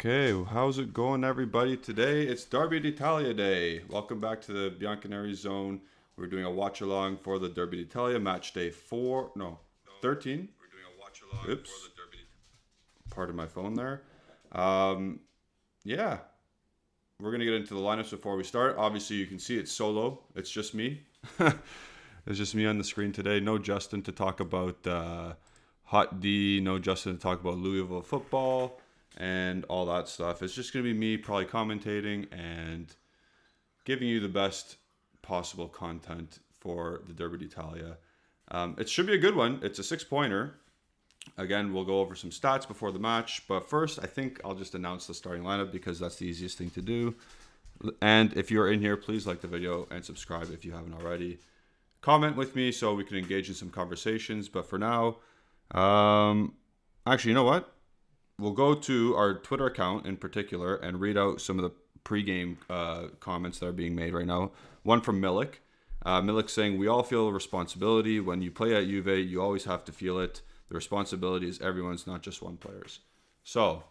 Okay, how's it going, everybody? Today it's Derby d'Italia Day. Welcome back to the Bianconeri Zone. We're doing a watch along for the Derby d'Italia match day 13. Oops, pardon my phone there. Um, yeah, we're gonna get into the lineups before we start. Obviously, you can see it's solo. It's just me. It's just me on the screen today. No Justin to talk about Hot D. No Justin to talk about Louisville football and all that stuff. It's just going to be me probably commentating and giving you the best possible content for the Derby d'Italia. It should be a good one. It's a 6-pointer. Again, we'll go over some stats before the match. But first, I think I'll just announce the starting lineup because that's the easiest thing to do. And if you're in here, please like the video and subscribe if you haven't already. Comment with me so we can engage in some conversations. But for now, actually, you know what? We'll go to our Twitter account in particular and read out some of the pregame comments that are being made right now. One from Milik. Milik saying, "We all feel a responsibility. When you play at Juve, you always have to feel it. The responsibility is everyone's, not just one player's." So,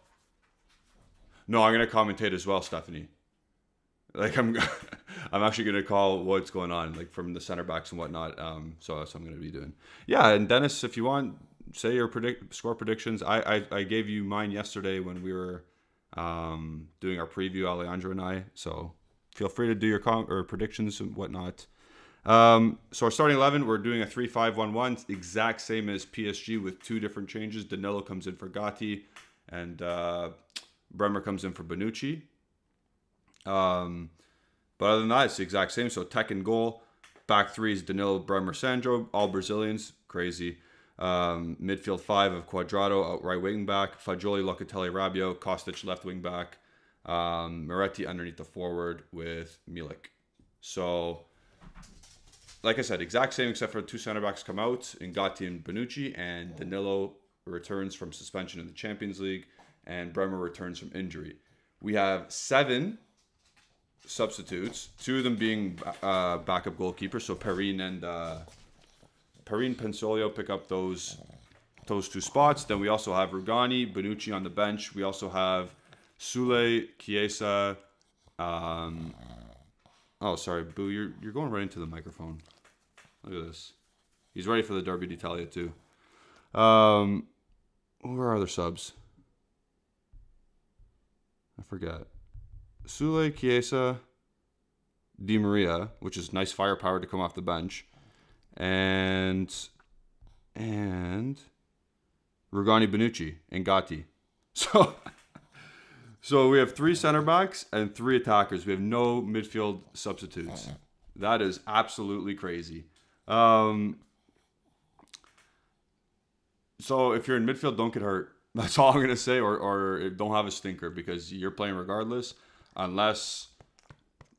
no, I'm going to commentate as well, Stephanie. Like, I'm actually going to call what's going on, like, from the center backs and whatnot. So that's what I'm going to be doing. Yeah, and Dennis, if you want, say your score predictions. I gave you mine yesterday when we were doing our preview, Alejandro and I. So feel free to do your predictions and whatnot. So our starting 11, we're doing a 3-5-1-1, exact same as PSG with two different changes. Danilo comes in for Gatti, and Bremer comes in for Bonucci. But other than that, it's the exact same. So Tech and goal. Back three is Danilo, Bremer, Sandro, all Brazilians. Crazy. Midfield 5 of Quadrado, out right wing back. Fagioli, Locatelli, Rabiot, Kostic, left wing back. Moretti underneath the forward with Milik. So, like I said, exact same except for two center backs come out, Ngati and Bonucci, and Danilo returns from suspension in the Champions League, and Bremer returns from injury. We have 7 substitutes, 2 of them being backup goalkeepers, so Perrin and Pensolio pick up those 2 spots. Then we also have Rugani, Bonucci on the bench. We also have Sule, Chiesa. Oh, sorry, Boo, you're going right into the microphone. Look at this. He's ready for the Derby d'Italia too. Who are other subs? I forget. Sule, Chiesa, Di Maria, which is nice firepower to come off the bench. And Rugani, Bonucci, and Gatti. So we have 3 center backs and 3 attackers. We have no midfield substitutes. That is absolutely crazy. So if you're in midfield, don't get hurt. That's all I'm gonna say, or don't have a stinker because you're playing regardless, unless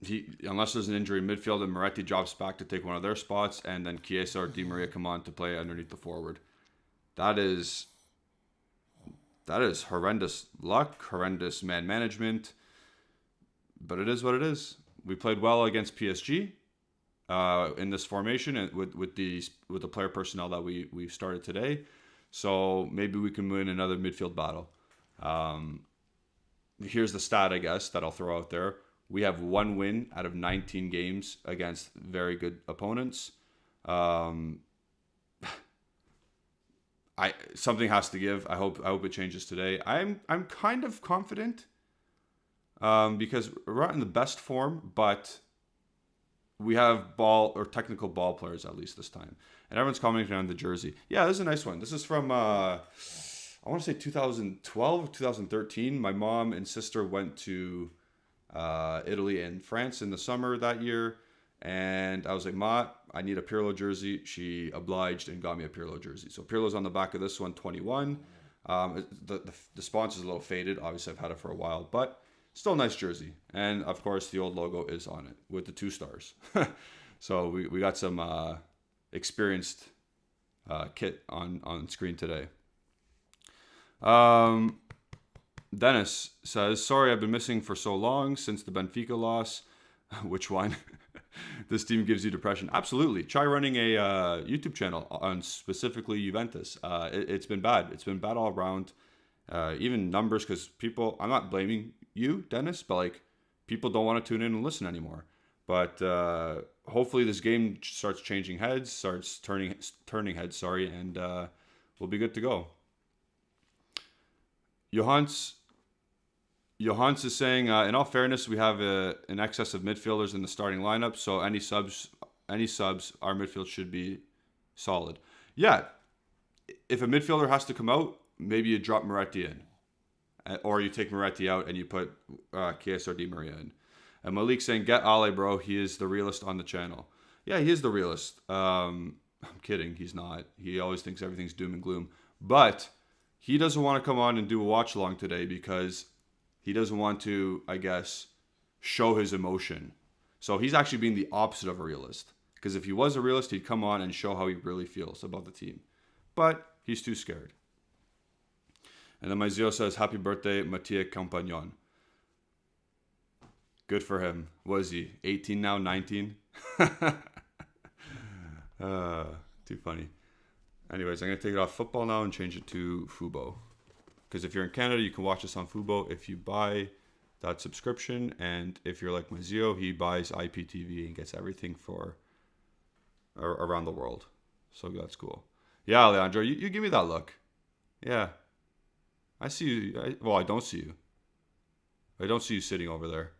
there's an injury in midfield and Moretti drops back to take one of their spots, and then Chiesa or Di Maria come on to play underneath the forward. That is horrendous luck, horrendous man management, but it is what it is. We played well against PSG in this formation and with the player personnel that we've started today. So maybe we can win another midfield battle. Here's the stat, I guess, that I'll throw out there. We have 1 win out of 19 games against very good opponents. Something has to give. I hope it changes today. I'm kind of confident because we're not in the best form, but we have technical ball players at least this time. And everyone's commenting on the jersey. Yeah, this is a nice one. This is from I want to say 2012, 2013. My mom and sister went to Italy and France in the summer that year, and I was like, "Ma, I need a Pirlo jersey." She obliged and got me a Pirlo jersey. So Pirlo's on the back of this one, 21. The sponsor's a little faded. Obviously, I've had it for a while, but still a nice jersey. And of course, the old logo is on it with the 2 stars. So we got some experienced kit on screen today. Dennis says, "Sorry, I've been missing for so long since the Benfica loss." Which one? This team gives you depression. Absolutely. Try running a YouTube channel on specifically Juventus. It's been bad. It's been bad all around. even numbers, because people, I'm not blaming you, Dennis, but like people don't want to tune in and listen anymore. But hopefully this game starts changing heads, starts turning heads, sorry, and we'll be good to go. Johans is saying, in all fairness, we have an excess of midfielders in the starting lineup, so any subs, our midfield should be solid. Yeah, if a midfielder has to come out, maybe you drop Moretti in. Or you take Moretti out and you put KSR Di Maria in. And Malik saying, get Ale, bro. He is the realist on the channel. Yeah, he is the realist. I'm kidding. He's not. He always thinks everything's doom and gloom. But he doesn't want to come on and do a watch along today because he doesn't want to, I guess, show his emotion. So he's actually being the opposite of a realist. Because if he was a realist, he'd come on and show how he really feels about the team. But he's too scared. And then Maizio says, happy birthday, Mattia Campagnon. Good for him. What is he, 18 now, 19? Too funny. Anyways, I'm going to take it off football now and change it to Fubo. Because if you're in Canada, you can watch us on Fubo if you buy that subscription. And if you're like Maizio, he buys IPTV and gets everything for around the world. So that's cool. Yeah, Leandro, you give me that look. Yeah. I see you. Well, I don't see you. I don't see you sitting over there.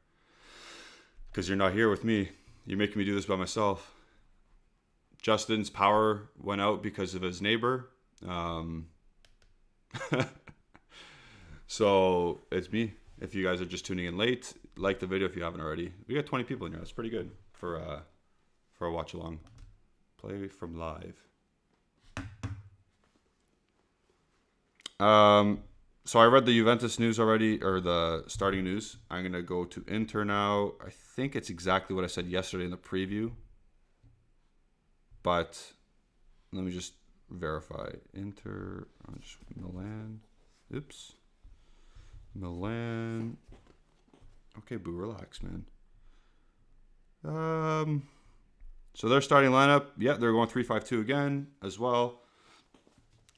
Because you're not here with me. You're making me do this by myself. Justin's power went out because of his neighbor. So it's me. If you guys are just tuning in late, like the video if you haven't already. We got 20 people in here. That's pretty good for a watch along. Play from live. So I read the Juventus news already, or the starting news. I'm going to go to Inter now. I think it's exactly what I said yesterday in the preview. But let me just verify. Inter, Milan. Oops. Milan. Okay, boo, relax, man. So their starting lineup, yeah, they're going 3-5-2 again as well.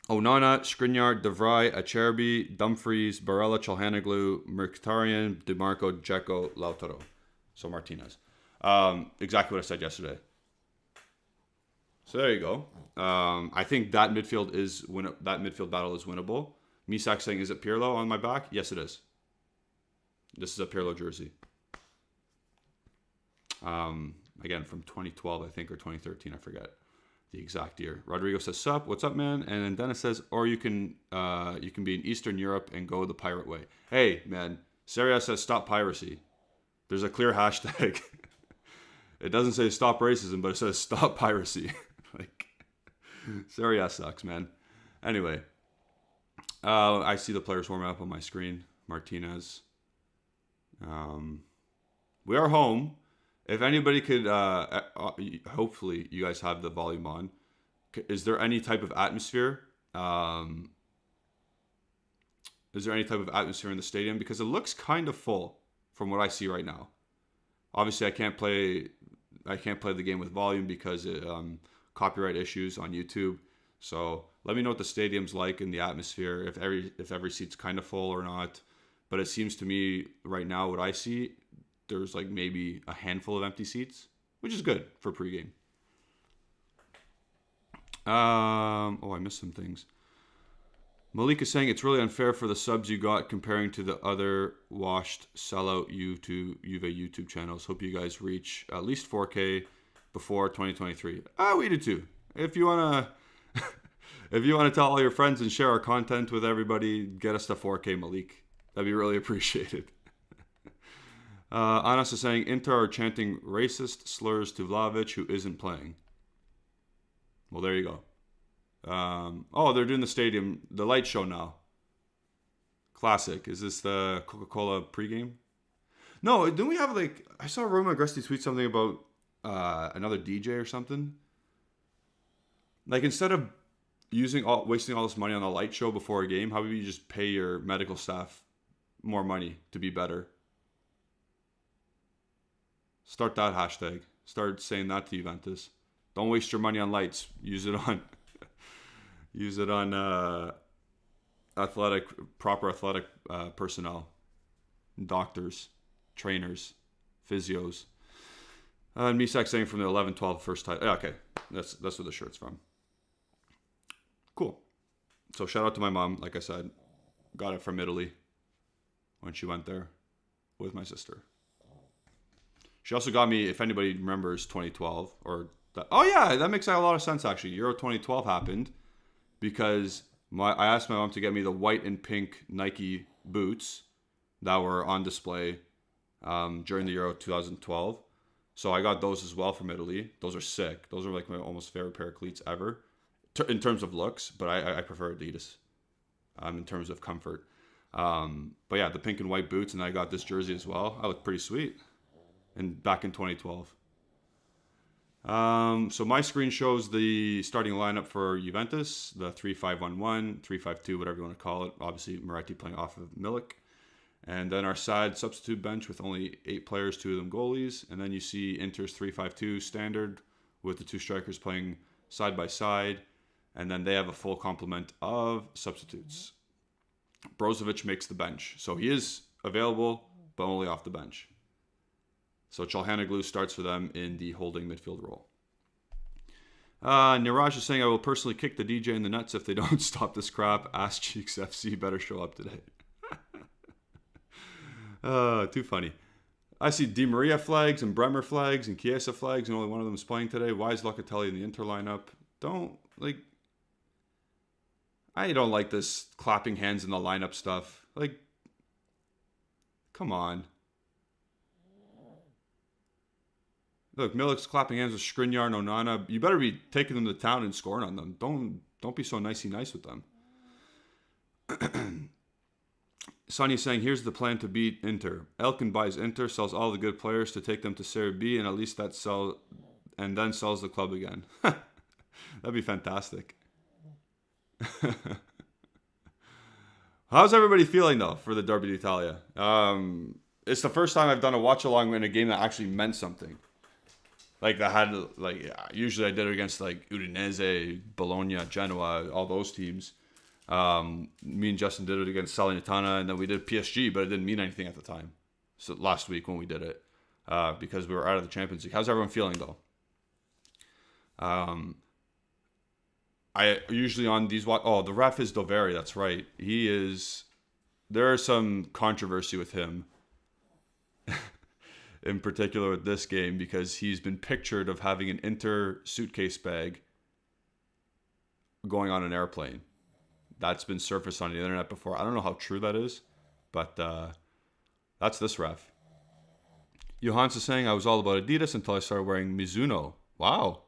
Onana, Skriniar, De Vrij, Acerbi, Dumfries, Barella, Çalhanoğlu, Mkhitaryan, DiMarco, Dzeko, Lautaro. So Martinez. Exactly what I said yesterday. So there you go. I think that midfield battle is winnable. Misak saying, is it Pirlo on my back? Yes, it is. This is a Pirlo jersey. Again, from 2012, I think, or 2013, I forget the exact year. Rodrigo says, sup, what's up, man? And then Dennis says, or you can be in Eastern Europe and go the pirate way. Hey, man, Serie A says stop piracy. There's a clear hashtag. It doesn't say stop racism, but it says stop piracy. Like, Serie A sucks, man. Anyway, I see the players warming up on my screen. Martinez. We are home. If anybody could, hopefully you guys have the volume on. Is there any type of atmosphere? Is there any type of atmosphere in the stadium? Because it looks kind of full from what I see right now. Obviously, I can't play the game with volume because copyright issues on YouTube. So let me know what the stadium's like in the atmosphere. If every seat's kind of full or not. But it seems to me right now, what I see, there's like maybe a handful of empty seats, which is good for pregame. Oh, I missed some things. Malik is saying it's really unfair for the subs you got comparing to the other washed sellout Juve YouTube channels. Hope you guys reach at least 4K before 2023. We do too. If you wanna tell all your friends and share our content with everybody, get us to 4K, Malik. That'd be really appreciated. Anas is saying Inter are chanting racist slurs to Vlahovic, who isn't playing. Well, there you go. They're doing the light show now. Classic. Is this the Coca-Cola pregame? No, didn't we have I saw Roma Agresti tweet something about another DJ or something. Like, instead of wasting all this money on a light show before a game, how about you just pay your medical staff more money to be better? Start that hashtag. Start saying that to Juventus. Don't waste your money on lights. Use it on proper athletic personnel, doctors, trainers, physios. And Misak saying from the 11-12 first time. Okay, that's where the shirt's from. Cool. So shout out to my mom, like I said. Got it from Italy when she went there with my sister. She also got me, if anybody remembers 2012, oh yeah, that makes a lot of sense actually. Euro 2012 happened because I asked my mom to get me the white and pink Nike boots that were on display during the Euro 2012. So I got those as well from Italy. Those are sick. Those are like my almost favorite pair of cleats ever in terms of looks, but I prefer Adidas in terms of comfort. But yeah, the pink and white boots, and I got this jersey as well. I look pretty sweet. And back in 2012. So my screen shows the starting lineup for Juventus, the 3-5-1-1, 3-5-2, whatever you want to call it. Obviously, Moretti playing off of Milik. And then our sad substitute bench with only 8 players, 2 of them goalies. And then you see Inter's 3-5-2 standard with the 2 strikers playing side by side. And then they have a full complement of substitutes. Brozovic makes the bench. So he is available, but only off the bench. So Çalhanoğlu starts for them in the holding midfield role. Niraj is saying, I will personally kick the DJ in the nuts if they don't stop this crap. Ass Cheeks FC better show up today. Too funny. I see Di Maria flags and Bremer flags and Chiesa flags, and only one of them is playing today. Why is Locatelli in the Inter lineup? I don't like this clapping hands in the lineup stuff. Come on. Look, Milik's clapping hands with Skriniar and Onana. You better be taking them to town and scoring on them. Don't be so nicey nice with them. Sonny's saying, here's the plan to beat Inter. Elkin buys Inter, sells all the good players to take them to Serie B, and at least then sells the club again. That'd be fantastic. How's everybody feeling, though, for the Derby d'Italia? It's the first time I've done a watch-along in a game that actually meant something. Usually I did it against, Udinese, Bologna, Genoa, all those teams. Me and Justin did it against Salernitana, and then we did PSG, but it didn't mean anything at the time. So last week when we did it, because we were out of the Champions League. How's everyone feeling, though? I usually on these the ref is Doveri, that's right. He is. There is some controversy with him, in particular with this game, because he's been pictured of having an Inter suitcase bag going on an airplane. That's been surfaced on the internet before. I don't know how true that is, but that's this ref. Johans is saying, I was all about Adidas until I started wearing Mizuno. Wow.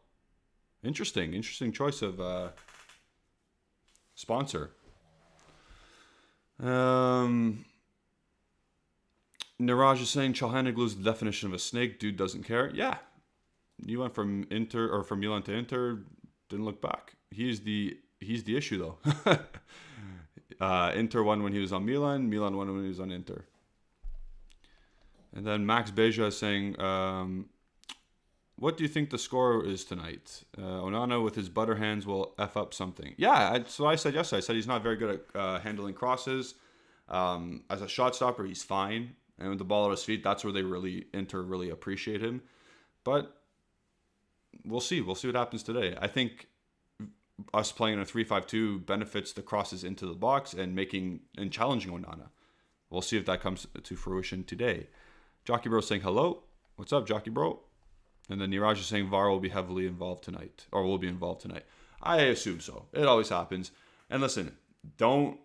Interesting choice of sponsor. Niraj is saying Çalhanoğlu is the definition of a snake. Dude doesn't care. Yeah, you went from Milan to Inter, didn't look back. He's the issue though. Inter won when he was on Milan. Milan won when he was on Inter. And then Max Beja is saying, what do you think the score is tonight? Onana with his butter hands will F up something. Yeah, so I said yesterday. I said he's not very good at handling crosses. As a shot stopper, he's fine. And with the ball at his feet, that's where Inter really appreciate him. But we'll see. We'll see what happens today. I think us playing in a 3-5-2 benefits the crosses into the box and challenging Onana. We'll see if that comes to fruition today. Jockey Bro saying hello. What's up, Jockey Bro? And then Niraj is saying VAR will be heavily involved tonight. Or will be involved tonight. I assume so. It always happens. And listen, you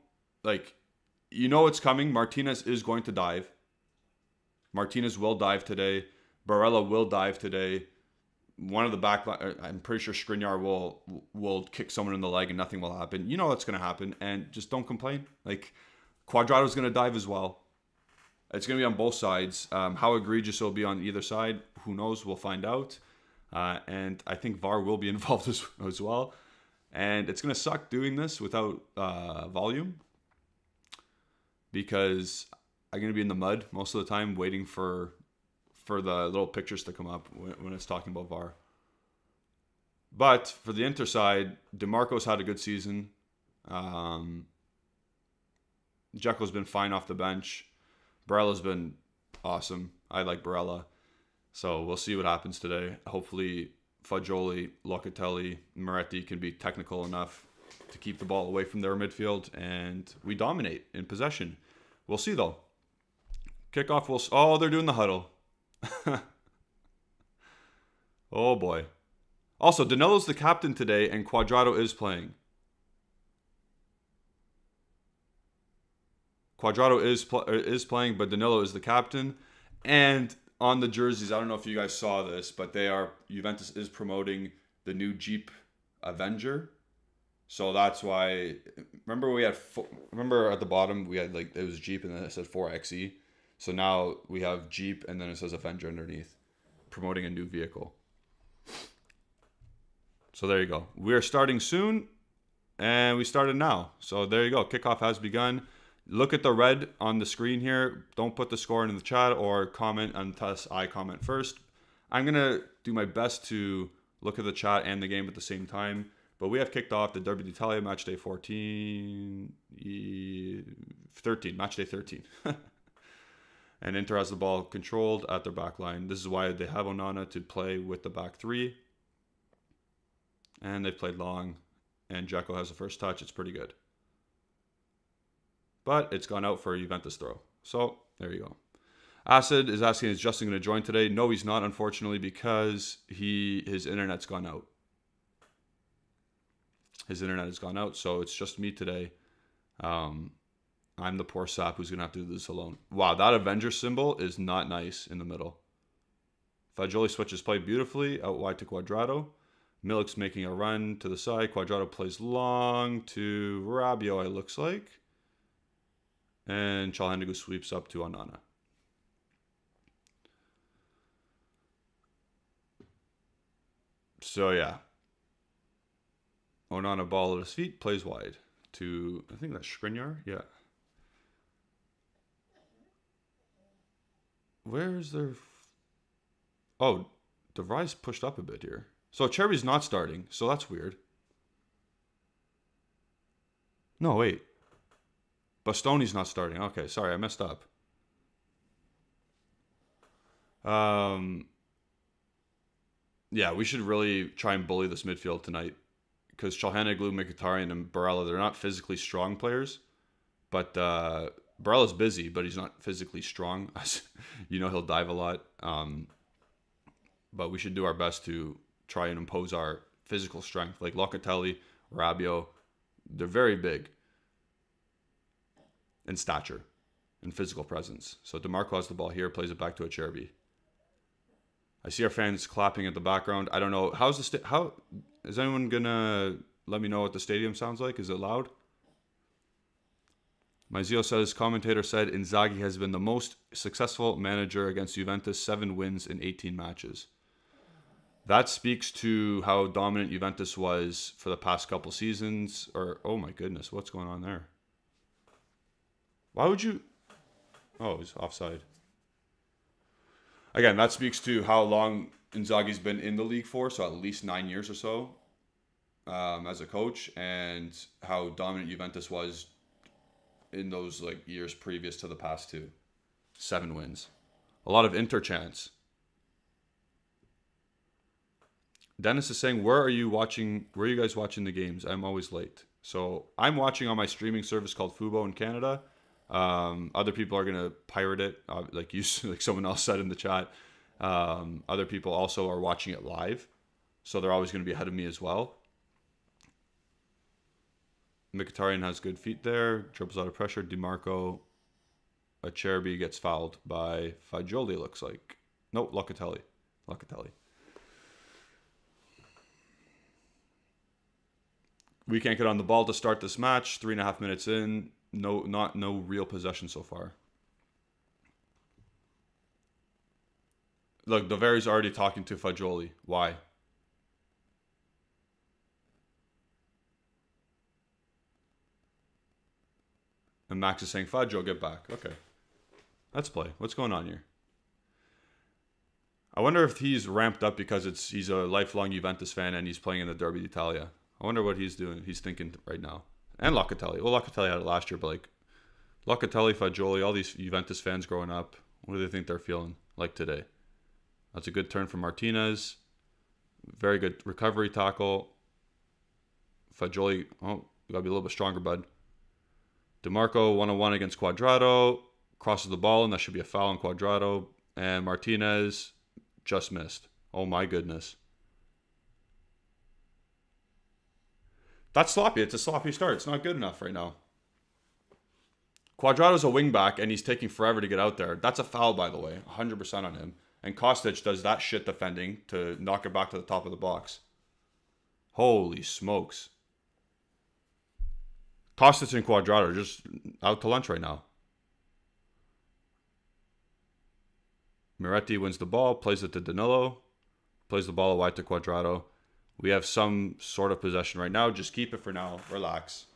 know it's coming. Martinez is going to dive. Martinez will dive today. Barella will dive today. One of the back line, I'm pretty sure Skriniar will kick someone in the leg and nothing will happen. You know what's going to happen. And just don't complain. Cuadrado's going to dive as well. It's going to be on both sides. How egregious it will be on either side, who knows? We'll find out. And I think VAR will be involved as well. And it's going to suck doing this without volume, because I'm going to be in the mud most of the time waiting for the little pictures to come up when it's talking about VAR. But for the Inter side, DeMarco's had a good season. Dzeko's been fine off the bench. Barella's been awesome. I like Barella. So we'll see what happens today. Hopefully Fagioli, Locatelli, Moretti can be technical enough to keep the ball away from their midfield, and we dominate in possession. We'll see, though. Kickoff will... Oh, they're doing the huddle. Oh, boy. Also, Danilo's the captain today, and Cuadrado is playing. Cuadrado is playing, but Danilo is the captain. And on the jerseys, I don't know if you guys saw this, but Juventus is promoting the new Jeep Avenger. So that's why, remember at the bottom, we had it was Jeep and then it said 4xe. So now we have Jeep and then it says Avenger underneath, promoting a new vehicle. So there you go. We're starting soon, and we started now. So there you go. Kickoff has begun. Look at the red on the screen here. Don't put the score in the chat or comment unless I comment first. I'm going to do my best to look at the chat and the game at the same time. But we have kicked off the Derby d'Italia, match day 13, match day 13. And Inter has the ball controlled at their back line. This is why they have Onana to play with the back three. And they've played long. And Dzeko has the first touch. It's pretty good. But it's gone out for a Juventus throw. So, there you go. Acid is asking, is Justin going to join today? No, he's not, unfortunately, because his internet's gone out. His internet has gone out, so it's just me today. I'm the poor sap who's going to have to do this alone. Wow, that Avenger symbol is not nice in the middle. Fagioli switches play beautifully, out wide to Cuadrado. Milik's making a run to the side. Cuadrado plays long to Rabiot, it looks like. And Çalhanoğlu sweeps up to Onana. So, yeah. Onana ball at his feet, plays wide to, I think that's Skriniar. Yeah. Where is their... Oh, De Vrij pushed up a bit here. So Cherby's not starting, so that's weird. No, wait. Bastoni's not starting. Okay, sorry, I messed up. Yeah, we should really try and bully this midfield tonight. Because Çalhanoğlu, Mkhitaryan, and Barella, they're not physically strong players. But Barella's busy, but he's not physically strong. You know, he'll dive a lot. But we should do our best to try and impose our physical strength. Like Locatelli, Rabiot, they're very big in stature and physical presence. So DeMarco has the ball here, plays it back to Acerbi. I see our fans clapping at the background. I don't know. How is anyone gonna let me know what the stadium sounds like? Is it loud? Maizio says, commentator said Inzaghi has been the most successful manager against Juventus, 7 wins in 18 matches. That speaks to how dominant Juventus was for the past couple seasons. Or, oh my goodness, what's going on there? Why would you... Oh, he's offside. Again, that speaks to how long Inzaghi's been in the league for, so at least 9 years or so as a coach, and how dominant Juventus was in those years previous to the past 2. 7 wins. A lot of Inter chance. Dennis is saying, where are you guys watching the games? I'm always late. So I'm watching on my streaming service called Fubo in Canada. Other people are going to pirate it, like someone else said in the chat. Other people also are watching it live, so they're always going to be ahead of me as well. Mkhitaryan has good feet there, dribbles out of pressure. DiMarco, Acerbi gets fouled by Fagioli, looks like. No, Locatelli. We can't get on the ball to start this match. 3.5 minutes in. No real possession so far. Look, Doveri's already talking to Fagioli. Why? And Max is saying, Fagio, get back. Okay. Let's play. What's going on here? I wonder if he's ramped up because he's a lifelong Juventus fan and he's playing in the Derby d'Italia. I wonder what he's doing. He's thinking right now. And Locatelli. Well, Locatelli had it last year, but Locatelli, Fagioli, all these Juventus fans growing up, what do they think they're feeling like today? That's a good turn from Martinez. Very good recovery tackle. Fagioli, oh, you gotta be a little bit stronger, bud. DeMarco, 1-on-1 against Cuadrado. Crosses the ball, and that should be a foul on Cuadrado. And Martinez just missed. Oh my goodness. That's sloppy. It's a sloppy start. It's not good enough right now. Cuadrado's a wingback, and he's taking forever to get out there. That's a foul, by the way. 100% on him. And Kostic does that shit defending to knock it back to the top of the box. Holy smokes. Kostic and Cuadrado are just out to lunch right now. Miretti wins the ball, plays it to Danilo, plays the ball wide to Cuadrado. We have some sort of possession right now. Just keep it for now. Relax.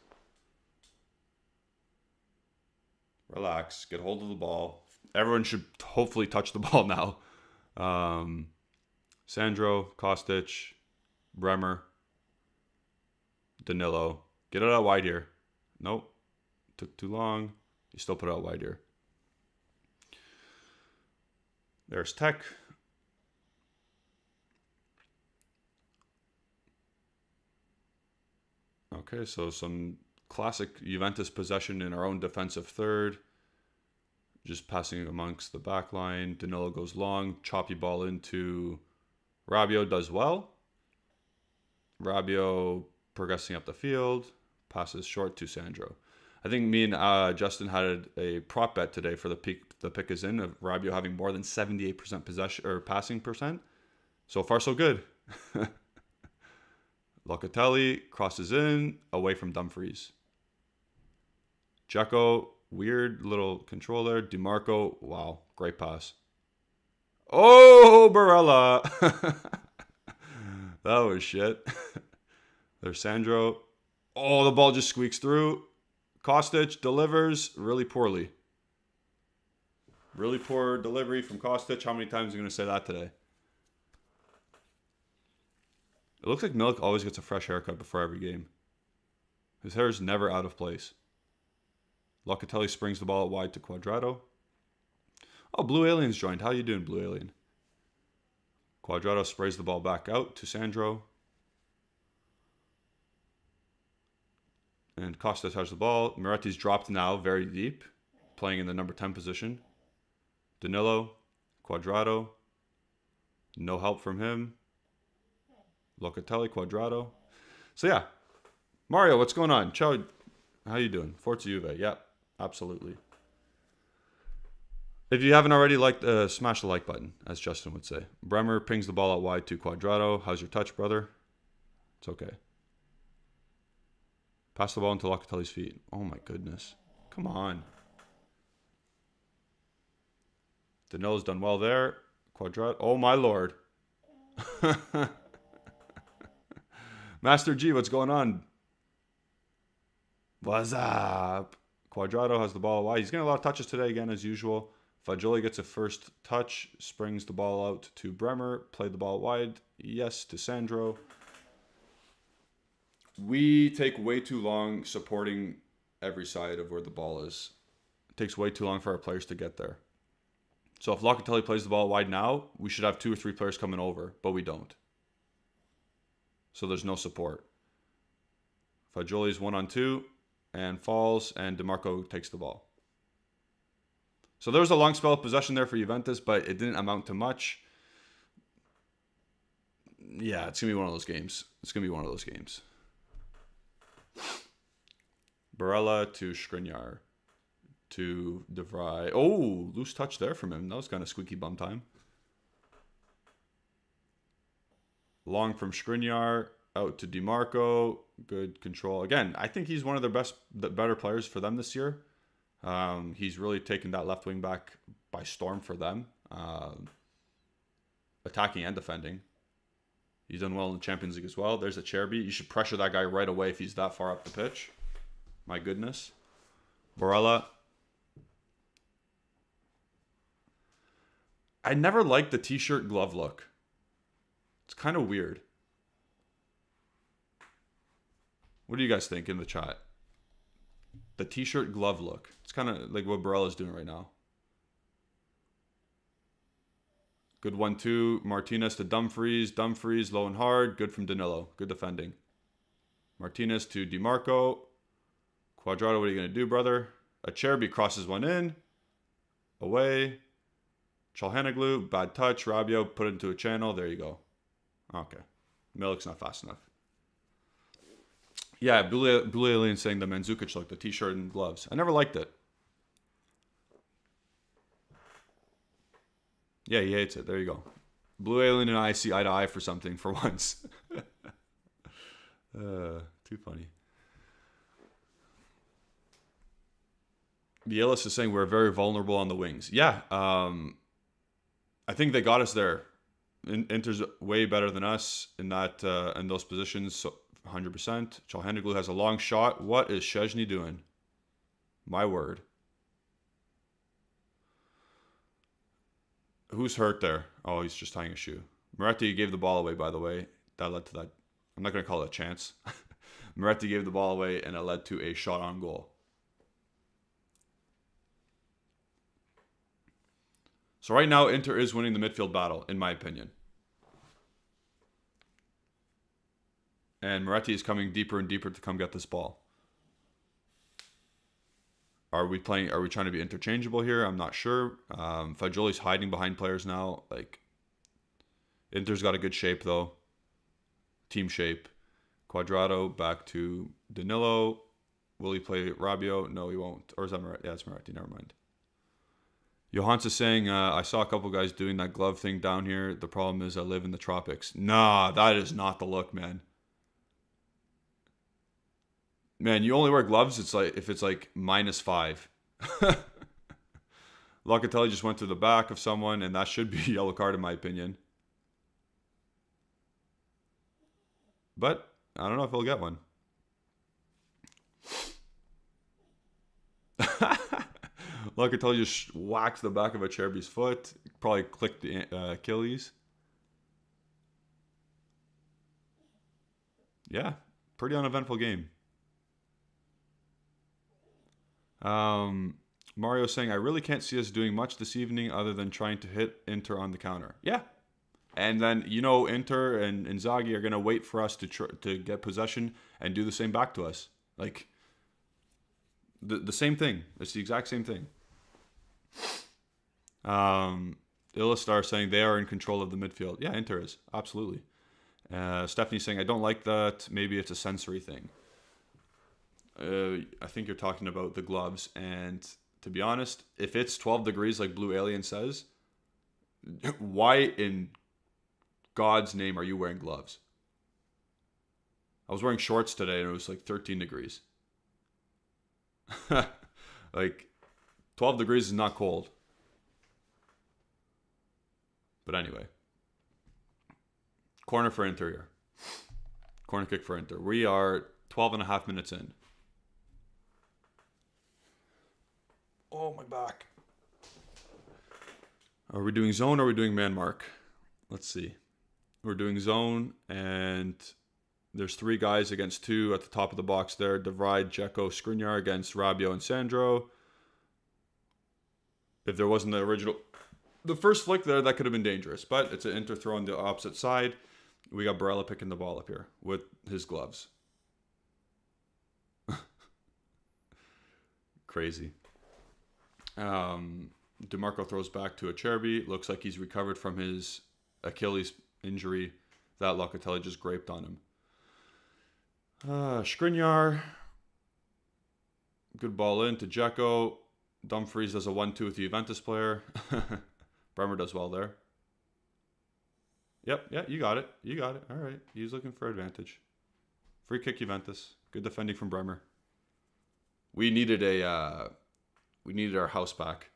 Relax. Get hold of the ball. Everyone should hopefully touch the ball now. Sandro, Kostic, Bremer, Danilo. Get it out wide here. Nope. Took too long. You still put it out wide here. There's Tech. Okay, so some classic Juventus possession in our own defensive third. Just passing amongst the back line. Danilo goes long. Choppy ball into Rabiot, does well. Rabiot progressing up the field. Passes short to Sandro. I think me and Justin had a prop bet today for the pick is in of Rabiot having more than 78% possession or passing percent. So far, so good. Locatelli crosses in away from Dumfries. Dzeko, weird little control there. DiMarco, wow, great pass. Oh, Barella. That was shit. There's Sandro. Oh, the ball just squeaks through. Kostic delivers really poorly. Really poor delivery from Kostic. How many times are you going to say that today? It looks like Milik always gets a fresh haircut before every game. His hair is never out of place. Locatelli springs the ball out wide to Cuadrado. Oh, Blue Alien's joined. How you doing, Blue Alien? Cuadrado sprays the ball back out to Sandro. And Kostic has the ball. Miretti's dropped now, very deep, playing in the number 10 position. Danilo, Cuadrado. No help from him. Locatelli, Cuadrado. So yeah, Mario, what's going on? Ciao, how you doing? Forza Juve, yeah, absolutely. If you haven't already liked, smash the like button, as Justin would say. Bremer pings the ball out wide to Cuadrado. How's your touch, brother? It's okay. Pass the ball into Locatelli's feet. Oh my goodness. Come on. Danilo's done well there. Cuadrado. Oh my lord. Master G, what's going on? What's up? Cuadrado has the ball wide. He's getting a lot of touches today again, as usual. Fagioli gets a first touch. Springs the ball out to Bremer. Played the ball wide. Yes, to Sandro. We take way too long supporting every side of where the ball is. It takes way too long for our players to get there. So if Locatelli plays the ball wide now, we should have 2 or 3 players coming over, but we don't. So there's no support. Fagioli's 1-on-2 and falls, and DiMarco takes the ball. So there was a long spell of possession there for Juventus, but it didn't amount to much. Yeah, it's going to be one of those games. It's going to be one of those games. Barella to Skriniar to De Vrij. Oh, loose touch there from him. That was kind of squeaky bum time. Long from Skriniar out to DiMarco. Good control. Again, I think he's one of their better players for them this year. He's really taken that left wing back by storm for them. Attacking and defending. He's done well in the Champions League as well. There's a Cherby. You should pressure that guy right away if he's that far up the pitch. My goodness. Barella. I never liked the t-shirt glove look. It's kind of weird. What do you guys think in the chat? The t-shirt glove look. It's kind of like what Barella's doing right now. Good 1-2. Martinez to Dumfries. Dumfries low and hard. Good from Danilo. Good defending. Martinez to DiMarco. Quadrado, what are you going to do, brother? Acerbi crosses one in. Away. Çalhanoğlu, bad touch. Rabiot, put it into a channel. There you go. Okay. Milik's not fast enough. Yeah, Blue Alien saying the Mandzukic look, the t-shirt and gloves. I never liked it. Yeah, he hates it. There you go. Blue Alien and I see eye to eye for something for once. Too funny. Bielis is saying we're very vulnerable on the wings. Yeah, I think they got us there. Inter's way better than us in that in those positions. So 100%. Çalhanoğlu has a long shot. What is Szczęsny doing? My word. Who's hurt there? Oh, he's just tying a shoe. Moretti gave the ball away, by the way. That led to that. I'm not going to call it a chance. Moretti gave the ball away, and it led to a shot on goal. So right now, Inter is winning the midfield battle, in my opinion. And Moretti is coming deeper and deeper to come get this ball. Are we trying to be interchangeable here? I'm not sure. Fagioli's hiding behind players now. Like, Inter's got a good shape, though. Team shape. Quadrado back to Danilo. Will he play Rabiot? No, he won't. Or is that Moretti? Yeah, it's Moretti. Never mind. Johans is saying, I saw a couple guys doing that glove thing down here. The problem is I live in the tropics. Nah, that is not the look, man. Man, you only wear gloves if it's like -5. Locatelli just went to the back of someone, and that should be a yellow card in my opinion. But I don't know if he'll get one. Locatelli just whacks the back of Acerbi's foot. Probably clicked the Achilles. Yeah, pretty uneventful game. Mario saying, I really can't see us doing much this evening other than trying to hit Inter on the counter. Yeah. And then, Inter and Inzaghi are going to wait for us to get possession and do the same back to us. Like, the same thing. It's the exact same thing. Illustar saying they are in control of the midfield. Yeah, Inter is. Absolutely. Stephanie saying, I don't like that. Maybe it's a sensory thing. I think you're talking about the gloves. And to be honest, if it's 12 degrees like Blue Alien says, why in God's name are you wearing gloves? I was wearing shorts today and it was like 13 degrees. Like, 12 degrees is not cold. But anyway. Corner for Inter here. Corner kick for Inter. We are 12 and a half minutes in. Oh, my back. Are we doing zone or are we doing man mark? Let's see. We're doing zone, and there's 3 guys against 2 at the top of the box there. De Vrij, Dzeko, Skriniar against Rabiot and Sandro. If there wasn't the first flick there, that could have been dangerous. But it's an Inter throw on the opposite side. We got Barella picking the ball up here with his gloves. Crazy. DeMarco throws back to Acerbi. Looks like he's recovered from his Achilles injury that Locatelli just graped on him. Skriniar. Good ball in to Dzeko. Dumfries does a 1-2 with the Juventus player. Bremer does well there. Yep, yeah, you got it. You got it. All right. He's looking for advantage. Free kick Juventus. Good defending from Bremer. We needed our house back.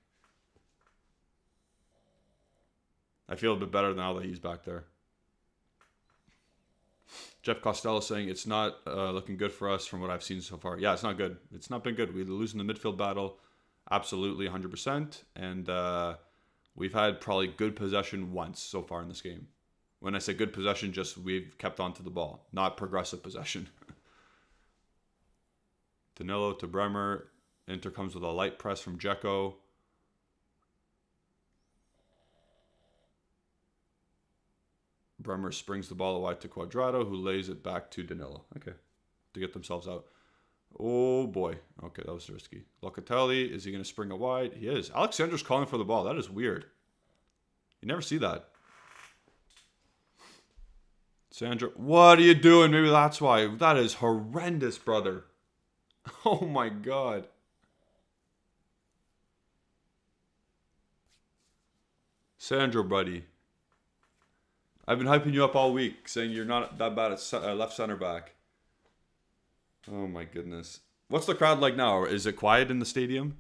I feel a bit better now that he's back there. Jeff Costello saying it's not looking good for us from what I've seen so far. Yeah, it's not good. It's not been good. We lose in the midfield battle. Absolutely 100%. And we've had probably good possession once so far in this game. When I say good possession, just we've kept on to the ball. Not progressive possession. Danilo to Bremer. Inter comes with a light press from Dzeko. Bremer springs the ball wide to Cuadrado, who lays it back to Danilo. Okay, to get themselves out. Oh boy. Okay, that was risky. Locatelli, is he going to spring it wide? He is. Alexander's calling for the ball. That is weird. You never see that. Sandro, what are you doing? Maybe that's why. That is horrendous, brother. Oh my god. Sandro, buddy. I've been hyping you up all week, saying you're not that bad at left center back. Oh my goodness. What's the crowd like now? Is it quiet in the stadium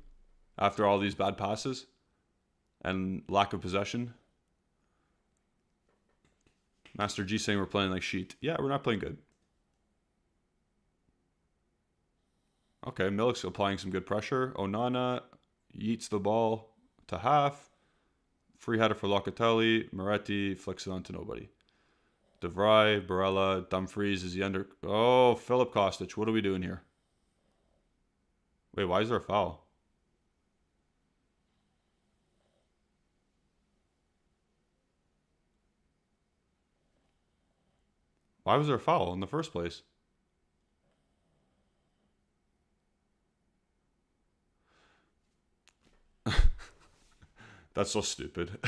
after all these bad passes and lack of possession? Master G saying we're playing like shit. Yeah, we're not playing good. Okay, Milik's applying some good pressure. Onana yeets the ball to half. Free header for Locatelli. Moretti flicks it onto nobody. De Vrij, Barella, Dumfries, is he under... Oh, Philip Kostic, what are we doing here? Wait, why is there a foul? Why was there a foul in the first place? That's so stupid.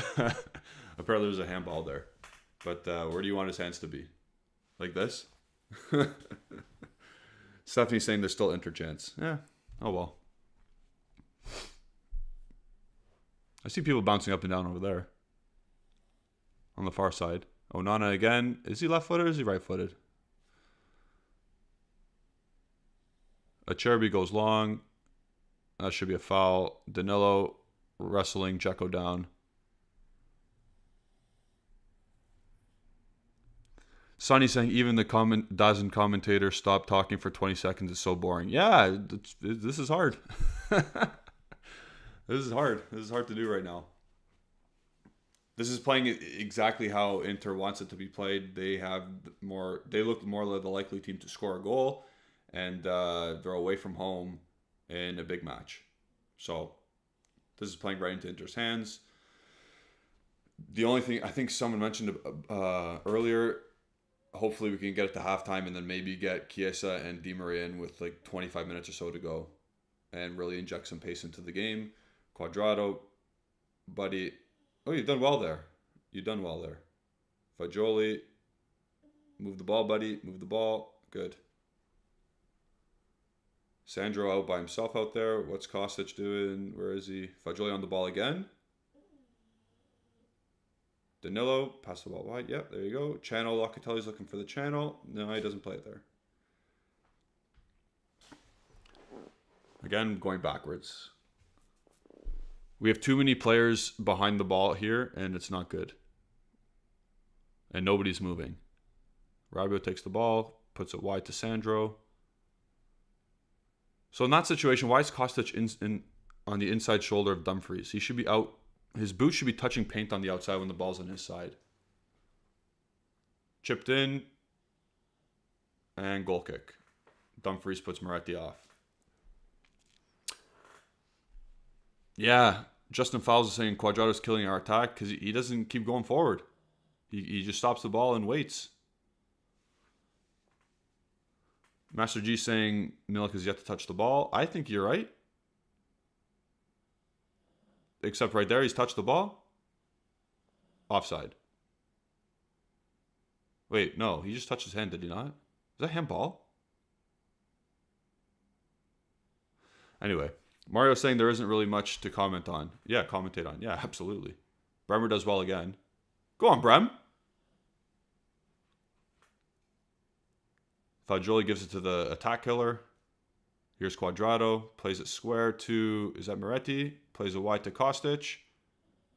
Apparently there's a handball there. But where do you want his hands to be? Like this? Stephanie's saying there's still interchance. Yeah. Oh well. I see people bouncing up and down over there. On the far side. Onana again. Is he left-footed or is he right-footed? Acerbi goes long. That should be a foul. Danilo wrestling Dzeko down. Sonny saying even the DAZN commentator stopped talking for 20 seconds. It's so boring. Yeah, this is hard. This is hard. This is hard to do right now. This is playing exactly how Inter wants it to be played. They look more like the likely team to score a goal, and they're away from home in a big match. So this is playing right into Inter's hands. The only thing I think someone mentioned earlier, hopefully we can get it to halftime and then maybe get Chiesa and Di Maria in with like 25 minutes or so to go and really inject some pace into the game. Cuadrado, buddy. Oh, you've done well there. You've done well there. Fagioli, move the ball, buddy. Move the ball. Good. Sandro out by himself out there. What's Kostic doing? Where is he? Fagioli on the ball again. Danilo, pass the ball wide. Yep, there you go. Channel, Locatelli's looking for the channel. No, he doesn't play it there. Again, going backwards. We have too many players behind the ball here, and it's not good. And nobody's moving. Rabiot takes the ball, puts it wide to Sandro. So in that situation, why is Kostic in on the inside shoulder of Dumfries? He should be out. His boot should be touching paint on the outside when the ball's on his side. Chipped in. And goal kick. Dumfries puts Moretti off. Yeah, Justin Fowles is saying Cuadrado's killing our attack because he doesn't keep going forward. He just stops the ball and waits. Master G saying Milik has yet to touch the ball. I think you're right. Except right there, he's touched the ball. Offside. Wait, no, he just touched his hand, did he not? Is that handball? Anyway, Mario's saying there isn't really much to comment on. Yeah, commentate on. Yeah, absolutely. Bremer does well again. Go on, Brem. Fagioli gives it to the attack killer. Here's Cuadrado. Plays it square to... Is that Moretti? Plays it wide to Kostic.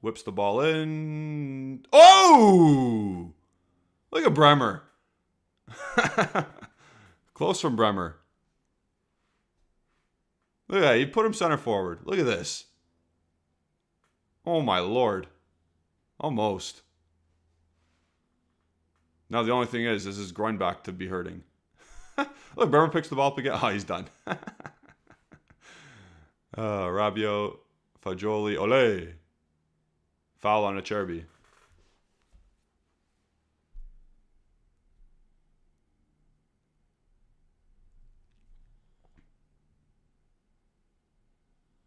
Whips the ball in. Oh! Look at Bremer. Close from Bremer. Look at that. He put him center forward. Look at this. Oh, my Lord. Almost. Now, the only thing is his groin back to be hurting. Look, Bremer picks the ball up again. Oh, he's done. Rabiot, Fagioli, Ole. Foul on Acerbi.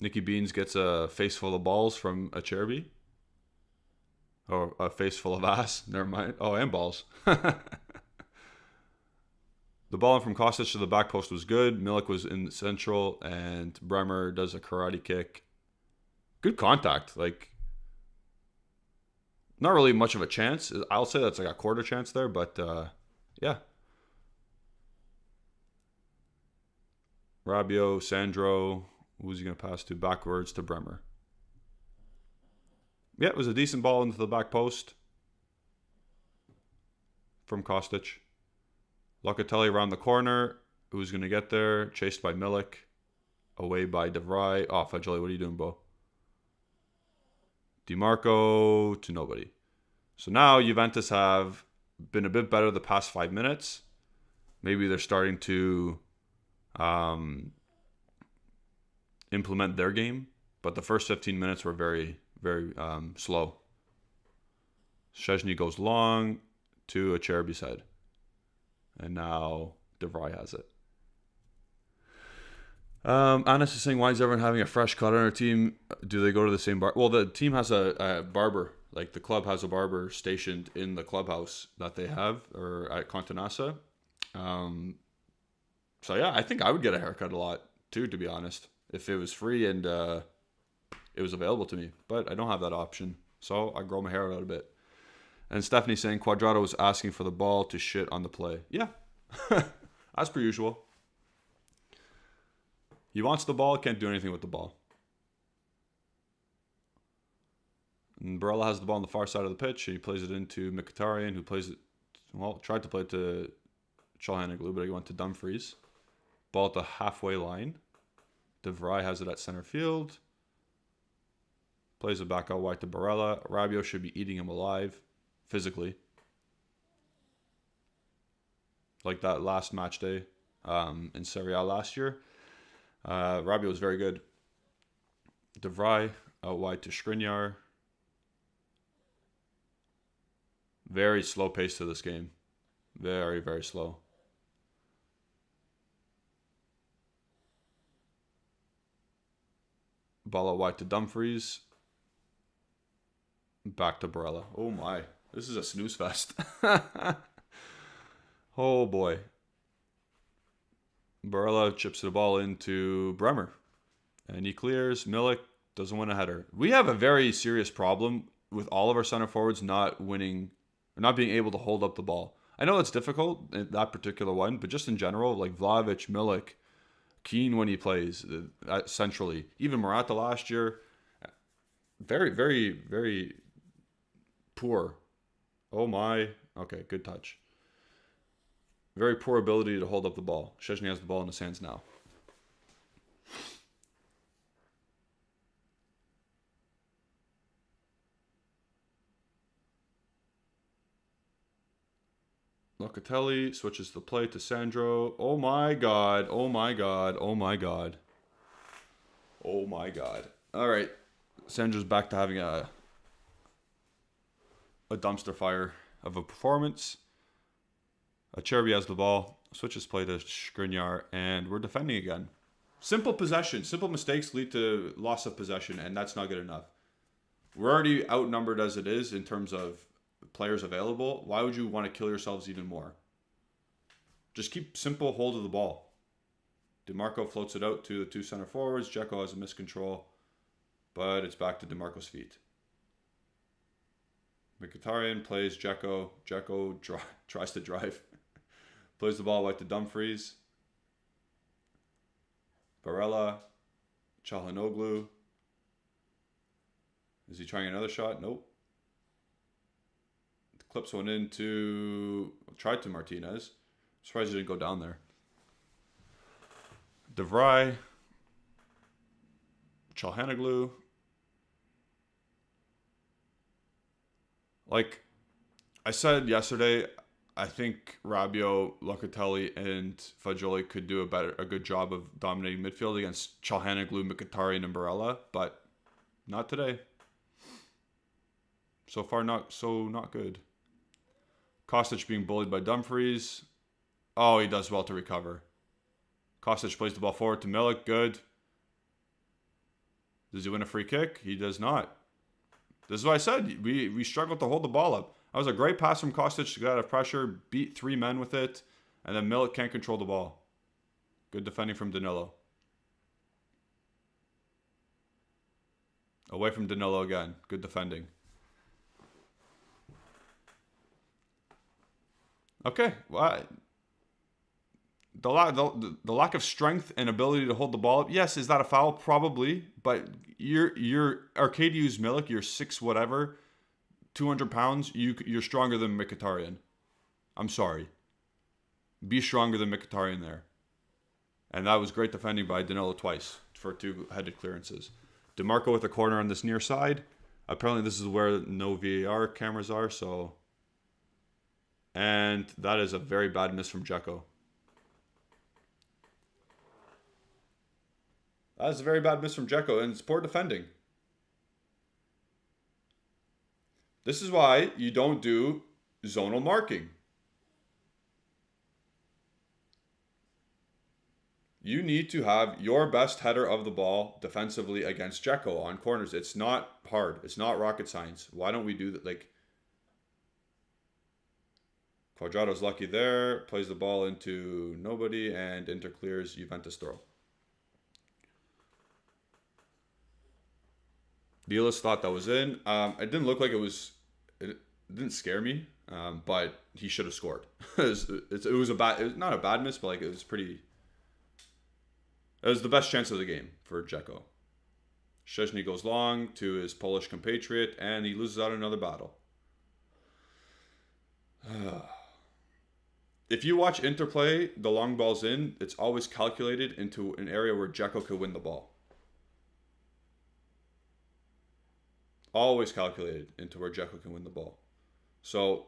Nicky Beans gets a face full of balls from Acerbi. Or a face full of ass. Never mind. Oh, and balls. The ball in from Kostic to the back post was good. Milik was in central, and Bremer does a karate kick. Good contact. Like, not really much of a chance. I'll say that's like a quarter chance there, but yeah. Rabiot, Sandro. Who's he going to pass to? Backwards to Bremer. Yeah, it was a decent ball into the back post from Kostic. Locatelli around the corner. Who's going to get there? Chased by Milik. Away by De Vrij. Oh, Fagioli, what are you doing, Bo? DiMarco to nobody. So now Juventus have been a bit better the past 5 minutes. Maybe they're starting to implement their game. But the first 15 minutes were very, very slow. Szczesny goes long to Acerbi's head. And now De Vrij has it. Anis is saying, why is everyone having a fresh cut on our team? Do they go to the same bar? Well, the team has a barber. Like, the club has a barber stationed in the clubhouse that they have, or at Contanassa. So, yeah, I think I would get a haircut a lot, too, to be honest, if it was free and it was available to me. But I don't have that option, so I grow my hair out a bit. And Stephanie saying Quadrado was asking for the ball to shit on the play. Yeah, as per usual. He wants the ball, can't do anything with the ball. And Barella has the ball on the far side of the pitch. He plays it into Mkhitaryan, who plays it, well, tried to play it to Çalhanoğlu, but he went to Dumfries. Ball at the halfway line. De Vrij has it at center field. Plays it back out wide to Barella. Rabiot should be eating him alive. Physically, like that last match day in Serie A last year. Rabiot was very good. De Vrij out wide to Skriniar. Very slow pace to this game. Very, very slow. Ball out wide to Dumfries. Back to Barella. Oh my. This is a snooze fest. Oh boy. Barella chips the ball into Bremer. And he clears. Milik doesn't win a header. We have a very serious problem with all of our center forwards not winning, or not being able to hold up the ball. I know it's difficult in that particular one, but just in general, like Vlahovic, Milik, Keane when he plays centrally. Even Morata last year. Very, very, very poor. Oh my. Okay, good touch. Very poor ability to hold up the ball. Szczesny has the ball in his hands now. Locatelli switches the play to Sandro. Oh my god. Oh my god. Oh my god. Oh my god. All right. Sandro's back to having a dumpster fire of a performance. Acerbi has the ball, switches play to Skriniar, and we're defending again. Simple possession. Simple mistakes lead to loss of possession, and that's not good enough. We're already outnumbered as it is in terms of players available. Why would you want to kill yourselves even more? Just keep simple hold of the ball. DiMarco floats it out to the two center forwards. Dzeko has a miscontrol, but it's back to DiMarco's feet. Mkhitaryan plays Dzeko. Dzeko tries to drive. Plays the ball right to Dumfries. Barella. Çalhanoğlu. Is he trying another shot? Nope. Clips one into... Tried to Martinez. Surprised he didn't go down there. De Vrij. Çalhanoğlu. Like I said yesterday, I think Rabiot, Locatelli, and Fagioli could do a good job of dominating midfield against Çalhanoğlu, Mkhitaryan, and Barella, but not today. So far, not good. Kostic being bullied by Dumfries. Oh, he does well to recover. Kostic plays the ball forward to Milik. Good. Does he win a free kick? He does not. This is what I said. We struggled to hold the ball up. That was a great pass from Kostic to get out of pressure, beat 3 men with it, and then Milik can't control the ball. Good defending from Danilo. Away from Danilo again. Good defending. Okay. Well, the lack of strength and ability to hold the ball up. Yes, is that a foul? Probably. But you're Arkadiusz Milik. You're 6 whatever, 200 pounds. You're stronger than Mkhitaryan. I'm sorry. Be stronger than Mkhitaryan there. And that was great defending by Danilo twice for 2 headed clearances. DeMarco with a corner on this near side. Apparently this is where no VAR cameras are. So, and that is a very bad miss from Dzeko. That's a very bad miss from Dzeko, and it's poor defending. This is why you don't do zonal marking. You need to have your best header of the ball defensively against Dzeko on corners. It's not hard. It's not rocket science. Why don't we do that? Like, Cuadrado's lucky there. Plays the ball into nobody, and Inter clears Juventus throw. Vilas thought that was in. It didn't look like it was. It didn't scare me, but he should have scored. It was not a bad miss, but like it was pretty. It was the best chance of the game for Dzeko. Szczęsny goes long to his Polish compatriot, and he loses out another battle. If you watch Interplay, the long ball's in, it's always calculated into an area where Dzeko could win the ball. Always calculated into where Dzeko can win the ball. So,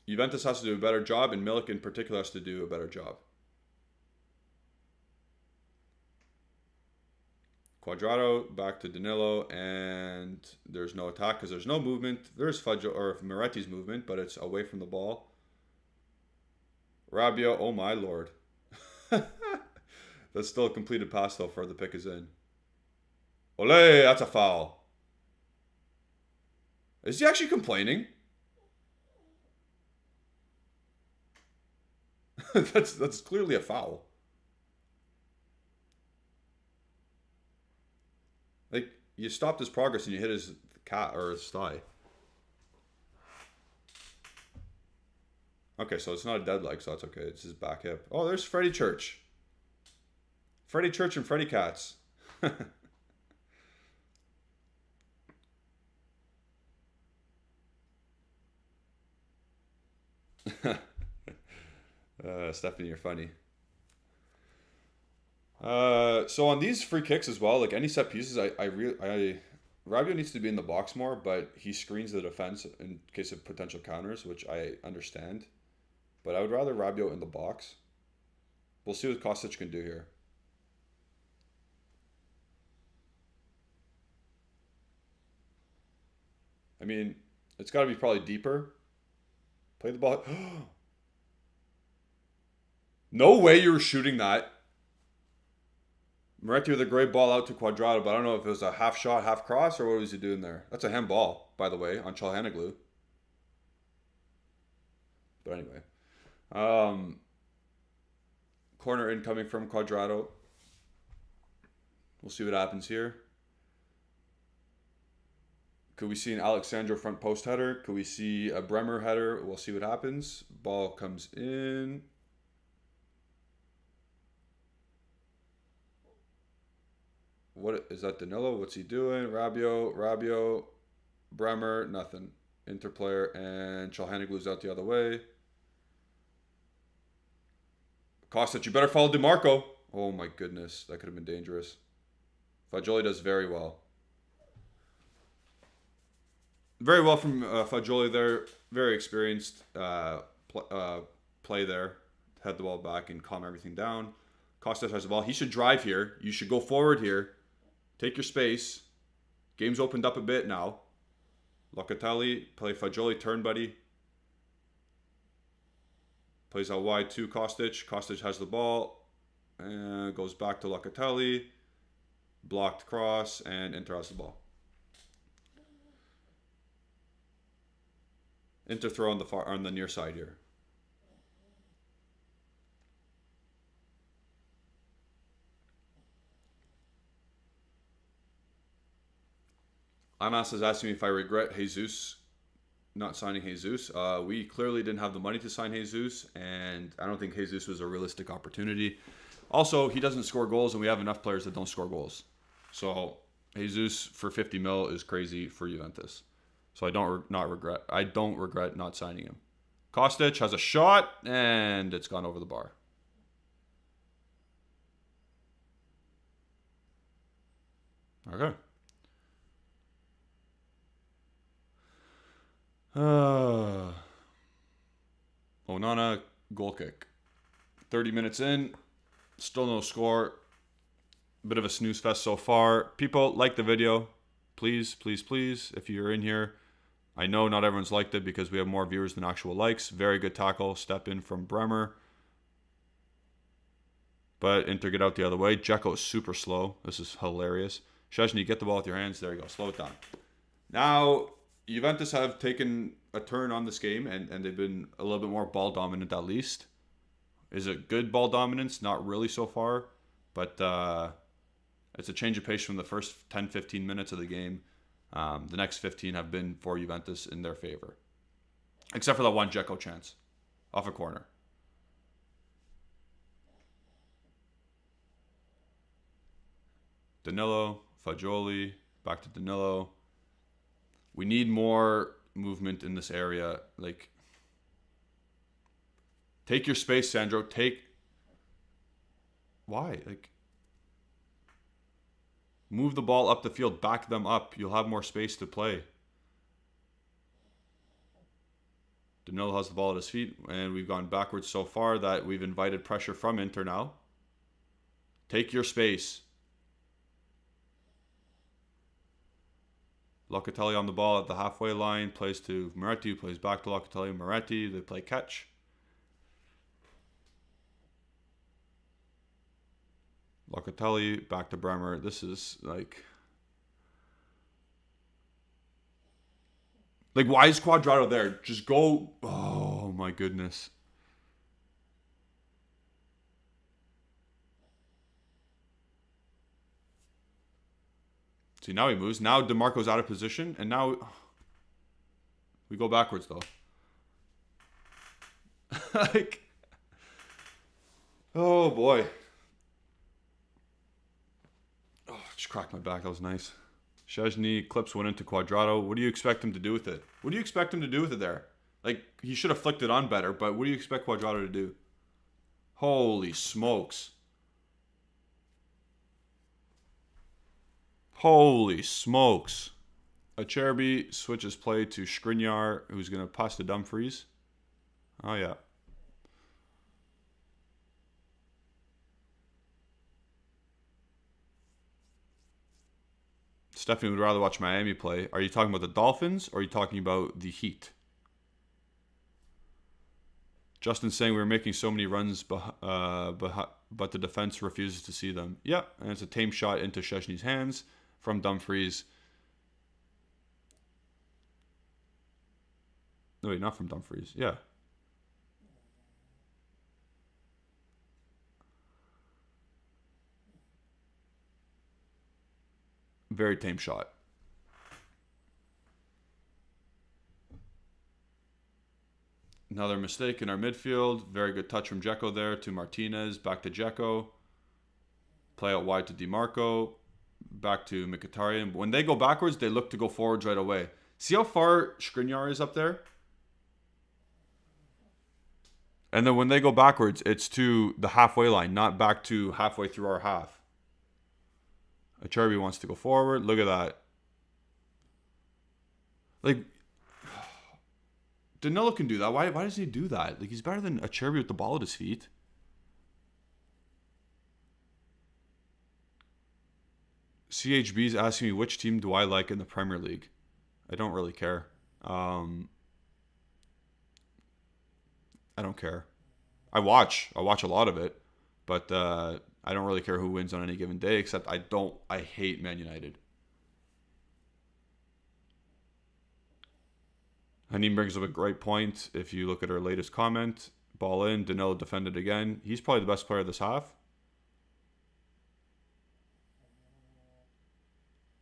Juventus has to do a better job, and Milik in particular has to do a better job. Cuadrado back to Danilo, and there's no attack because there's no movement. There's Moretti's movement, but it's away from the ball. Rabiot, oh my lord. That's still a completed pass though, for the pick is in. Ole, that's a foul. Is he actually complaining? That's clearly a foul. Like, you stopped his progress and you hit his cat or his thigh. Okay, so it's not a dead leg, so that's okay. It's his back hip. Oh, there's Freddie Church. Freddie Church and Freddie Katz. Stephanie, you're funny. So on these free kicks as well, like any set pieces, Rabiot needs to be in the box more, but he screens the defense in case of potential counters, which I understand. But I would rather Rabiot in the box. We'll see what Kostic can do here. I mean, it's got to be probably deeper. Play the ball. No way you were shooting that. Moretti with a great ball out to Cuadrado, but I don't know if it was a half shot, half cross, or what was he doing there? That's a handball, by the way, on Çalhanoğlu. But anyway. Corner incoming from Cuadrado. We'll see what happens here. Could we see an Alexandro front post header? Could we see a Bremer header? We'll see what happens. Ball comes in. What is that? Danilo? What's he doing? Rabiot, Bremer, nothing. Interplayer, and Çalhanoğlu's out the other way. Kostic, you better follow DeMarco. Oh my goodness, that could have been dangerous. Fagioli does very well. very well from Fagioli there. Very experienced play there. Head the ball back and calm everything down. Kostic has the ball. He should drive here. You should go forward here. Take your space. Game's opened up a bit now. Locatelli, play Fagioli, turn buddy. Plays out wide to Kostic. Kostic has the ball. And goes back to Locatelli. Blocked cross, and Inter has the ball. Inter throw on the near side here. Anas is asking me if I regret Jesus not signing Jesus. We clearly didn't have the money to sign Jesus, and I don't think Jesus was a realistic opportunity. Also, he doesn't score goals, and we have enough players that don't score goals. So Jesus for 50 mil is crazy for Juventus. So I don't regret not signing him. Kostic has a shot, and it's gone over the bar. Okay. Onana goal kick. 30 minutes in, still no score. Bit of a snooze fest so far. People, like the video. Please, please, please, if you're in here. I know not everyone's liked it because we have more viewers than actual likes. Very good tackle. Step in from Bremer. But Inter get out the other way. Dzeko is super slow. This is hilarious. Szczesny, get the ball with your hands. There you go. Slow it down. Now, Juventus have taken a turn on this game, and they've been a little bit more ball dominant at least. Is it good ball dominance? Not really so far. But it's a change of pace from the first 10, 15 minutes of the game. The next 15 have been for Juventus in their favor. Except for that one Dzeko chance off a corner. Danilo, Fagioli, back to Danilo. We need more movement in this area. Like, take your space, Sandro. Why? Like, move the ball up the field. Back them up. You'll have more space to play. Danilo has the ball at his feet, and we've gone backwards so far that we've invited pressure from Inter now. Take your space. Locatelli on the ball at the halfway line. Plays to Moretti, who plays back to Locatelli. Moretti, they play catch. Locatelli, back to Bremer. This is like, why is Cuadrado there? Just go. Oh, my goodness. See, now he moves. Now DeMarco's out of position, and now we go backwards, though. Like, oh, boy. Oh, just cracked my back. That was nice. Szczesny clips one into Cuadrado. What do you expect him to do with it? What do you expect him to do with it there? Like, he should have flicked it on better, but what do you expect Cuadrado to do? Holy smokes. Holy smokes. Acerbi switches play to Skriniar, who's going to pass to Dumfries. Oh, yeah. Stephanie would rather watch Miami play. Are you talking about the Dolphins or are you talking about the Heat? Justin's saying we're making so many runs, but the defense refuses to see them. Yeah, and it's a tame shot into Szczesny's hands from Dumfries. No, wait, not from Dumfries. Yeah. Very tame shot. Another mistake in our midfield. Very good touch from Dzeko there to Martinez. Back to Dzeko. Play out wide to DiMarco. Back to Mkhitaryan. When they go backwards, they look to go forwards right away. See how far Skriniar is up there? And then when they go backwards, it's to the halfway line, not back to halfway through our half. Acerbi wants to go forward. Look at that. Like, Danilo can do that. Why doesn't he do that? Like, he's better than a Cherby with the ball at his feet. CHB's asking me which team do I like in the Premier League. I don't really care. I don't care. I watch a lot of it, but I don't really care who wins on any given day, except I hate Man United. Hanim brings up a great point. If you look at our latest comment, ball in, Danilo defended again. He's probably the best player this half.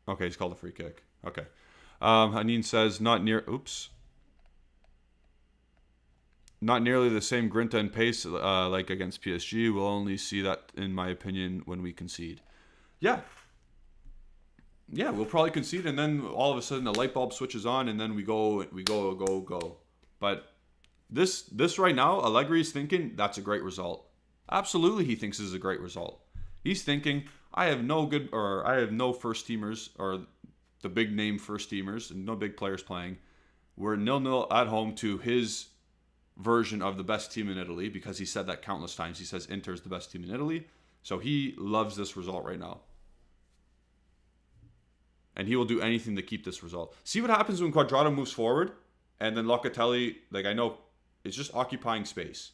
Okay, he's called a free kick. Okay. Hanin says, not nearly the same grinta and pace like against PSG. We'll only see that, in my opinion, when we concede. Yeah, we'll probably concede, and then all of a sudden the light bulb switches on, and then we go. But this right now, Allegri's thinking that's a great result. Absolutely, he thinks this is a great result. He's thinking, I have no first teamers or the big name first teamers and no big players playing. We're 0-0 at home to his version of the best team in Italy, because he said that countless times. He says Inter's the best team in Italy. So he loves this result right now. And he will do anything to keep this result. See what happens when Quadrado moves forward, and then Locatelli, like, I know, it's just occupying space.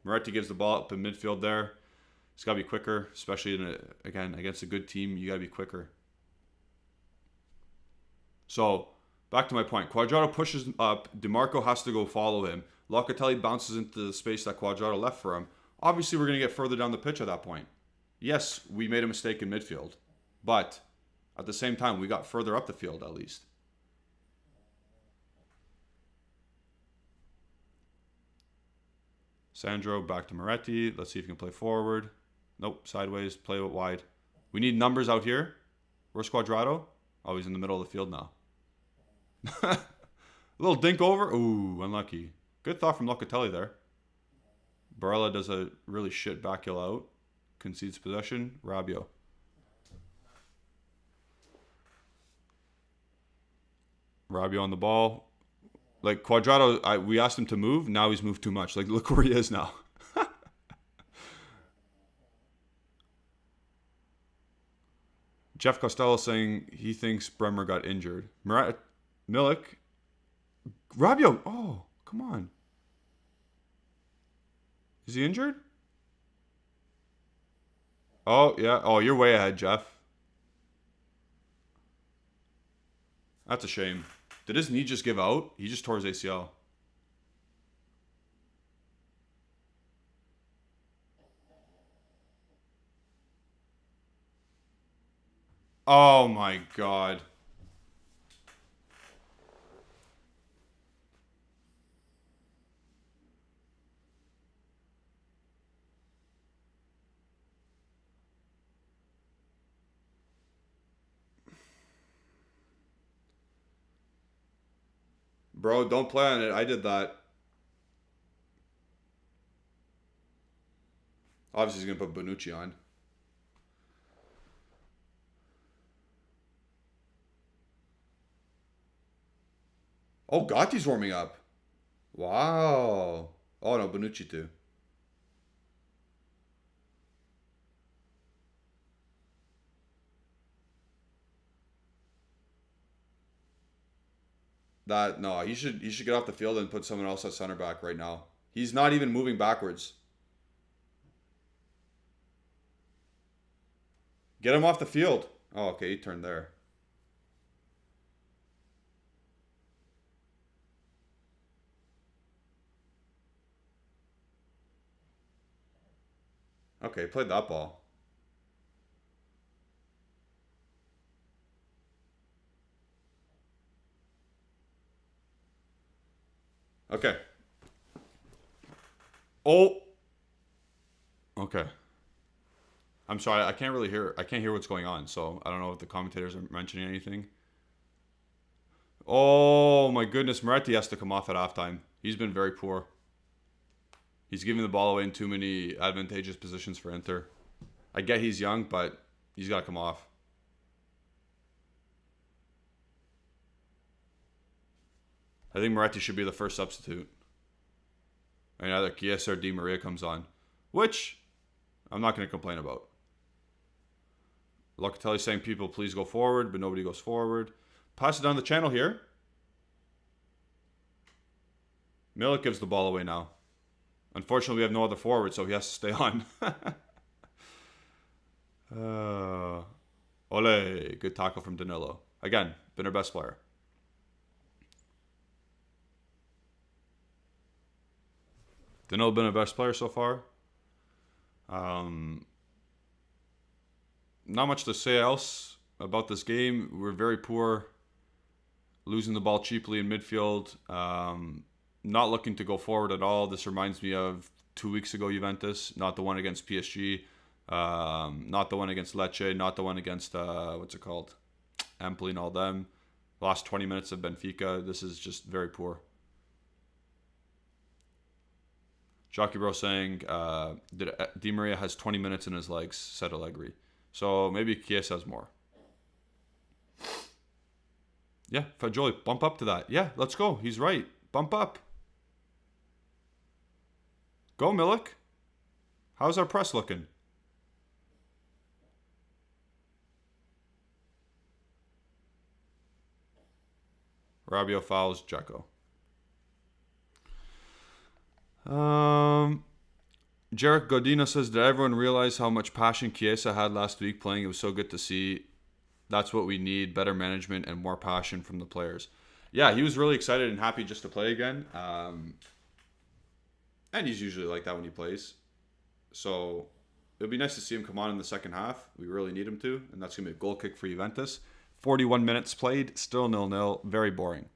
Moretti gives the ball up in midfield there. It's got to be quicker, especially again against a good team. You got to be quicker. So back to my point. Quadrado pushes up. DeMarco has to go follow him. Locatelli bounces into the space that Quadrado left for him. Obviously, we're going to get further down the pitch at that point. Yes, we made a mistake in midfield, but at the same time, we got further up the field at least. Sandro back to Moretti. Let's see if he can play forward. Nope, sideways, play it wide. We need numbers out here. Where's Quadrado? Oh, he's in the middle of the field now. A little dink over. Ooh, unlucky. Good thought from Locatelli there. Barella does a really shit back heel out. Concedes possession. Rabiot. Rabiot on the ball. Like, Quadrado, we asked him to move. Now he's moved too much. Like, look where he is now. Jeff Costello saying he thinks Bremer got injured. Milik. Rabiot. Oh, come on. Is he injured? Oh, yeah. Oh, you're way ahead, Jeff. That's a shame. Did his knee just give out? He just tore his ACL. Oh my God. Bro, don't play on it. I did that. Obviously, he's going to put Bonucci on. Oh, Gotti's warming up. Wow. Oh, no, Bonucci too. No, he should get off the field and put someone else at center back right now. He's not even moving backwards. Get him off the field. Oh, okay, he turned there. Okay, played that ball. Okay. Oh. Okay. I'm sorry, I can't really hear. I can't hear what's going on, so I don't know if the commentators are mentioning anything. Oh my goodness, Moretti has to come off at halftime. He's been very poor. He's giving the ball away in too many advantageous positions for Inter. I get he's young, but he's got to come off. I think Moretti should be the first substitute. And either Chiesa or Di Maria comes on. Which I'm not going to complain about. Locatelli saying people please go forward, but nobody goes forward. Pass it down the channel here. Milik gives the ball away now. Unfortunately, we have no other forward, so he has to stay on. Ole, good tackle from Danilo. Again, been our best player. Danilo been our best player so far. Not much to say else about this game. We're very poor. Losing the ball cheaply in midfield. Not looking to go forward at all. This reminds me of 2 weeks ago Juventus. Not the one against PSG. Not the one against Lecce. Not the one against, what's it called? Empoli and all them. Last 20 minutes of Benfica. This is just very poor. Jockey Bro saying, Di Maria has 20 minutes in his legs, said Allegri. So maybe Chiesa has more. Yeah, Fagioli, bump up to that. Yeah, let's go. He's right. Bump up. Go, Milik. How's our press looking? Rabiot fouls Dzeko. Jarek Godina says, did everyone realize how much passion Chiesa had last week playing? It was so good to see. That's what we need, better management and more passion from the players. Yeah, he was really excited and happy just to play again. And he's usually like that when he plays. So it'll be nice to see him come on in the second half. We really need him to. And that's going to be a goal kick for Juventus. 41 minutes played, still 0-0. Very boring.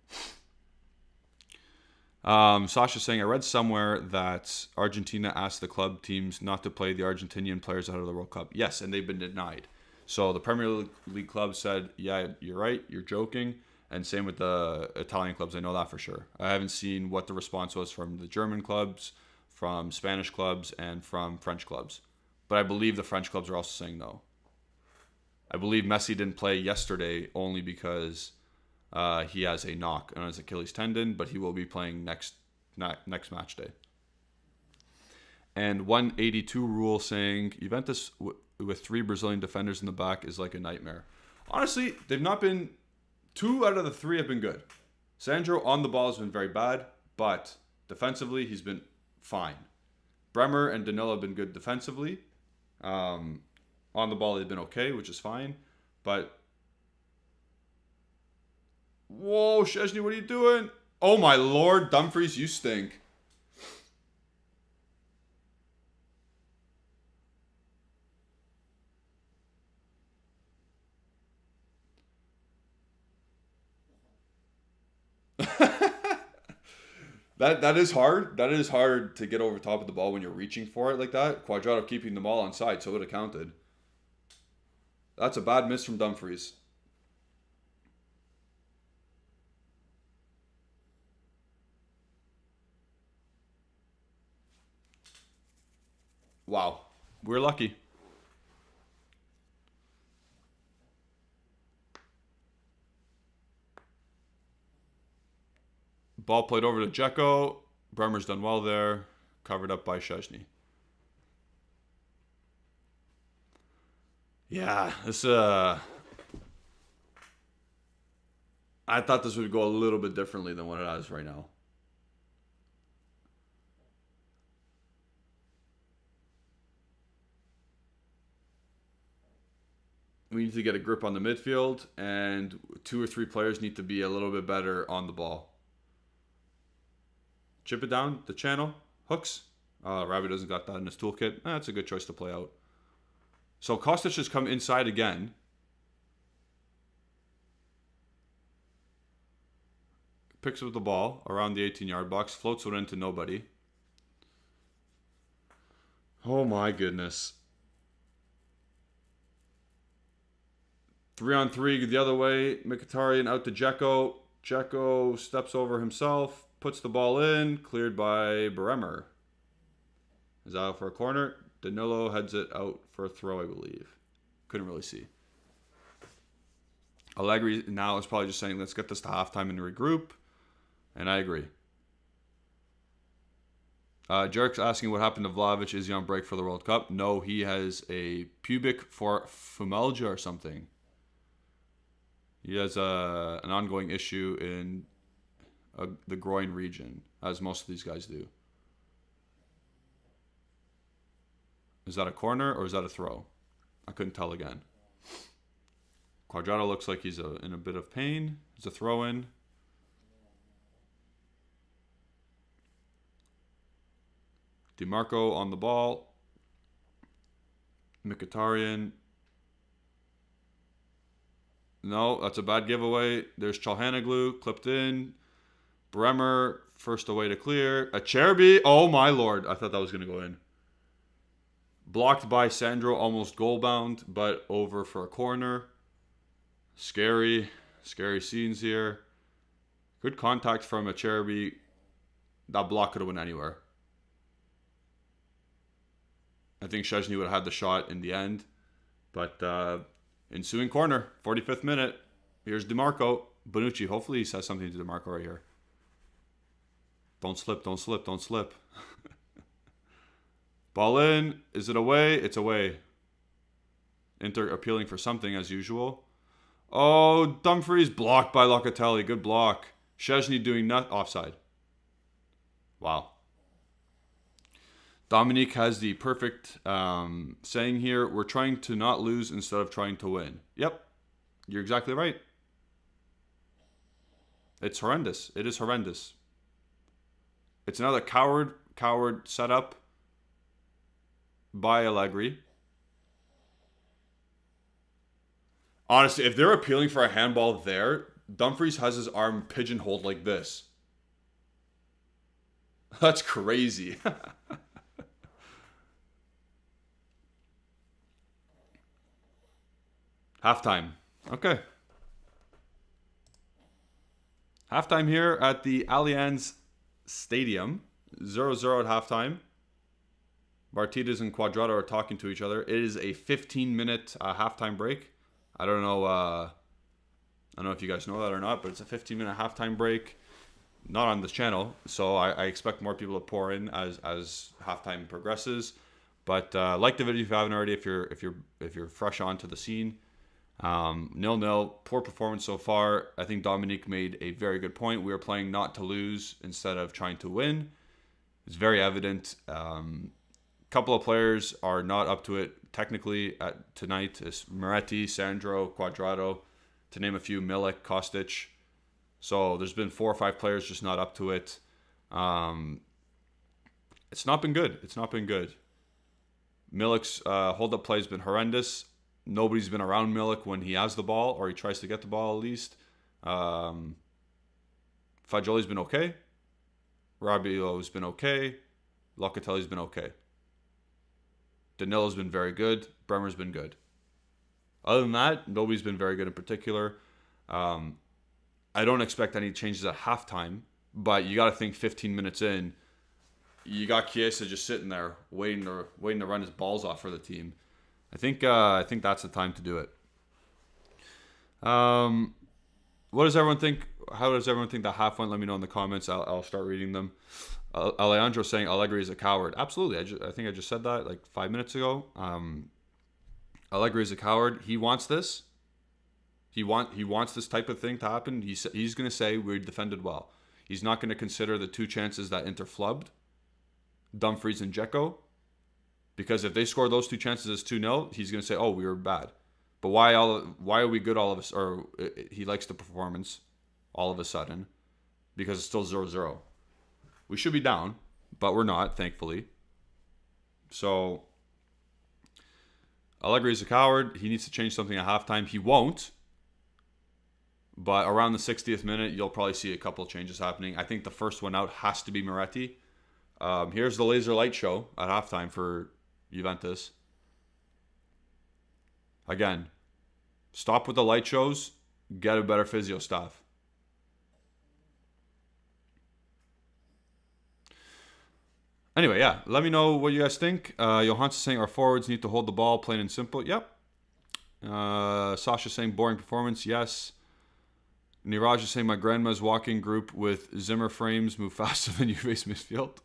Sasha saying, I read somewhere that Argentina asked the club teams not to play the Argentinian players out of the World Cup. Yes, and they've been denied. So the Premier League club said, yeah, you're right, you're joking. And same with the Italian clubs, I know that for sure. I haven't seen what the response was from the German clubs, from Spanish clubs, and from French clubs. But I believe the French clubs are also saying no. I believe Messi didn't play yesterday only because he has a knock on his Achilles tendon, but he will be playing next match day. And 182 rule saying Juventus with 3 Brazilian defenders in the back is like a nightmare. Honestly, they've not been... 2 out of the 3 have been good. Sandro on the ball has been very bad, but defensively he's been fine. Bremer and Danilo have been good defensively. On the ball they've been okay, which is fine. But whoa, Szczesny, what are you doing? Oh my lord, Dumfries, you stink. That is hard. That is hard to get over top of the ball when you're reaching for it like that. Quadrado keeping the ball on side, so it would have counted. That's a bad miss from Dumfries. Wow. We're lucky. Ball played over to Dzeko. Bremer's done well there. Covered up by Szczesny. Yeah, this I thought this would go a little bit differently than what it is right now. We need to get a grip on the midfield, and 2 or 3 players need to be a little bit better on the ball. Chip it down the channel. Hooks. Rabbit doesn't got that in his toolkit. That's a good choice to play out. So Kostic has come inside again. Picks up the ball around the 18-yard box. Floats it into nobody. Oh my goodness. 3-on-3 the other way. Mkhitaryan out to Dzeko. Dzeko steps over himself. Puts the ball in. Cleared by Bremer. Is that out for a corner? Danilo heads it out for a throw, I believe. Couldn't really see. Allegri now is probably just saying, let's get this to halftime and regroup. And I agree. Jarek's asking what happened to Vlahovic. Is he on break for the World Cup? No, he has a pubic fibromyalgia or something. He has an ongoing issue in the groin region, as most of these guys do. Is that a corner or is that a throw? I couldn't tell again. Cuadrado looks like he's in a bit of pain. It's a throw-in. DeMarco on the ball. Mkhitaryan. No, that's a bad giveaway. There's Çalhanoğlu clipped in. Bremer, first away to clear. Acerbi. Oh, my lord. I thought that was going to go in. Blocked by Sandro, almost goal-bound, but over for a corner. Scary scenes here. Good contact from Acerbi. That block could have went anywhere. I think Szczęsny would have had the shot in the end. But ensuing corner, 45th minute. Here's DeMarco. Bonucci, hopefully he says something to DeMarco right here. Don't slip, don't slip, don't slip. Ball in. Is it away? It's away. Inter appealing for something as usual. Oh, Dumfries blocked by Locatelli. Good block. Szczęsny doing offside. Wow. Dominique has the perfect saying here. We're trying to not lose instead of trying to win. Yep. You're exactly right. It's horrendous. It is horrendous. It's another coward setup by Allegri. Honestly, if they're appealing for a handball there, Dumfries has his arm pigeonholed like this. That's crazy. Halftime. Okay. Halftime here at the Allianz Stadium. 0-0 at halftime. Martinez and Cuadrado are talking to each other. It is a 15-minute halftime break. I don't know if you guys know that or not, but it's a 15-minute halftime break. Not on this channel, so I expect more people to pour in as halftime progresses. But like the video if you haven't already. If you're fresh onto the scene. 0-0. Poor performance so far. I think Dominique made a very good point. We are playing not to lose instead of trying to win. It's very evident. Couple of players are not up to it technically tonight. It's Moretti, Sandro, Cuadrado, to name a few, Milik, Kostic. So there's been 4 or 5 players just not up to it. It's not been good. It's not been good. Milik's hold-up play has been horrendous. Nobody's been around Milik when he has the ball, or he tries to get the ball at least. Fagioli's been okay. Rabiot's been okay. Locatelli's been okay. Danilo's been very good. Bremer's been good. Other than that, nobody's been very good in particular. I don't expect any changes at halftime, but you got to think 15 minutes in, you got Chiesa just sitting there waiting to run his balls off for the team. I think that's the time to do it. What does everyone think? How does everyone think the half went? Let me know in the comments. I'll start reading them. Alejandro saying Allegri is a coward. Absolutely. I think I just said that like 5 minutes ago. Allegri is a coward. He wants this. He wants this type of thing to happen. He's going to say we defended well. He's not going to consider the 2 chances that Inter flubbed, Dumfries and Dzeko. Because if they score those 2 chances as 2-0, he's going to say, oh, we were bad. But why are we good all of us? Or he likes the performance all of a sudden because it's still 0-0. We should be down, but we're not, thankfully. So Allegri is a coward. He needs to change something at halftime. He won't. But around the 60th minute, you'll probably see a couple of changes happening. I think the first one out has to be Moretti. Here's the laser light show at halftime for Juventus. Again, stop with the light shows. Get a better physio staff. Anyway, yeah, let me know what you guys think. Johan's saying our forwards need to hold the ball, plain and simple. Yep. Sasha saying boring performance. Yes. Niraj is saying my grandma's walking group with Zimmer frames move faster than Juve's midfield.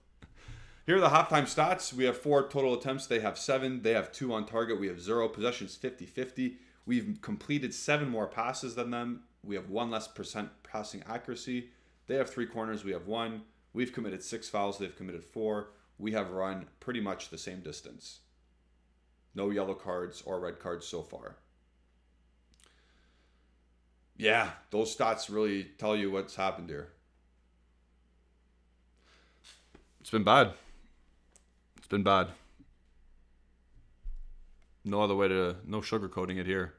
Here are the halftime stats. We have 4 total attempts. They have 7. They have 2 on target. We have 0. Possessions 50-50. We've completed 7 more passes than them. We have 1 less percent passing accuracy. They have 3 corners. We have 1. We've committed 6 fouls. They've committed 4. We have run pretty much the same distance. No yellow cards or red cards so far. Yeah, those stats really tell you what's happened here. It's been bad. It's been bad. No other way to, no sugarcoating it here.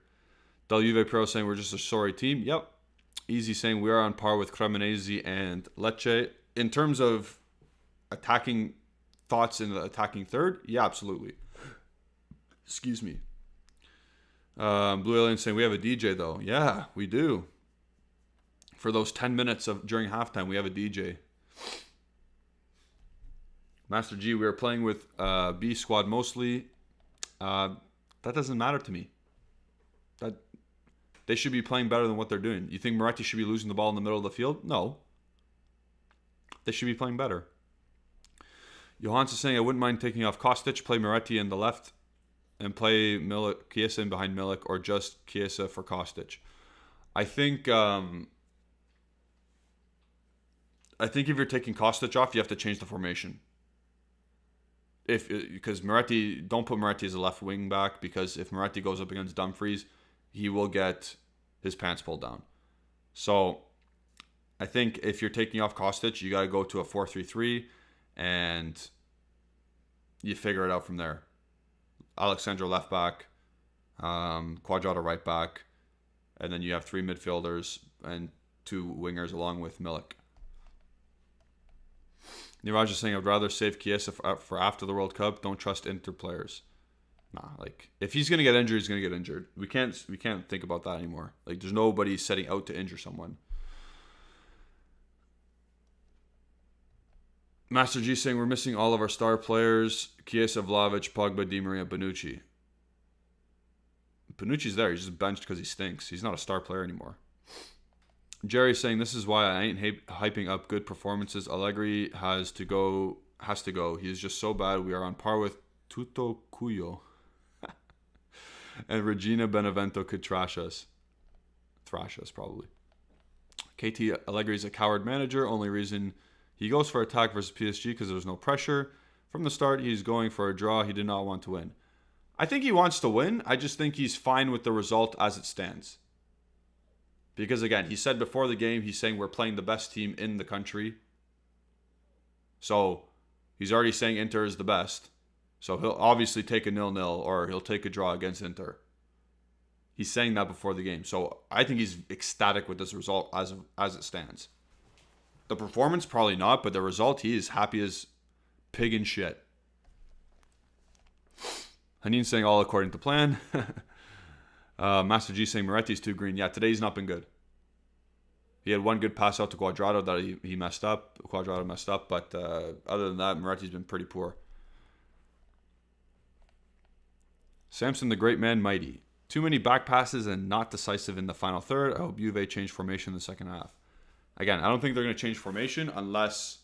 Del Juve Pro saying we're just a sorry team. Yep. Easy saying we are on par with Cremonese and Lecce. In terms of attacking thoughts in the attacking third, yeah, absolutely. Excuse me. Blue Alien saying we have a DJ though. Yeah, we do. For those 10 minutes of during halftime, we have a DJ. Master G, we are playing with B squad mostly. That doesn't matter to me. That they should be playing better than what they're doing. You think Moretti should be losing the ball in the middle of the field? No. They should be playing better. Johans is saying I wouldn't mind taking off Kostic, play Moretti in the left, and play Chiesa in behind Milik, or just Chiesa for Kostic. I think if you're taking Kostic off, you have to change the formation. Because Moretti, don't put Moretti as a left wing back, because if Moretti goes up against Dumfries, he will get his pants pulled down. So I think if you're taking off Kostic, you got to go to a 4-3-3 and you figure it out from there. Alexandro left back, Cuadrado right back, and then you have 3 midfielders and 2 wingers along with Milik. Niraj is saying I'd rather save Chiesa for after the World Cup. Don't trust Inter players. Nah, like if he's gonna get injured, he's gonna get injured. We can't think about that anymore. Like there's nobody setting out to injure someone. Master G saying we're missing all of our star players: Chiesa, Vlahovic, Pogba, Di Maria, Bonucci. Bonucci's there. He's just benched because he stinks. He's not a star player anymore. Jerry's saying this is why I ain't hyping up good performances. Allegri has to go. He is just so bad. We are on par with Tutto Cuyo. And Regina Benevento could thrash us, probably. KT Allegri is a coward manager. Only reason he goes for attack versus PSG because there's no pressure. From the start, he's going for a draw. He did not want to win. I think he wants to win. I just think he's fine with the result as it stands. Because again, he said before the game, he's saying we're playing the best team in the country. So he's already saying Inter is the best. So he'll obviously take a 0-0 or he'll take a draw against Inter. He's saying that before the game. So I think he's ecstatic with this result as it stands. The performance, probably not, but the result, he is happy as pig and shit. Hanin saying all according to plan. Master G saying Moretti's too green. Yeah, today's not been good. He had one good pass out to Cuadrado that he messed up. Cuadrado messed up, but other than that, Moretti's been pretty poor. Samson the Great Man Mighty. Too many back passes and not decisive in the final third. I hope Juve change formation in the second half. Again, I don't think they're going to change formation unless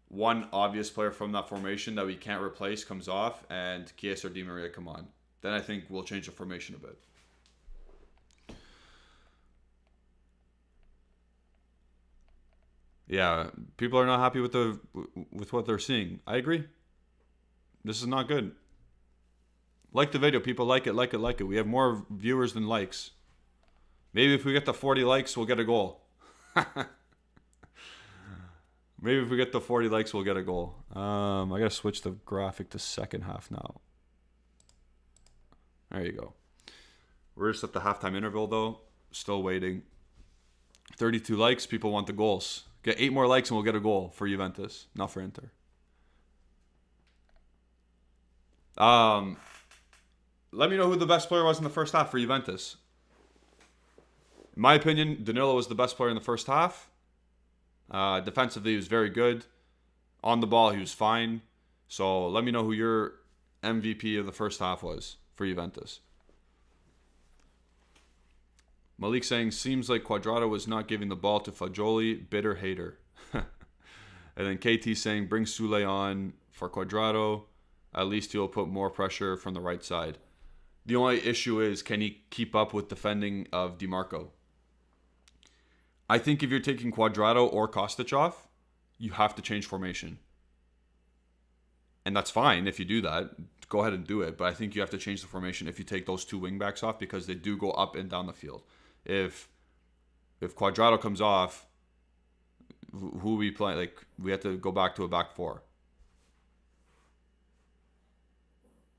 one obvious player from that formation that we can't replace comes off and Chiesa or Di Maria come on. Then I think we'll change the formation a bit. Yeah, people are not happy with what they're seeing. I agree. This is not good. Like the video, people like it. We have more viewers than likes. Maybe if we get to 40 likes, we'll get a goal. Maybe if we get to 40 likes, we'll get a goal. I gotta switch the graphic to second half now. There you go. We're just at the halftime interval though. Still waiting. 32 likes. People want the goals. Get 8 more likes and we'll get a goal for Juventus, not for Inter. Let me know who the best player was in the first half for Juventus. In my opinion, Danilo was the best player in the first half. Defensively, he was very good. On the ball, he was fine. So let me know who your MVP of the first half was for Juventus. Malik saying, seems like Quadrado was not giving the ball to Fagioli, bitter hater. And then KT saying, bring Sule on for Quadrado. At least he'll put more pressure from the right side. The only issue is, can he keep up with defending of DiMarco? I think if you're taking Quadrado or Kostic off, you have to change formation. And that's fine if you do that. Go ahead and do it. But I think you have to change the formation if you take those two wingbacks off, because they do go up and down the field. If Quadrado comes off, who we play? Like, we have to go back to a back four.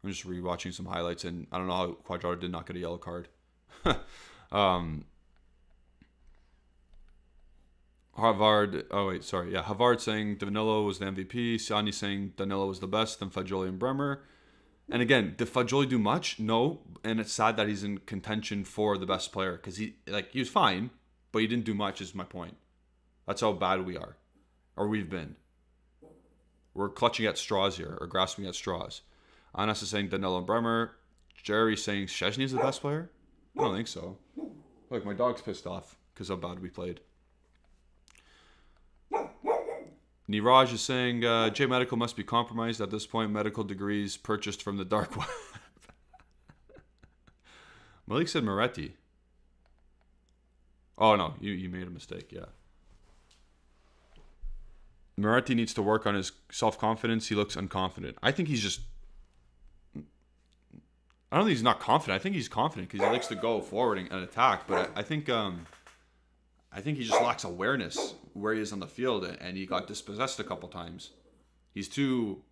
I'm just rewatching some highlights, and I don't know how Quadrado did not get a yellow card. Havard saying Danilo was the MVP. Siani saying Danilo was the best, then Fagioli and Bremer. And again, did Fagioli do much? No. And it's sad that he's in contention for the best player, because he was fine, but he didn't do much, is my point. That's how bad we are. Or we've been. We're clutching at straws here, or grasping at straws. Anas is saying Danilo and Bremer. Jerry saying Szczesny is the best player? I don't think so. Look, my dog's pissed off because how bad we played. Niraj is saying J Medical must be compromised at this point. Medical degrees purchased from the dark web. Malik said Moretti. Oh no, you made a mistake. Yeah. Moretti needs to work on his self-confidence. He looks unconfident. I think he's just... I don't think he's not confident. I think he's confident because he likes to go forward and attack. But I think he just lacks awareness where he is on the field, and he got dispossessed a couple times. He's too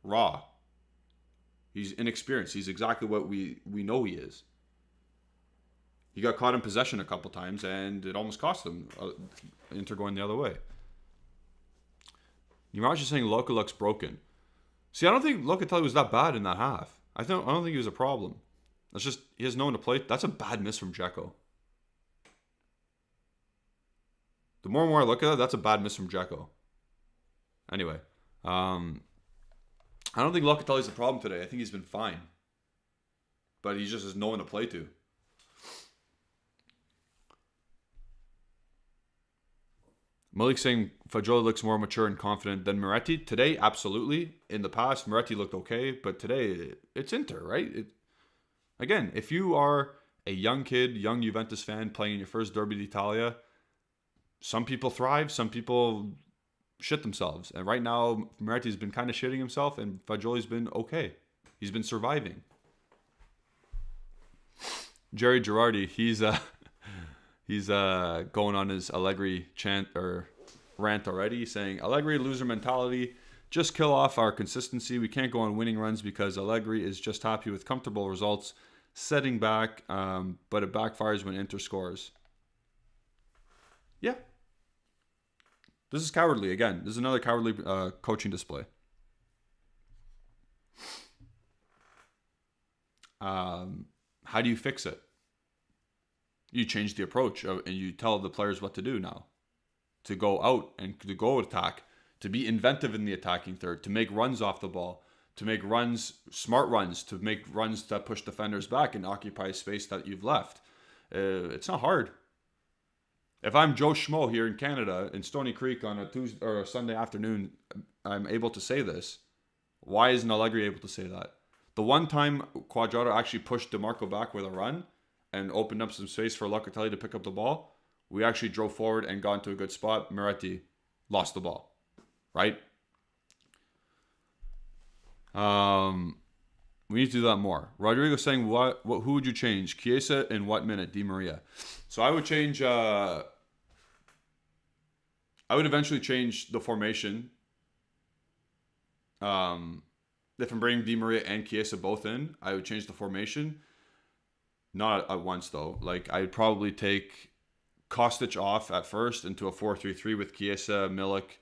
raw. He's inexperienced. He's exactly what we know he is. He got caught in possession a couple times, and it almost cost him. Inter going the other way. Niraj is saying Loka looks broken. See, I don't think Locatelli was that bad in that half. I don't think he was a problem. That's just, he has no one to play. That's a bad miss from Dzeko. The more and more I look at that, that's a bad miss from Dzeko. Anyway, I don't think Locatelli's a problem today. I think he's been fine. But he just has no one to play to. Malik saying Fagioli looks more mature and confident than Moretti. Today, absolutely. In the past, Moretti looked okay. But today, it's Inter, right? Again, if you are a young kid, young Juventus fan playing in your first Derby d'Italia, some people thrive, some people shit themselves. And right now, Moretti's been kind of shitting himself, and Fagioli's been okay. He's been surviving. Jerry Girardi, he's going on his Allegri chant or rant already, saying, Allegri loser mentality, just kill off our consistency. We can't go on winning runs because Allegri is just happy with comfortable results, setting back, but it backfires when Inter scores. Yeah. This is cowardly again. This is another cowardly coaching display. How do you fix it? You change the approach and you tell the players what to do now. To go out and to go attack, to be inventive in the attacking third, to make runs off the ball, to make runs, smart runs, to make runs that push defenders back and occupy space that you've left. It's not hard. If I'm Joe Schmo here in Canada, in Stony Creek on a Tuesday or a Sunday afternoon, I'm able to say this. Why isn't Allegri able to say that? The one time Quadrado actually pushed DiMarco back with a run and opened up some space for Locatelli to pick up the ball, we actually drove forward and got into a good spot. Moretti lost the ball, right? We need to do that more. Rodrigo saying, who would you change? Chiesa in what minute? Di Maria. So I would change... I would eventually change the formation. If I'm bringing Di Maria and Chiesa both in, I would change the formation. Not at once, though. Like, I'd probably take Kostic off at first into a 4-3-3 with Chiesa, Milik,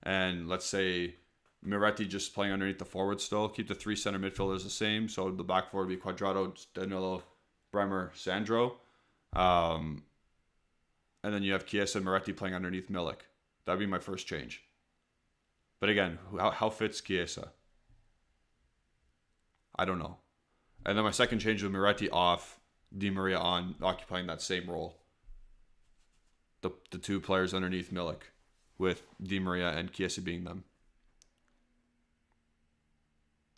and let's say Moretti just playing underneath the forward still. Keep the three center midfielders the same. So the back four would be Quadrado, Danilo, Bremer, Sandro. And then you have Chiesa and Moretti playing underneath Milik. That'd be my first change. But again, how fits Chiesa? I don't know. And then my second change with Moretti off, Di Maria on occupying that same role. The two players underneath Milik, with Di Maria and Chiesa being them.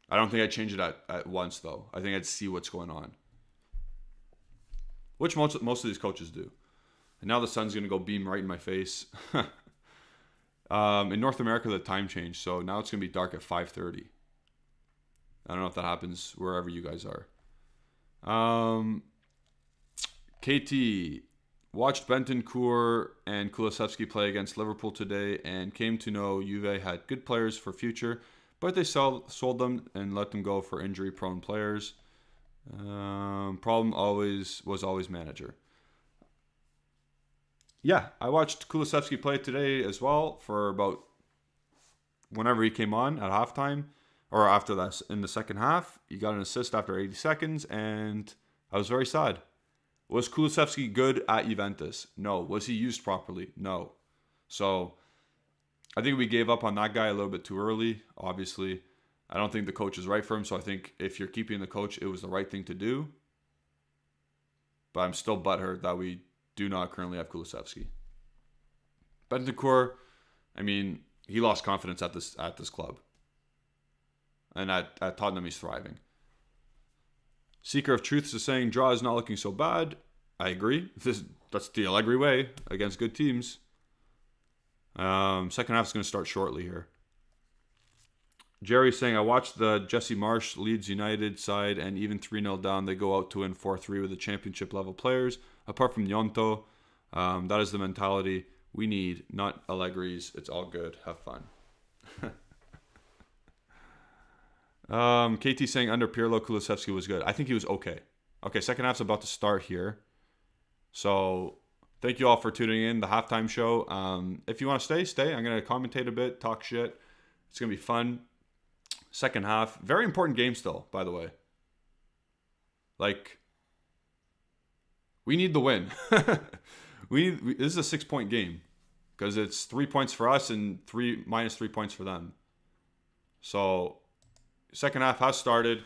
I don't think I'd change it at once, though. I think I'd see what's going on. Which most of these coaches do. And now the sun's going to go beam right in my face. In North America, the time changed, so now it's going to be dark at 5:30. I don't know if that happens wherever you guys are. KT watched Bentancur and Kulusevski play against Liverpool today and came to know Juve had good players for future, but they sold them and let them go for injury-prone players. Problem was always manager. Yeah, I watched Kulusevski play today as well for about whenever he came on at halftime, or after that in the second half. He got an assist after 80 seconds, and I was very sad. Was Kulusevski good at Juventus? No. Was he used properly? No. So I think we gave up on that guy a little bit too early. Obviously, I don't think the coach is right for him. So I think if you're keeping the coach, it was the right thing to do. But I'm still butthurt that we do not currently have Kulusevski. Bentancur, I mean, he lost confidence at this club. And at Tottenham, he's thriving. Seeker of Truths is saying draw is not looking so bad. I agree. That's the Allegri way against good teams. Second half is going to start shortly here. Jerry's saying, I watched the Jesse Marsh Leeds United side, and even 3-0 down, they go out to win 4-3 with the championship level players. Apart from Yonto, that is the mentality we need, not Allegri's. It's all good. Have fun. KT saying under Pirlo, Kulusevski was good. I think he was okay. Okay, second half's about to start here. So thank you all for tuning in, the halftime show. If you want to stay. I'm going to commentate a bit, talk shit. It's going to be fun. Second half. Very important game still, by the way. Like, we need the win. This is a 6-point game. Because it's 3 points for us and minus 3 points for them. So second half has started.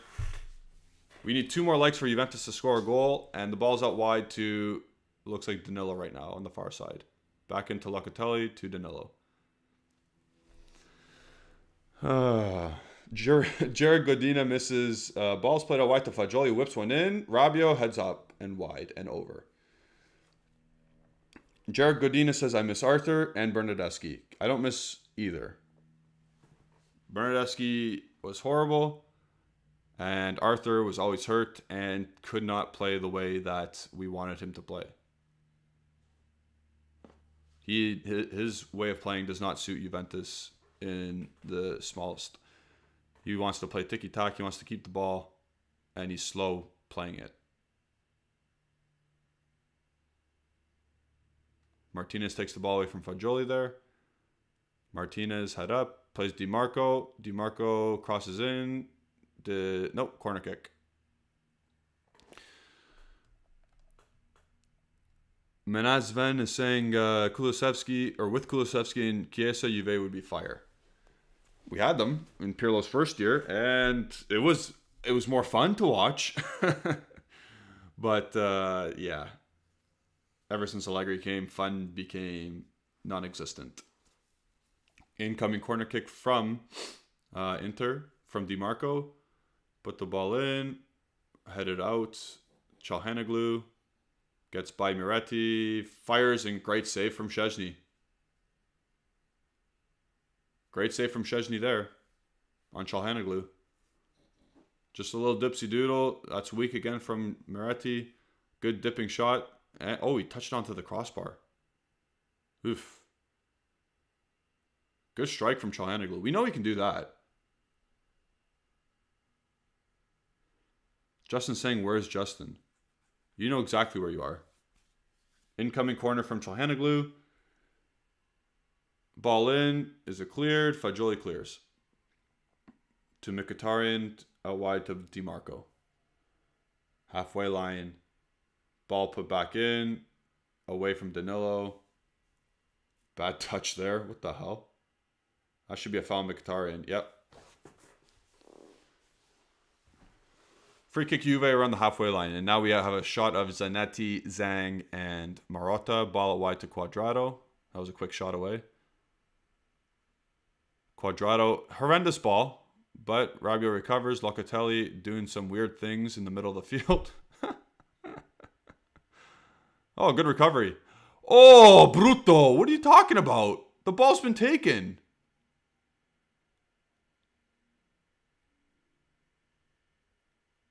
We need 2 more legs for Juventus to score a goal. And the ball's out wide to, looks like Danilo right now on the far side. Back into Locatelli to Danilo. Jared Godina misses. Ball's played out wide to Fagioli. Whips one in. Rabiot heads up and wide and over. Jared Godina says, I miss Arthur and Bernardeschi. I don't miss either. Bernardeschi was horrible, and Arthur was always hurt and could not play the way that we wanted him to play. His way of playing does not suit Juventus in the smallest. He wants to play tiki-taka, he wants to keep the ball, and he's slow playing it. Martinez takes the ball away from Fagioli there. Martinez head up, plays DiMarco. DiMarco crosses in. Corner kick. Menazven is saying Kulusevski, or with Kulusevski and Chiesa, Juve would be fire. We had them in Pirlo's first year, and it was more fun to watch. But yeah. Ever since Allegri came, fun became non-existent. Incoming corner kick from Inter, from DiMarco. Put the ball in, headed out. Çalhanoğlu gets by Miretti, fires, and great save from Szczęsny. Great save from Szczęsny there on Çalhanoğlu. Just a little dipsy doodle. That's weak again from Miretti. Good dipping shot. And, he touched onto the crossbar. Oof. Good strike from Çalhanoğlu. We know he can do that. Justin's saying, where's Justin? You know exactly where you are. Incoming corner from Çalhanoğlu. Ball in. Is it cleared? Fagioli clears. To Mkhitaryan. Out wide to DiMarco. Halfway line. Ball put back in. Away from Danilo. Bad touch there. What the hell? That should be a foul on Mkhitaryan. Yep. Free kick Juve around the halfway line. And now we have a shot of Zanetti, Zhang, and Marotta. Ball out wide to Quadrado. That was a quick shot away. Quadrado, horrendous ball. But Rabiot recovers. Locatelli doing some weird things in the middle of the field. Oh, good recovery. Oh, Bruto. What are you talking about? The ball's been taken.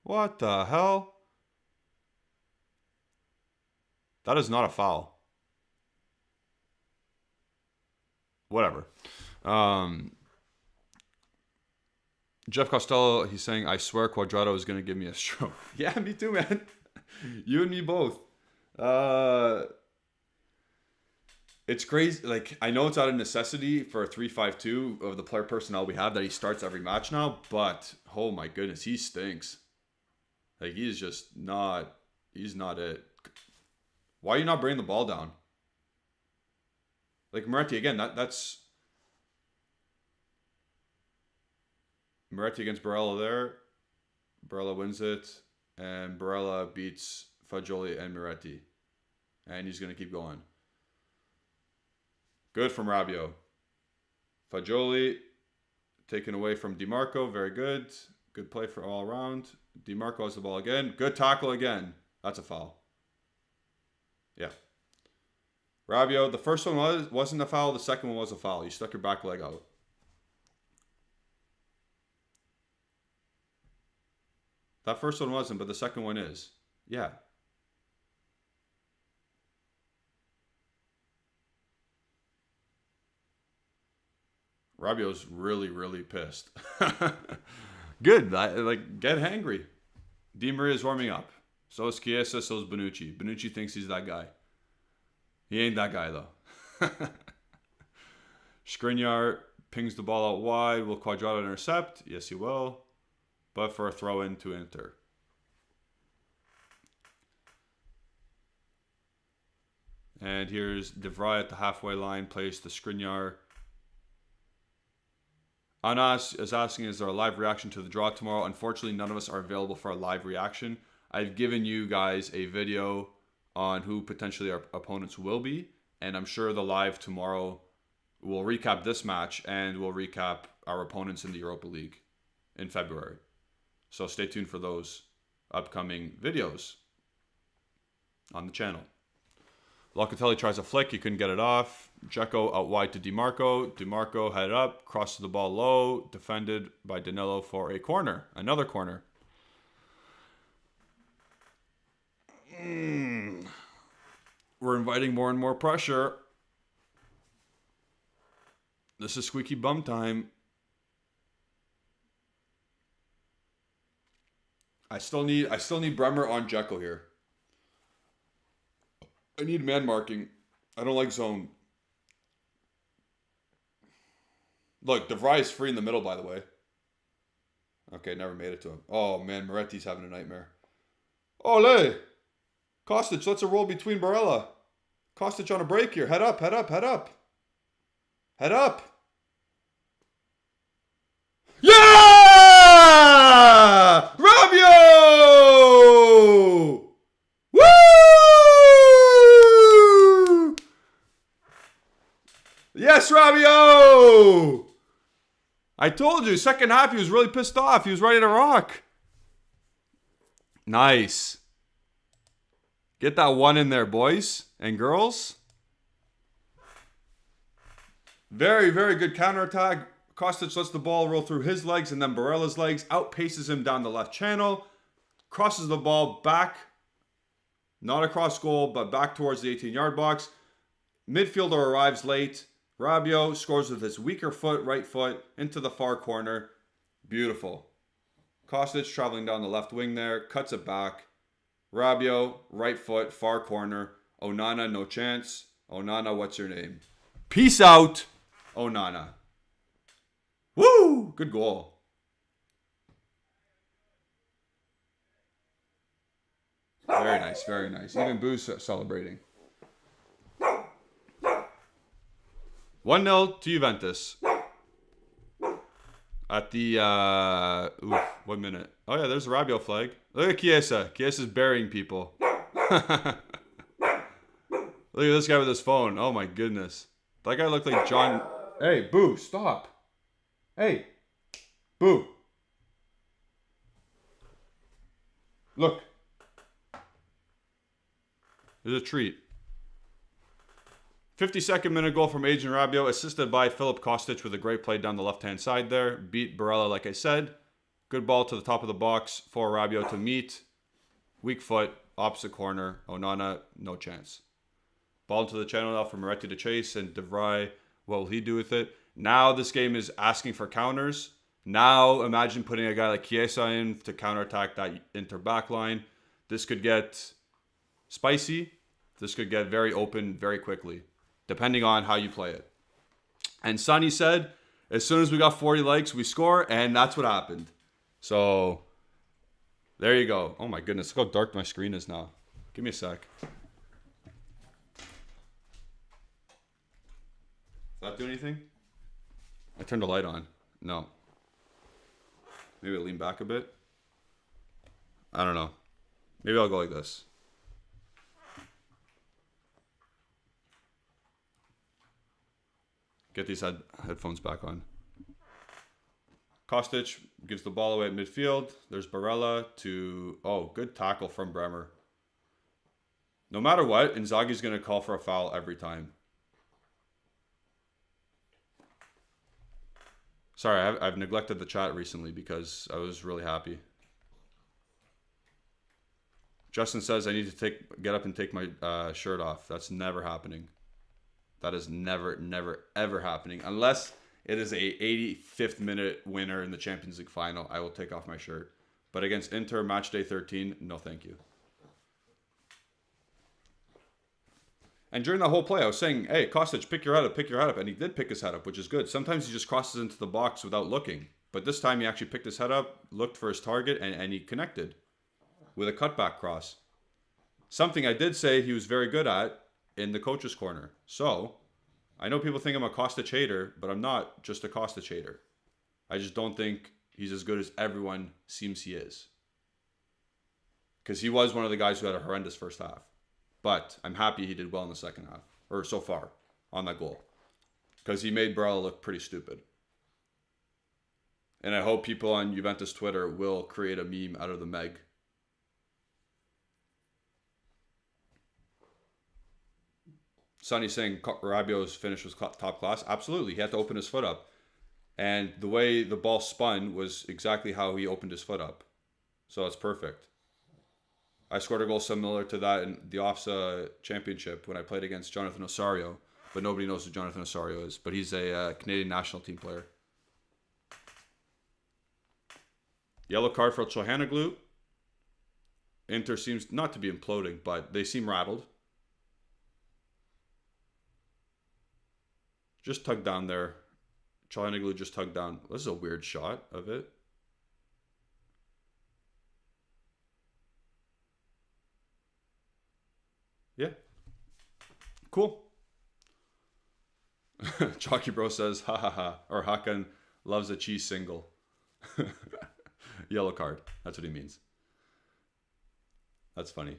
What the hell? That is not a foul. Whatever. Jeff Costello, he's saying, I swear Quadrado is going to give me a stroke. Yeah, me too, man. You and me both. It's crazy. Like, I know it's out of necessity for a 3-5-2 of the player personnel we have that he starts every match now, but oh my goodness, he stinks. Like, he's just not, he's not it. Why are you not bringing the ball down? Like, Moretti, again, that's Moretti against Barella there. Barella wins it, and Barella beats Fagioli and Moretti. And he's going to keep going. Good from Rabiot. Fagioli taken away from DiMarco. Very good. Good play for all around. DiMarco has the ball again. Good tackle again. That's a foul. Yeah. Rabiot, the first one wasn't a foul. The second one was a foul. You stuck your back leg out. That first one wasn't, but the second one is. Yeah. Rabiot's really, really pissed. Good. Get hangry. Di Maria is warming up. So is Chiesa, so is Bonucci. Bonucci thinks he's that guy. He ain't that guy, though. Skriniar pings the ball out wide. Will Quadrado intercept? Yes, he will. But for a throw-in to Inter. And here's De Vrij at the halfway line. Plays to Skriniar. Anas is asking, is there a live reaction to the draw tomorrow? Unfortunately, none of us are available for a live reaction. I've given you guys a video on who potentially our opponents will be. And I'm sure the live tomorrow will recap this match and will recap our opponents in the Europa League in February. So stay tuned for those upcoming videos on the channel. Locatelli tries a flick. He couldn't get it off. Dzeko out wide to DiMarco. DiMarco headed up. Crosses the ball low. Defended by Danilo for a corner. Another corner. We're inviting more and more pressure. This is squeaky bum time. I still need Bremer on Dzeko here. I need man marking. I don't like zone. Look, De Vrij is free in the middle, by the way. Okay, never made it to him. Oh, man, Moretti's having a nightmare. Ole! Kostic lets it roll between Barella. Kostic on a break here. Head up, head up, head up. Head up! Yeah! Rabiot! Woo! Yes, Rabiot! I told you, second half he was really pissed off. He was ready to rock. Nice. Get that one in there, boys and girls. Very, very good counterattack. Kostic lets the ball roll through his legs and then Barella's legs. Outpaces him down the left channel. Crosses the ball back. Not across goal, but back towards the 18-yard box. Midfielder arrives late. Rabiot scores with his weaker foot, right foot, into the far corner. Beautiful. Kostic traveling down the left wing there. Cuts it back. Rabiot, right foot, far corner. Onana, no chance. Onana, what's your name? Peace out, Onana. Woo! Good goal. Very nice, very nice. Even Boo's celebrating. 1-0 to Juventus. At the, oof, 1 minute. Oh, yeah, there's a Rabiot flag. Look at Chiesa. Chiesa's burying people. Look at this guy with his phone. Oh, my goodness. That guy looked like John. Hey, Boo, stop. Hey, Boo. Look. There's a treat. 52nd minute goal from Adrian Rabiot, assisted by Filip Kostic with a great play down the left-hand side there. Beat Barella, like I said. Good ball to the top of the box for Rabiot to meet. Weak foot, opposite corner. Onana, no chance. Ball into the channel now for Moretti to chase, and De Vrij, what will he do with it? Now this game is asking for counters. Now imagine putting a guy like Chiesa in to counterattack that Inter back line. This could get spicy. This could get very open very quickly, depending on how you play it. And Sonny said, as soon as we got 40 likes, we score, and that's what happened. So, there you go. Oh my goodness, look how dark my screen is now. Give me a sec. Does that do anything? I turned the light on. No. Maybe I'll lean back a bit. I don't know. Maybe I'll go like this. Get these headphones back on. Kostic gives the ball away at midfield. There's Barella to... Oh, good tackle from Bremer. No matter what, Inzaghi's going to call for a foul every time. Sorry, I've neglected the chat recently because I was really happy. Justin says I need to get up and take my shirt off. That's never happening. That is never, ever happening. Unless it is a 85th minute winner in the Champions League final, I will take off my shirt. But against Inter, match day 13, no thank you. And during the whole play, I was saying, hey, Kostic, pick your head up. And he did pick his head up, which is good. Sometimes he just crosses into the box without looking. But this time he actually picked his head up, looked for his target, and he connected with a cutback cross. Something I did say he was very good at in the coach's corner. So, I know people think I'm a Kostic hater, but I'm not just a Kostic hater. I just don't think he's as good as everyone seems he is. Because he was one of the guys who had a horrendous first half. But I'm happy he did well in the second half, or so far, on that goal. Because he made Barella look pretty stupid. And I hope people on Juventus Twitter will create a meme out of the Meg. Sonny saying Rabiot's finish was top class. Absolutely. He had to open his foot up. And the way the ball spun was exactly how he opened his foot up. So it's perfect. I scored a goal similar to that in the OFSA championship when I played against Jonathan Osorio. But nobody knows who Jonathan Osorio is. But he's a Canadian national team player. Yellow card for Çalhanoğlu. Inter seems not to be imploding, but they seem rattled. Just tugged down there. Çalhanoğlu just tugged down. This is a weird shot of it. Yeah. Cool. Chalky Bro says, ha ha ha. Or Hakan loves a cheese single. Yellow card. That's what he means. That's funny.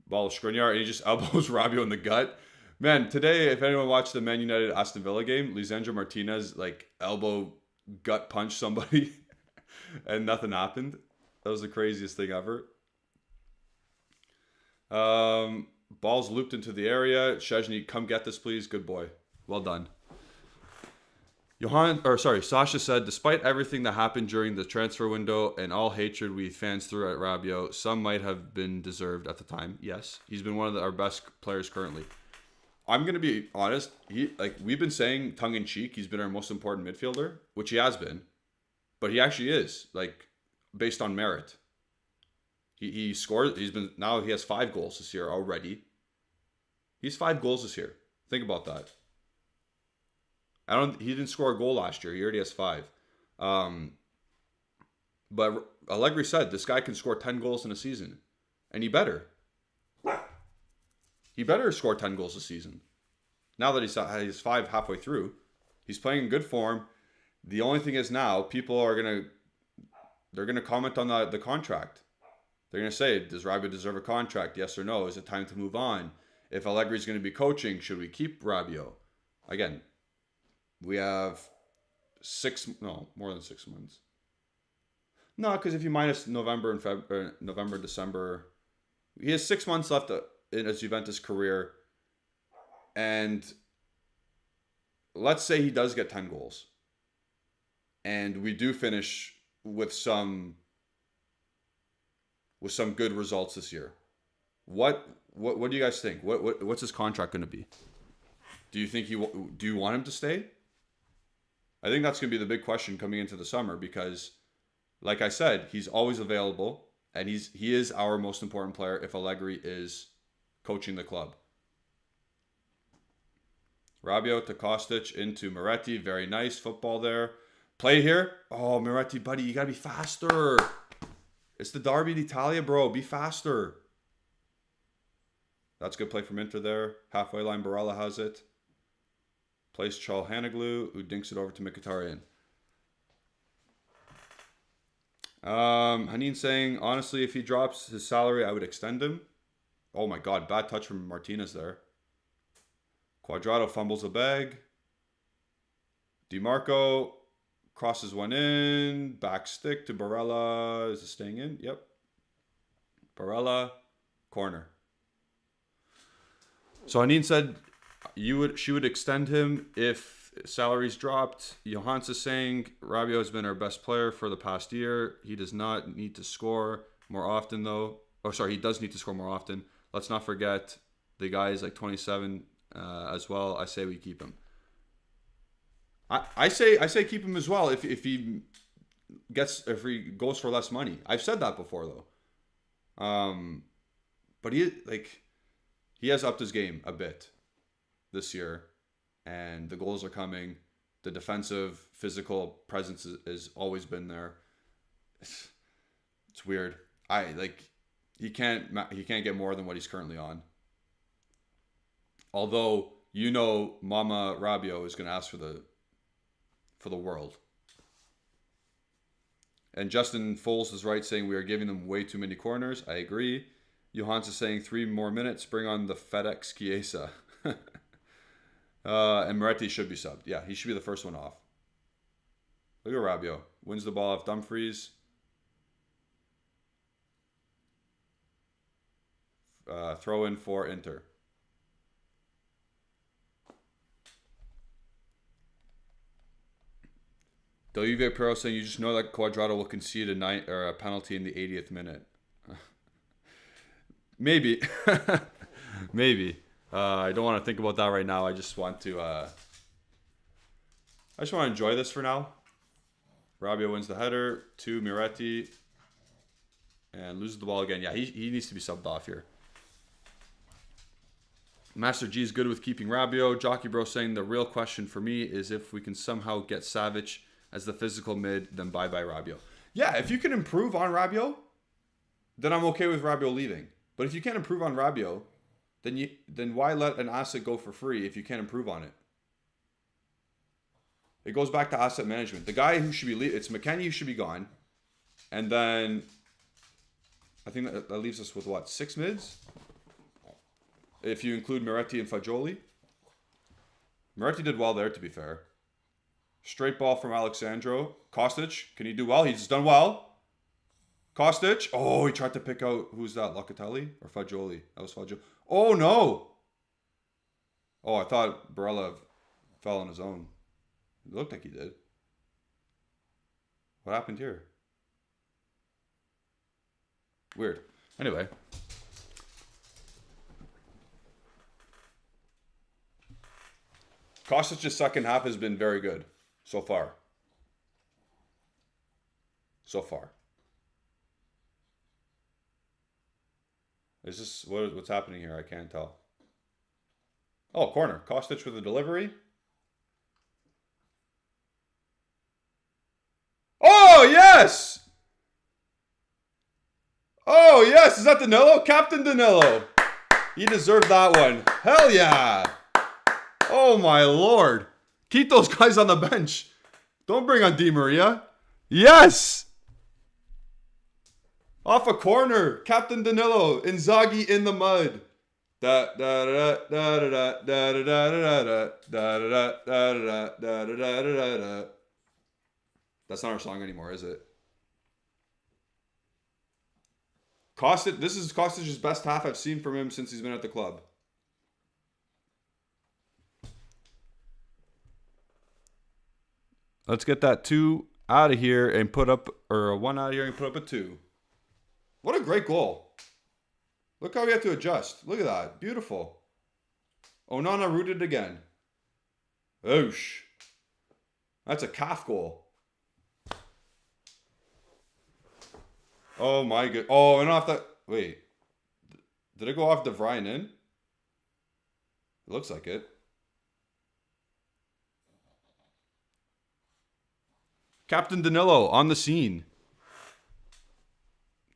Ball Skriniar, and he just elbows Rabiot in the gut. Man, today, if anyone watched the Man United Aston Villa game, Lisandro Martinez elbow gut punched somebody and nothing happened. That was the craziest thing ever. Ball's looped into the area. Szczęsny, come get this, please. Good boy. Well done. Sasha said, despite everything that happened during the transfer window and all hatred we fans threw at Rabiot, some might have been deserved at the time. Yes, he's been one of our best players currently. I'm going to be honest. We've been saying tongue-in-cheek, he's been our most important midfielder, which he has been. But he actually is, based on merit. He scored. Now he has 5 goals this year already. He's 5 goals this year. Think about that. He didn't score a goal last year. He already has 5. But Allegri said this guy can score 10 goals in a season. And he better. He better score 10 goals a season. Now that he's 5 halfway through, he's playing in good form. The only thing is now people are they're gonna comment on the contract. They're gonna say, does Rabiot deserve a contract? Yes or no? Is it time to move on? If Allegri's gonna be coaching, should we keep Rabiot? Again, we have more than 6 months. No, because if you minus November and November, December, he has 6 months left in his Juventus career. And let's say he does get 10 goals. And we do finish with some good results this year. What do you guys think? What's his contract going to be? Do you want him to stay? I think that's going to be the big question coming into the summer because, like I said, he's always available and he is our most important player if Allegri is coaching the club. Rabiot to Kostic into Moretti. Very nice football there. Play here. Oh, Moretti, buddy, you got to be faster. It's the Derby d'Italia, bro. Be faster. That's good play from Inter there. Halfway line, Barella has it. Plays Çalhanoğlu, who dinks it over to Mkhitaryan. Hanin saying, honestly, if he drops his salary, I would extend him. Oh my God, bad touch from Martinez there. Cuadrado fumbles a bag. DiMarco crosses one in. Back stick to Barella. Is it staying in? Yep. Barella. Corner. So Hanin said she would extend him if salaries dropped. Johans is saying Rabiot has been our best player for the past year. He does not need to score more often though. Oh, sorry, he does need to score more often. Let's not forget the guy is like 27 as well. I say we keep him. I say keep him as well if he goes for less money. I've said that before though. But he has upped his game a bit this year, and the goals are coming. The defensive, physical presence has always been there. It's weird. He can't get more than what he's currently on. Although Mama Rabiot is going to ask for the world. And Justin Foles is right, saying we are giving them way too many corners. I agree. Johans is saying 3 more minutes. Bring on the FedEx Chiesa. And Moretti should be subbed. Yeah, he should be the first one off. Look at Rabiot. Wins the ball off Dumfries. Throw in for Inter. Delive Pro saying you just know that Cuadrado will concede a penalty in the 80th minute. Maybe. Maybe. I don't want to think about that right now. I just want to enjoy this for now. Rabiot wins the header to Moretti and loses the ball again. Yeah, he needs to be subbed off here. Master G is good with keeping Rabiot. Jockey Bro saying the real question for me is if we can somehow get Savic as the physical mid, then bye-bye Rabiot. Yeah, if you can improve on Rabiot, then I'm okay with Rabiot leaving. But if you can't improve on Rabiot, then why let an asset go for free if you can't improve on it? It goes back to asset management. The guy who should be it's McKennie who should be gone. And then I think that leaves us with what? 6 mids? If you include Moretti and Fagioli. Moretti did well there, to be fair. Straight ball from Alexandro. Kostic, can he do well? He's done well. Kostic. Oh, he tried to pick out, who's that? Locatelli or Fagioli? That was Fagioli. Oh, no. Oh, I thought Barella fell on his own. It looked like he did. What happened here? Weird. Anyway. Kostic's second half has been very good so far. Is this what's happening here? I can't tell. Oh, corner. Kostic with the delivery. Oh, yes! Oh, yes! Is that Danilo? Captain Danilo. He deserved that one. Hell yeah! Oh, my Lord. Keep those guys on the bench. Don't bring on Di Maria. Yes! Off a corner. Captain Danilo. Inzaghi in the mud. Da da da da da da da da da da da da da da da. That's not our song anymore, is it? Kostic, this is Kostic's best half I've seen from him since he's been at the club. Let's get that 2 out of here and put up, or a 1 out of here and put up a 2. What a great goal. Look how we have to adjust. Look at that. Beautiful. Onana rooted again. Oosh. That's a calf goal. Oh my god. Oh, and off that. Wait. Did it go off De Vrij in? It looks like it. Captain Danilo on the scene.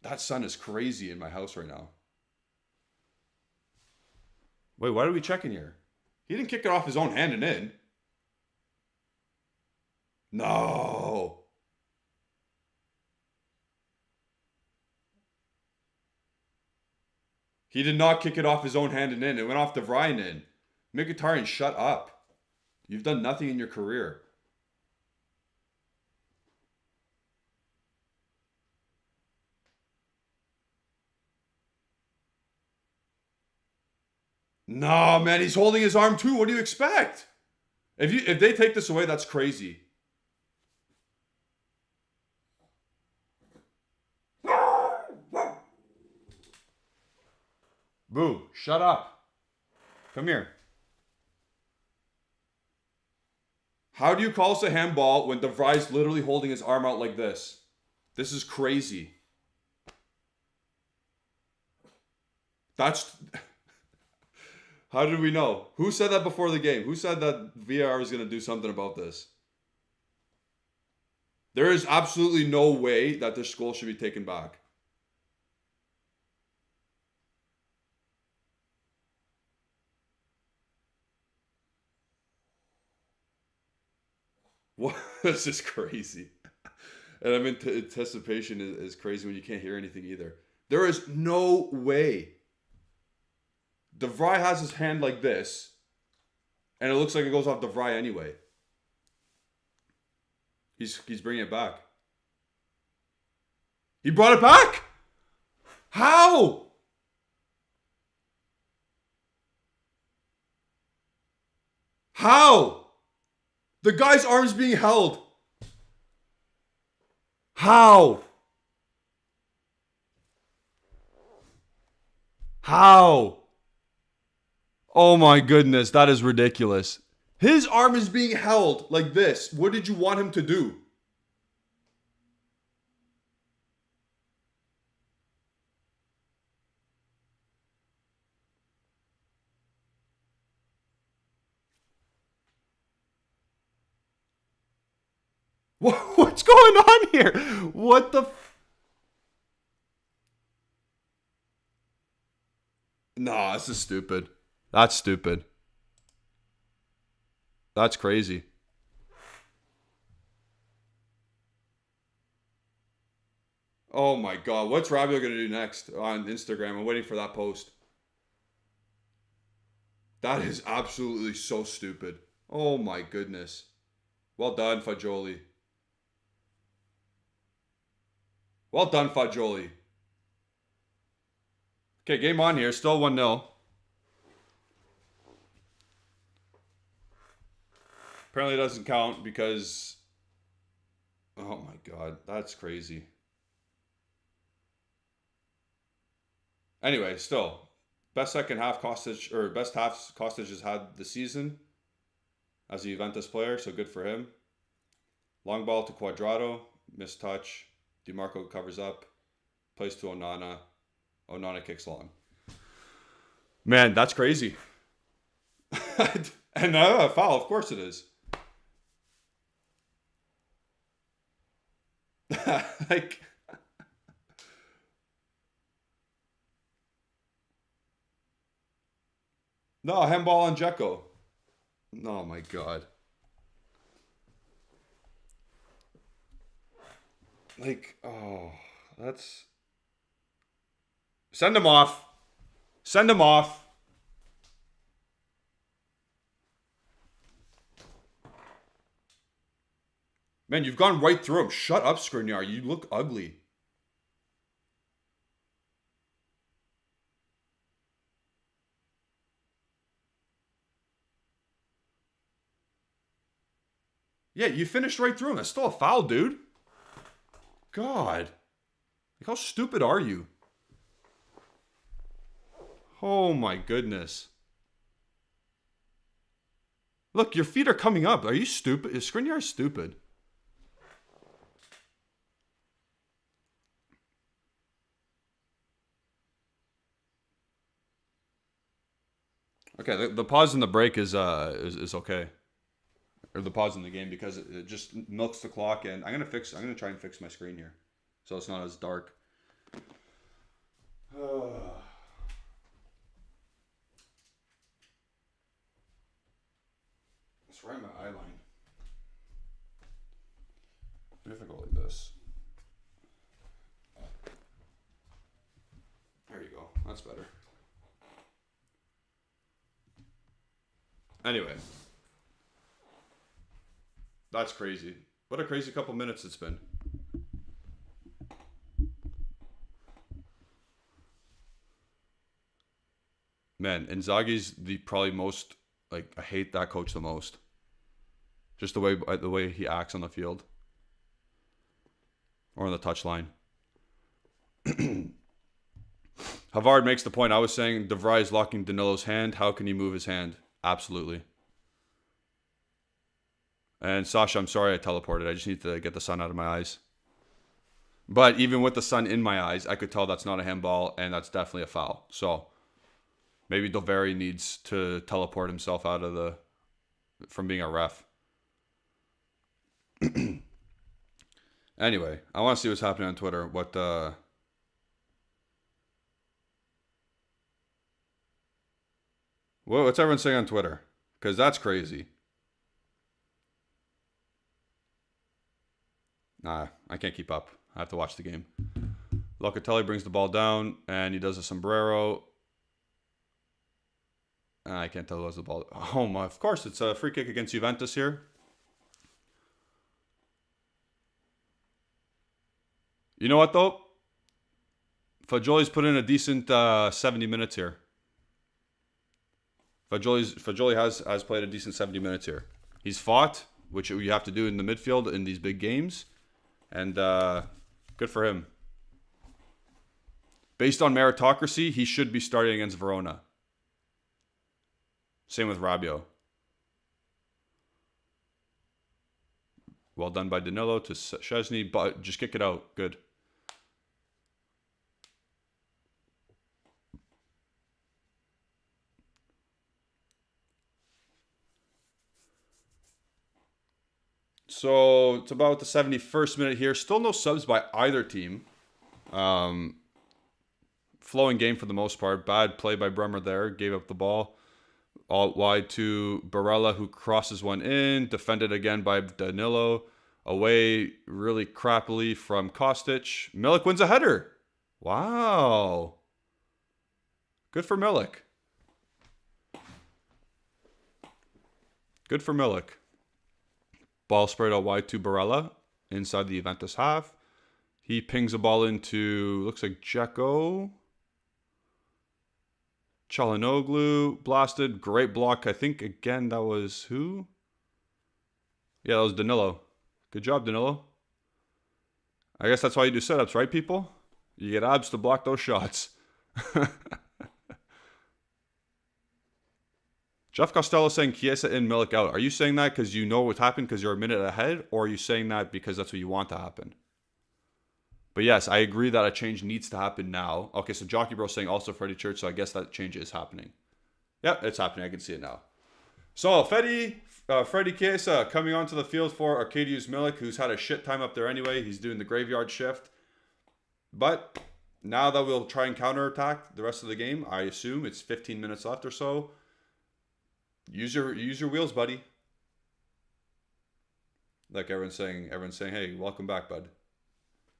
That sun is crazy in my house right now. Wait, why are we checking here? He didn't kick it off his own hand and in. No. He did not kick it off his own hand and in. It went off De Vrij and in. Mkhitaryan, shut up. You've done nothing in your career. No, man, he's holding his arm too. What do you expect? If they take this away, that's crazy. Boo, shut up. Come here. How do you call this a handball when De Vrij's literally holding his arm out like this? This is crazy. That's... How did we know? Who said that before the game? Who said that VAR was going to do something about this? There is absolutely no way that this goal should be taken back. What? This is crazy. And I mean, anticipation is crazy when you can't hear anything either. There is no way. De Vrij has his hand like this, and it looks like it goes off De Vrij anyway. He's bringing it back. He brought it back? How? How? The guy's arm's being held. How? How? Oh my goodness, that is ridiculous. His arm is being held like this. What did you want him to do? What's going on here? What the... Nah, this is stupid. That's stupid. That's crazy. Oh my god, what's Rabio going to do next on Instagram? I'm waiting for that post. That is absolutely so stupid. Oh my goodness. Well done, Fagioli. Well done, Fagioli. Okay, game on here. Still 1-0. Apparently it doesn't count because... Oh my god, that's crazy. Anyway, still. Best second half Kostic, or best half Kostic has had the season as a Juventus player, so good for him. Long ball to Cuadrado, missed touch. DiMarco covers up, plays to Onana. Onana kicks long. Man, that's crazy. And a foul, of course it is. Like... No, handball on Dzeko. Oh my god. Like, oh, that's... Send him off. Send him off. Man, you've gone right through him. Shut up, Skriniar. You look ugly. Yeah, you finished right through him. That's still a foul, dude. God. Like, how stupid are you? Oh my goodness. Look, your feet are coming up. Are you stupid? Is Skriniar stupid? Okay, the pause in the break is okay. Or the pause in the game because it just milks the clock, and I'm gonna try and fix my screen here. So it's not as dark. It's right in my eye line. What if I go like this? There you go. That's better. Anyway. That's crazy. What a crazy couple minutes it's been. Man, Inzaghi's the probably most, like, I hate that coach the most. Just the way he acts on the field. Or on the touchline. Havard makes the point. I was saying De Vrij is locking Danilo's hand. How can he move his hand? Absolutely. And Sasha, I'm sorry I teleported. I just need to get the sun out of my eyes. But even with the sun in my eyes, I could tell that's not a handball, and that's definitely a foul. So maybe Doveri needs to teleport himself out of from being a ref. Anyway, I want to see what's happening on Twitter. What's everyone saying on Twitter? Because that's crazy. Nah, I can't keep up. I have to watch the game. Locatelli brings the ball down, and he does a sombrero. I can't tell who has the ball. Oh my! Of course, it's a free kick against Juventus here. You know what though? Fagioli's put in a decent 70 minutes here. Fagioli has played a decent 70 minutes here. He's fought, which you have to do in the midfield in these big games, and good for him. Based on meritocracy, he should be starting against Verona. Same with Rabiot. Well done by Danilo to Szczesny, but just kick it out. Good. So it's about the 71st minute here. Still no subs by either team. Flowing game for the most part. Bad play by Bremer there. Gave up the ball. All wide to Barella, who crosses one in. Defended again by Danilo. Away really crappily from Kostic. Milik wins a header. Wow. Good for Milik. Good for Milik. Ball sprayed out wide to Barella inside the Juventus half. He pings a ball into, looks like Dzeko. Çalhanoğlu blasted. Great block. I think, again, that was who? Yeah, that was Danilo. Good job, Danilo. I guess that's why you do setups, right, people? You get abs to block those shots. Jeff Costello saying Chiesa in, Milik out. Are you saying that because you know what happened because you're a minute ahead? Or are you saying that because that's what you want to happen? But yes, I agree that a change needs to happen now. Okay, so Jockey Bro saying also Freddie Church, so I guess that change is happening. Yep, it's happening. I can see it now. So, Freddie Chiesa coming onto the field for Arkadiusz Milik, who's had a shit time up there anyway. He's doing the graveyard shift. But now that we'll try and counterattack the rest of the game, I assume it's 15 minutes left or so. Use your wheels, buddy. Like everyone's saying, hey, welcome back, bud.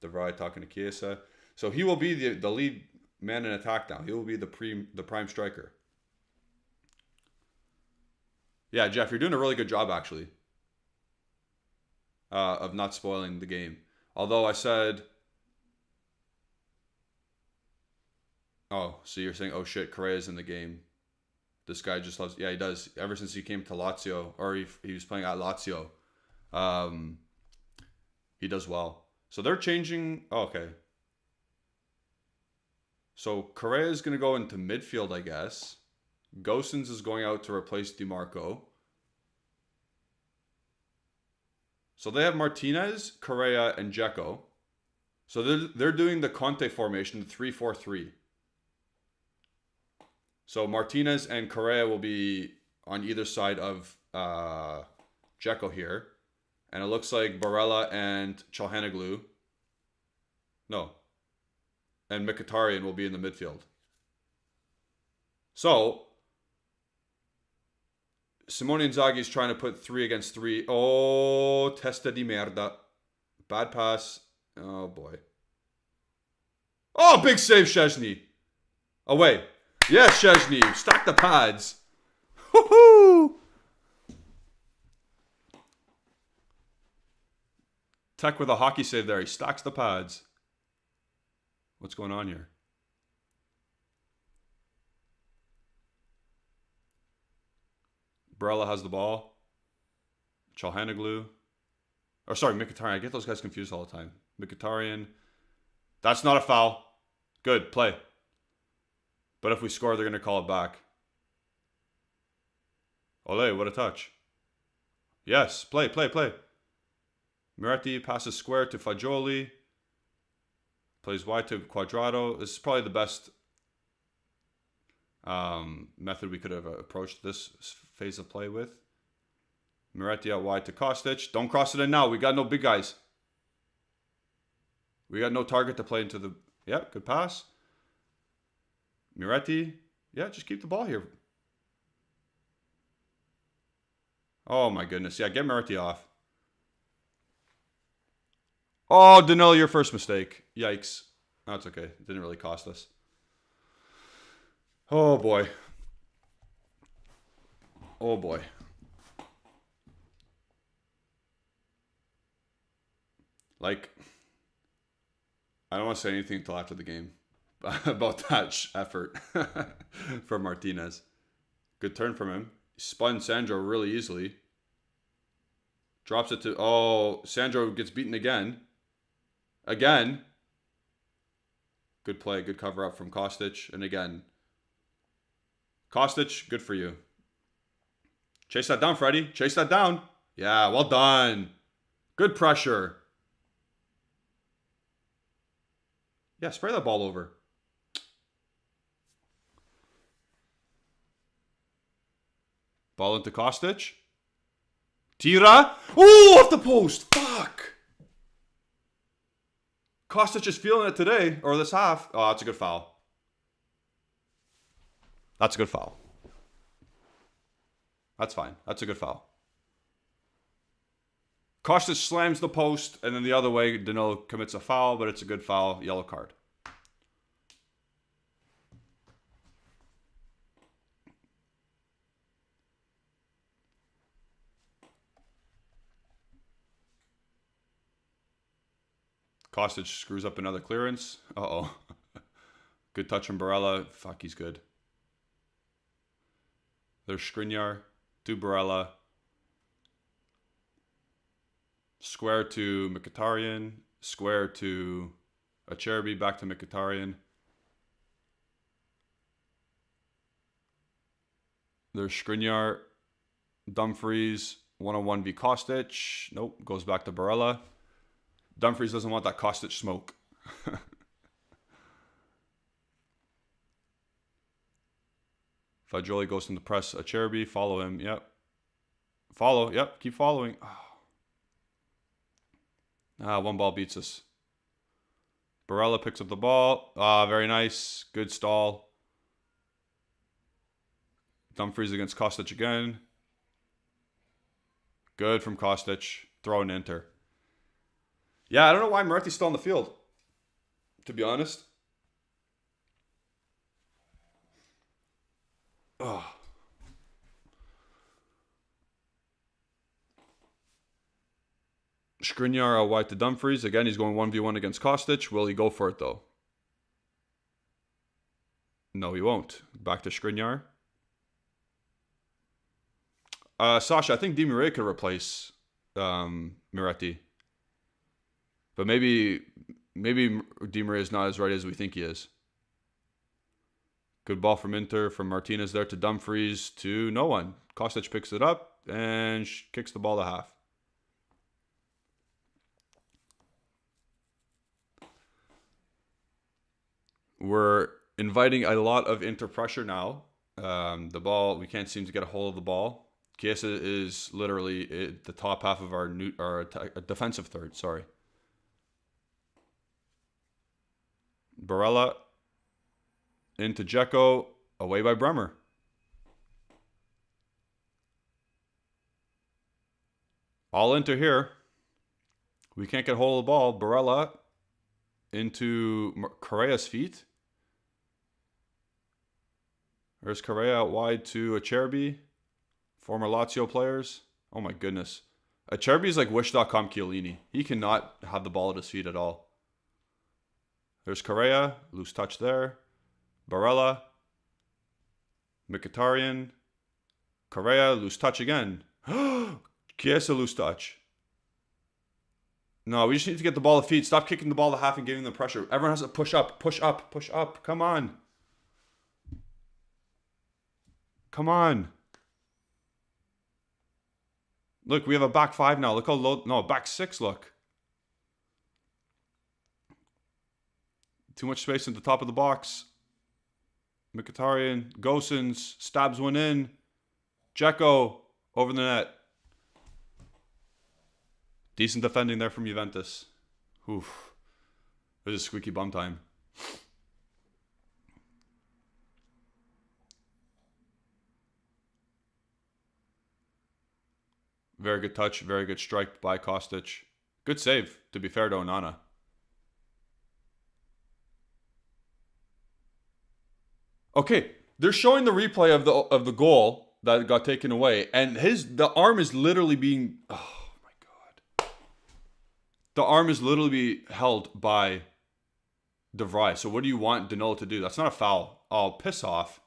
De Vrij talking to Chiesa. So he will be the lead man in attack now. He will be the prime striker. Yeah, Jeff, you're doing a really good job actually of not spoiling the game. Although I said, oh, so you're saying, oh shit, Correa's in the game. This guy just loves. Yeah, he does. Ever since he came to Lazio, or he was playing at Lazio, he does well. So they're changing. Oh, okay. So Correa is going to go into midfield, I guess. Gosens is going out to replace DiMarco. So they have Martinez, Correa, and Dzeko. So they're doing the Conte formation, the 3-4-3. So Martinez and Correa will be on either side of Dzeko here. And it looks like Barella and Çalhanoğlu. No. And Mkhitaryan will be in the midfield. So Simone Inzaghi is trying to put 3 against 3. Oh, testa di merda. Bad pass. Oh, boy. Oh, big save, Szczęsny. Away. Yes, Szczęsny. Stack the pads. Woohoo! Tech with a hockey save there. He stacks the pads. What's going on here? Barella has the ball. Çalhanoğlu. Or sorry, Mkhitaryan. I get those guys confused all the time. Mkhitaryan. That's not a foul. Good, play. But if we score, they're going to call it back. Ole, what a touch. Yes, play. Miretti passes square to Fagioli. Plays wide to Quadrado. This is probably the best method we could have approached this phase of play with. Miretti out wide to Kostic. Don't cross it in now. We got no big guys. We got no target to play into the... Yeah, good pass. Miretti. Yeah, just keep the ball here. Oh, my goodness. Yeah, get Miretti off. Oh, Danilo, your first mistake. Yikes. That's okay. It didn't really cost us. Oh, boy. Oh, boy. Like, I don't want to say anything until after the game about that effort from Martinez. Good turn from him. He spun Sandro really easily. Drops it to... Oh, Sandro gets beaten again. Again. Good play. Good cover up from Kostic. And again. Kostic, good for you. Chase that down, Freddie. Chase that down. Yeah, well done. Good pressure. Yeah, spray that ball over. Ball into Kostic. Tira. Oh, off the post. Fuck. Kostic is feeling it today, or this half. Oh, that's a good foul. That's a good foul. That's fine. That's a good foul. Kostic slams the post, and then the other way, Danilo commits a foul, but it's a good foul. Yellow card. Kostic screws up another clearance. Uh-oh. Good touch from Barella. Fuck, he's good. There's Skriniar to Barella. Square to Mkhitaryan. Square to Acerbi. Back to Mkhitaryan. There's Skriniar. Dumfries. 1-on-1 v Kostic. Nope. Goes back to Barella. Dumfries doesn't want that Kostic smoke. Fagioli goes in the press. Acerbi. Follow him. Yep. Follow. Yep. Keep following. One ball beats us. Barella picks up the ball. Very nice. Good stall. Dumfries against Kostic again. Good from Kostic. Throw and enter. Yeah, I don't know why Moretti's still on the field, to be honest. Oh. Skriniar out wide to Dumfries. Again, he's going 1v1 against Kostic. Will he go for it, though? No, he won't. Back to Skriniar. Sasha, I think Di Maria could replace Moretti. But maybe Di Maria is not as ready as we think he is. Good ball from Inter, from Martinez there to Dumfries to no one. Kostic picks it up and kicks the ball to half. We're inviting a lot of Inter pressure now. The ball, we can't seem to get a hold of the ball. Chiesa is literally at the top half of our defensive third, sorry. Barella into Dzeko, away by Bremer. All Inter here. We can't get hold of the ball. Barella into Correa's feet. There's Correa out wide to Acerbi. Former Lazio players. Oh my goodness. Acerbi is like Wish.com Chiellini. He cannot have the ball at his feet at all. There's Correa. Loose touch there. Barella. Mkhitaryan. Correa. Loose touch again. Chiesa loose touch. No, we just need to get the ball at feet. Stop kicking the ball to half and giving them pressure. Everyone has to push up, push up, push up. Come on. Come on. Look, we have a back five now. Look how low. No, back six, look. Too much space at the top of the box. Mkhitaryan, Gosens, stabs one in. Dzeko over the net. Decent defending there from Juventus. Oof. This is squeaky bum time. Very good touch. Very good strike by Kostic. Good save, to be fair to Onana. Okay, they're showing the replay of the goal that got taken away, and the arm is literally being... Oh my god. The arm is literally being held by De Vrij. So what do you want Danilo to do? That's not a foul. Oh, piss off.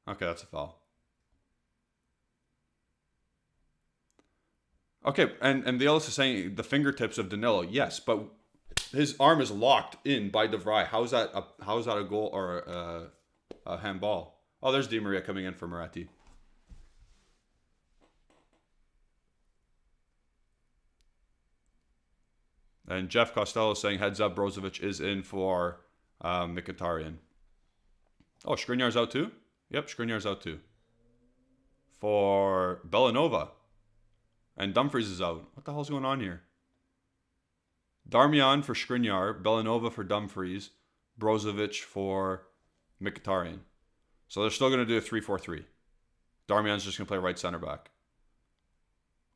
Okay, that's a foul. Okay, and the is saying the fingertips of Danilo. Yes, but his arm is locked in by De Vrij. How is that a goal or a handball? Oh, there's Di Maria coming in for Moretti. And Jeff Costello saying, heads up, Brozovic is in for Mkhitaryan. Oh, Skriniar's out too? Yep, Skriniar's out too. For Bellanova. And Dumfries is out. What the hell's going on here? Darmian for Skriniar. Bellanova for Dumfries. Brozovic for Mkhitaryan. So they're still going to do a 3-4-3. Darmian's just going to play right center back.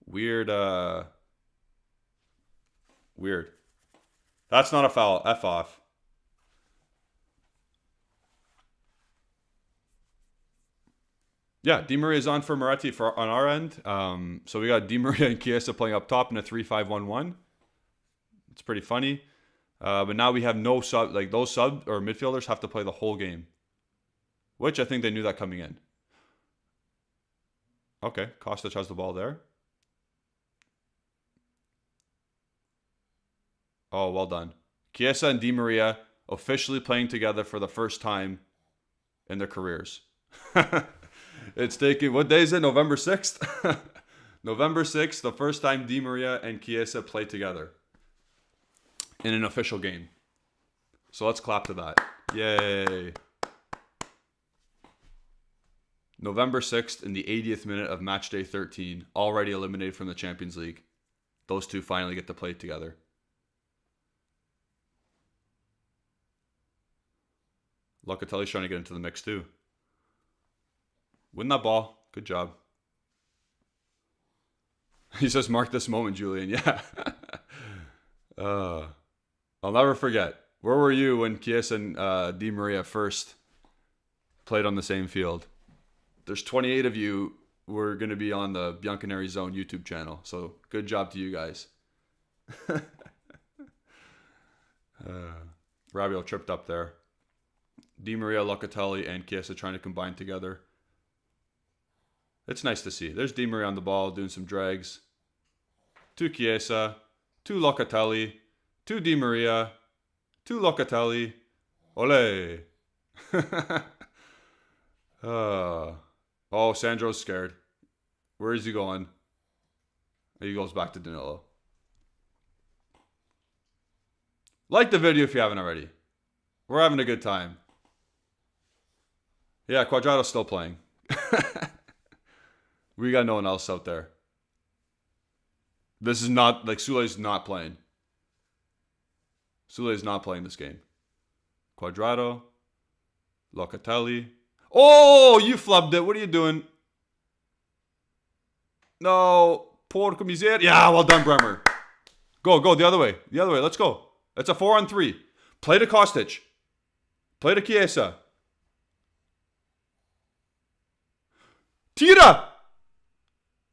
Weird. Weird. That's not a foul. F off. Yeah, Di Maria is on for Moretti on our end. So we got Di Maria and Chiesa playing up top in a 3-5-1-1. It's pretty funny. But now we have no sub. Like those sub or midfielders have to play the whole game. Which I think they knew that coming in. Okay, Kostic has the ball there. Oh, well done. Chiesa and Di Maria officially playing together for the first time in their careers. It's taking, what day is it? November 6th? November 6th, the first time Di Maria and Chiesa play together in an official game. So let's clap to that. Yay. November 6th in the 80th minute of match day 13, already eliminated from the Champions League. Those two finally get to play together. Locatelli's trying to get into the mix too. Win that ball. Good job. He says, mark this moment, Julian. Yeah. uh, I'll never forget. Where were you when Chiesa and Di Maria first played on the same field? There's 28 of you who are going to be on the Bianconeri Zone YouTube channel. So good job to you guys. Rabiot tripped up there. Di Maria, Locatelli, and Chiesa trying to combine together. It's nice to see. There's Di Maria on the ball doing some drags. To Chiesa. To Locatelli. To Di Maria. To Locatelli. Ole. Oh, Sandro's scared. Where is he going? He goes back to Danilo. Like the video if you haven't already. We're having a good time. Yeah, Quadrado's still playing. We got no one else out there. This is not, like, Sule's not playing. Sule is not playing this game. Quadrado. Locatelli. Oh, you flubbed it. What are you doing? No. Porco miseria. Yeah, well done, Bremer. Go, the other way. The other way. Let's go. It's a 4-on-3. Play to Kostic. Play to Chiesa. Tira!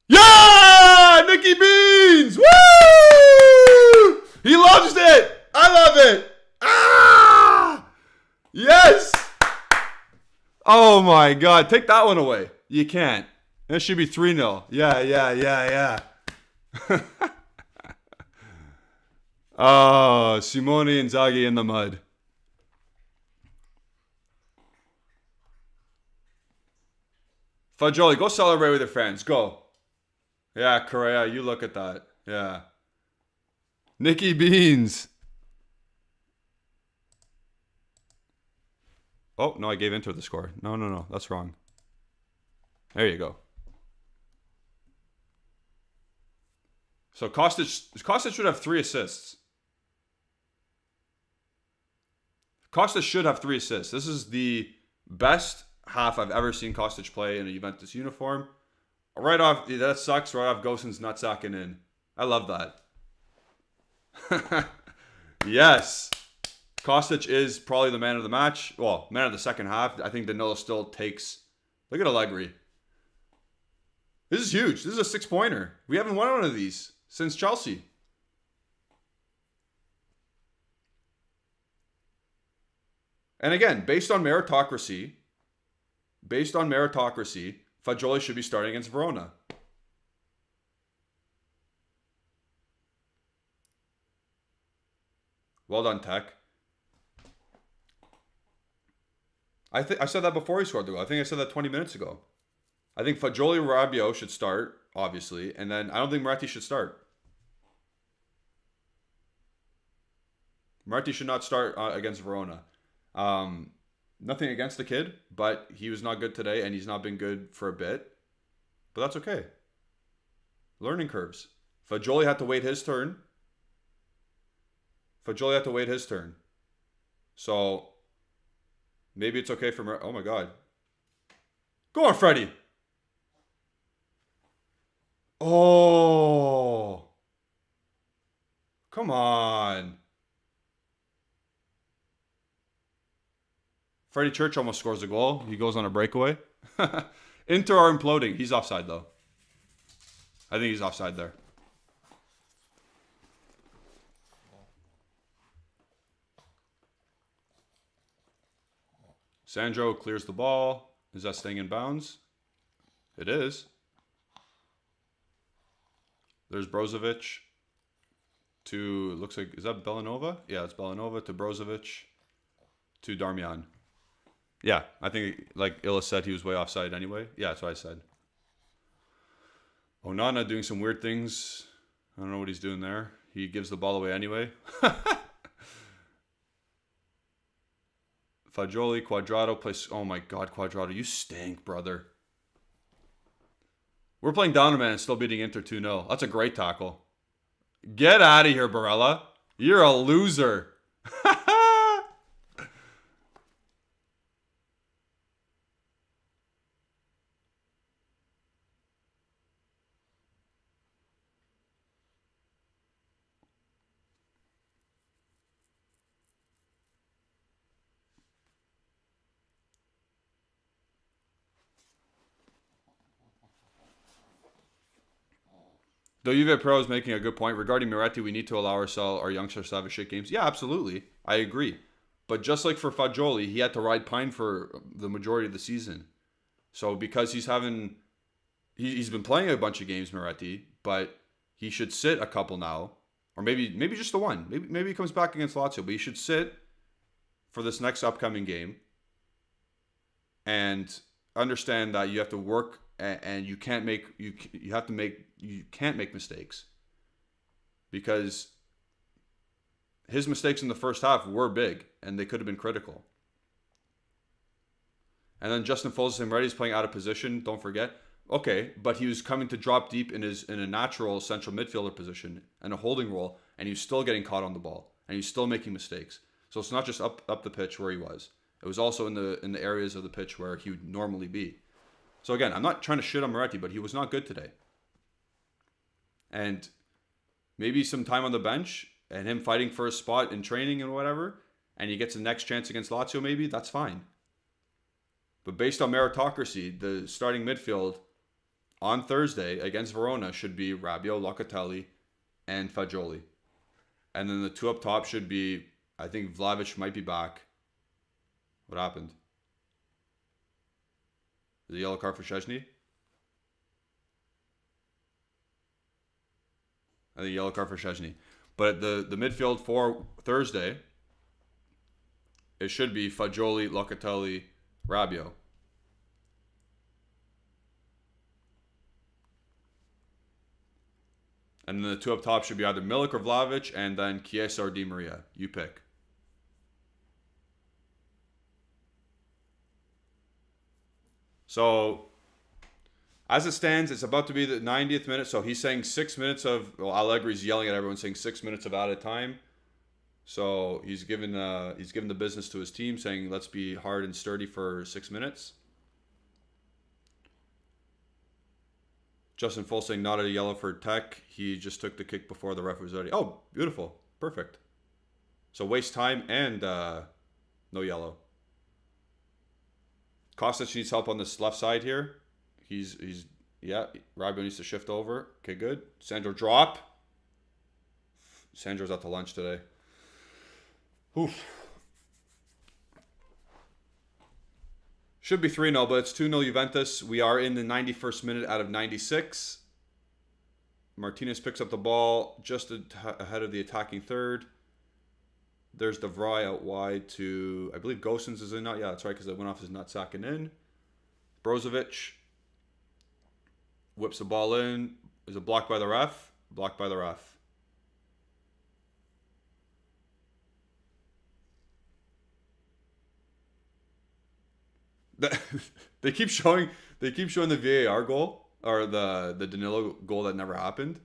Yeah! Nicky Beans! Woo! He loves it! I love it! Ah! Yes! Oh my god. Take that one away. You can't. That should be 3-0. Yeah. Oh, Simone Inzaghi in the mud. Fagioli, go celebrate with your friends. Go. Yeah, Correa, you look at that. Yeah. Nicky Beans. Oh, no, I gave Inter the score. No. That's wrong. There you go. So Kostic should have 3 assists. Kostic should have 3 assists. This is the best half I've ever seen Kostic play in a Juventus uniform. Right off, that sucks. Right off, Gosens nutsacking in. I love that. Yes. Kostic is probably the man of the match. Well, man of the second half. I think Danilo still takes... Look at Allegri. This is huge. This is a 6-pointer. We haven't won one of these since Chelsea. And again, based on meritocracy, Fagioli should be starting against Verona. Well done, Tech. I said that before he scored the goal. I think I said that 20 minutes ago. I think Fagioli Rabiot should start, obviously, and then I don't think Moretti should start. Moretti should not start against Verona. Nothing against the kid, but he was not good today, and he's not been good for a bit. But that's okay. Learning curves. Fagioli had to wait his turn. So, maybe it's okay for... Oh, my God. Go on, Freddie. Oh. Come on. Freddie Church almost scores a goal. He goes on a breakaway. Inter are imploding. He's offside, though. I think he's offside there. Sandro clears the ball. Is that staying in bounds? It is. There's Brozovic to, looks like, is that Bellanova? Yeah, it's Bellanova to Brozovic to Darmian. Yeah, I think, like Illa said, he was way offside anyway. Yeah, that's what I said. Onana doing some weird things. I don't know what he's doing there. He gives the ball away anyway. Fagioli, Quadrado plays... Oh my God, Quadrado, you stink, brother. We're playing down a man and still beating Inter 2-0. That's a great tackle. Get out of here, Barella. You're a loser. Though Juve Pro is making a good point regarding Moretti. We need to allow our youngsters to have a shit games. Yeah, absolutely, I agree. But just like for Fagioli, he had to ride Pine for the majority of the season. So because he's been playing a bunch of games, Moretti, but he should sit a couple now, or maybe just the one. Maybe he comes back against Lazio, but he should sit for this next upcoming game and understand that you have to work and you can't make you can't make mistakes, because his mistakes in the first half were big and they could have been critical. And then Justin Foley and Moretti's playing out of position, don't forget. Okay, but he was coming to drop deep in a natural central midfielder position and a holding role, and he was still getting caught on the ball and he's still making mistakes. So it's not just up the pitch where he was. It was also in the areas of the pitch where he would normally be. So again, I'm not trying to shit on Moretti, but he was not good today. And maybe some time on the bench and him fighting for a spot in training and whatever, and he gets the next chance against Lazio, maybe, that's fine. But based on meritocracy, the starting midfield on Thursday against Verona should be Rabiot, Locatelli, and Fagioli. And then the two up top should be, I think Vlahovic might be back. What happened? The yellow card for Szczesny? I think yellow card for Szczesny. But the midfield for Thursday, it should be Fagioli, Locatelli, Rabiot. And then the two up top should be either Milik or Vlahovic, and then Chiesa or Di Maria. You pick. So, as it stands, it's about to be the 90th minute. So he's saying 6 minutes of... Well, Allegri's yelling at everyone, saying 6 minutes of added time. So he's given the business to his team, saying let's be hard and sturdy for 6 minutes. Justin Full saying not a yellow for Tech. He just took the kick before the ref was ready. Oh, beautiful. Perfect. So waste time and no yellow. Kostic needs help on this left side here. Yeah, Rabiot needs to shift over. Okay, good. Sandro drop. Sandro's at the lunch today. Oof. Should be 3-0, but it's 2-0 Juventus. We are in the 91st minute out of 96. Martinez picks up the ball just ahead of the attacking third. There's De Vrij out wide to, I believe Gosens is in. Not, yeah, that's right, because it went off his nutsack and in. Brozovic whips the ball in. Is it blocked by the ref? Blocked by the ref. They keep showing the VAR goal, or the Danilo goal that never happened,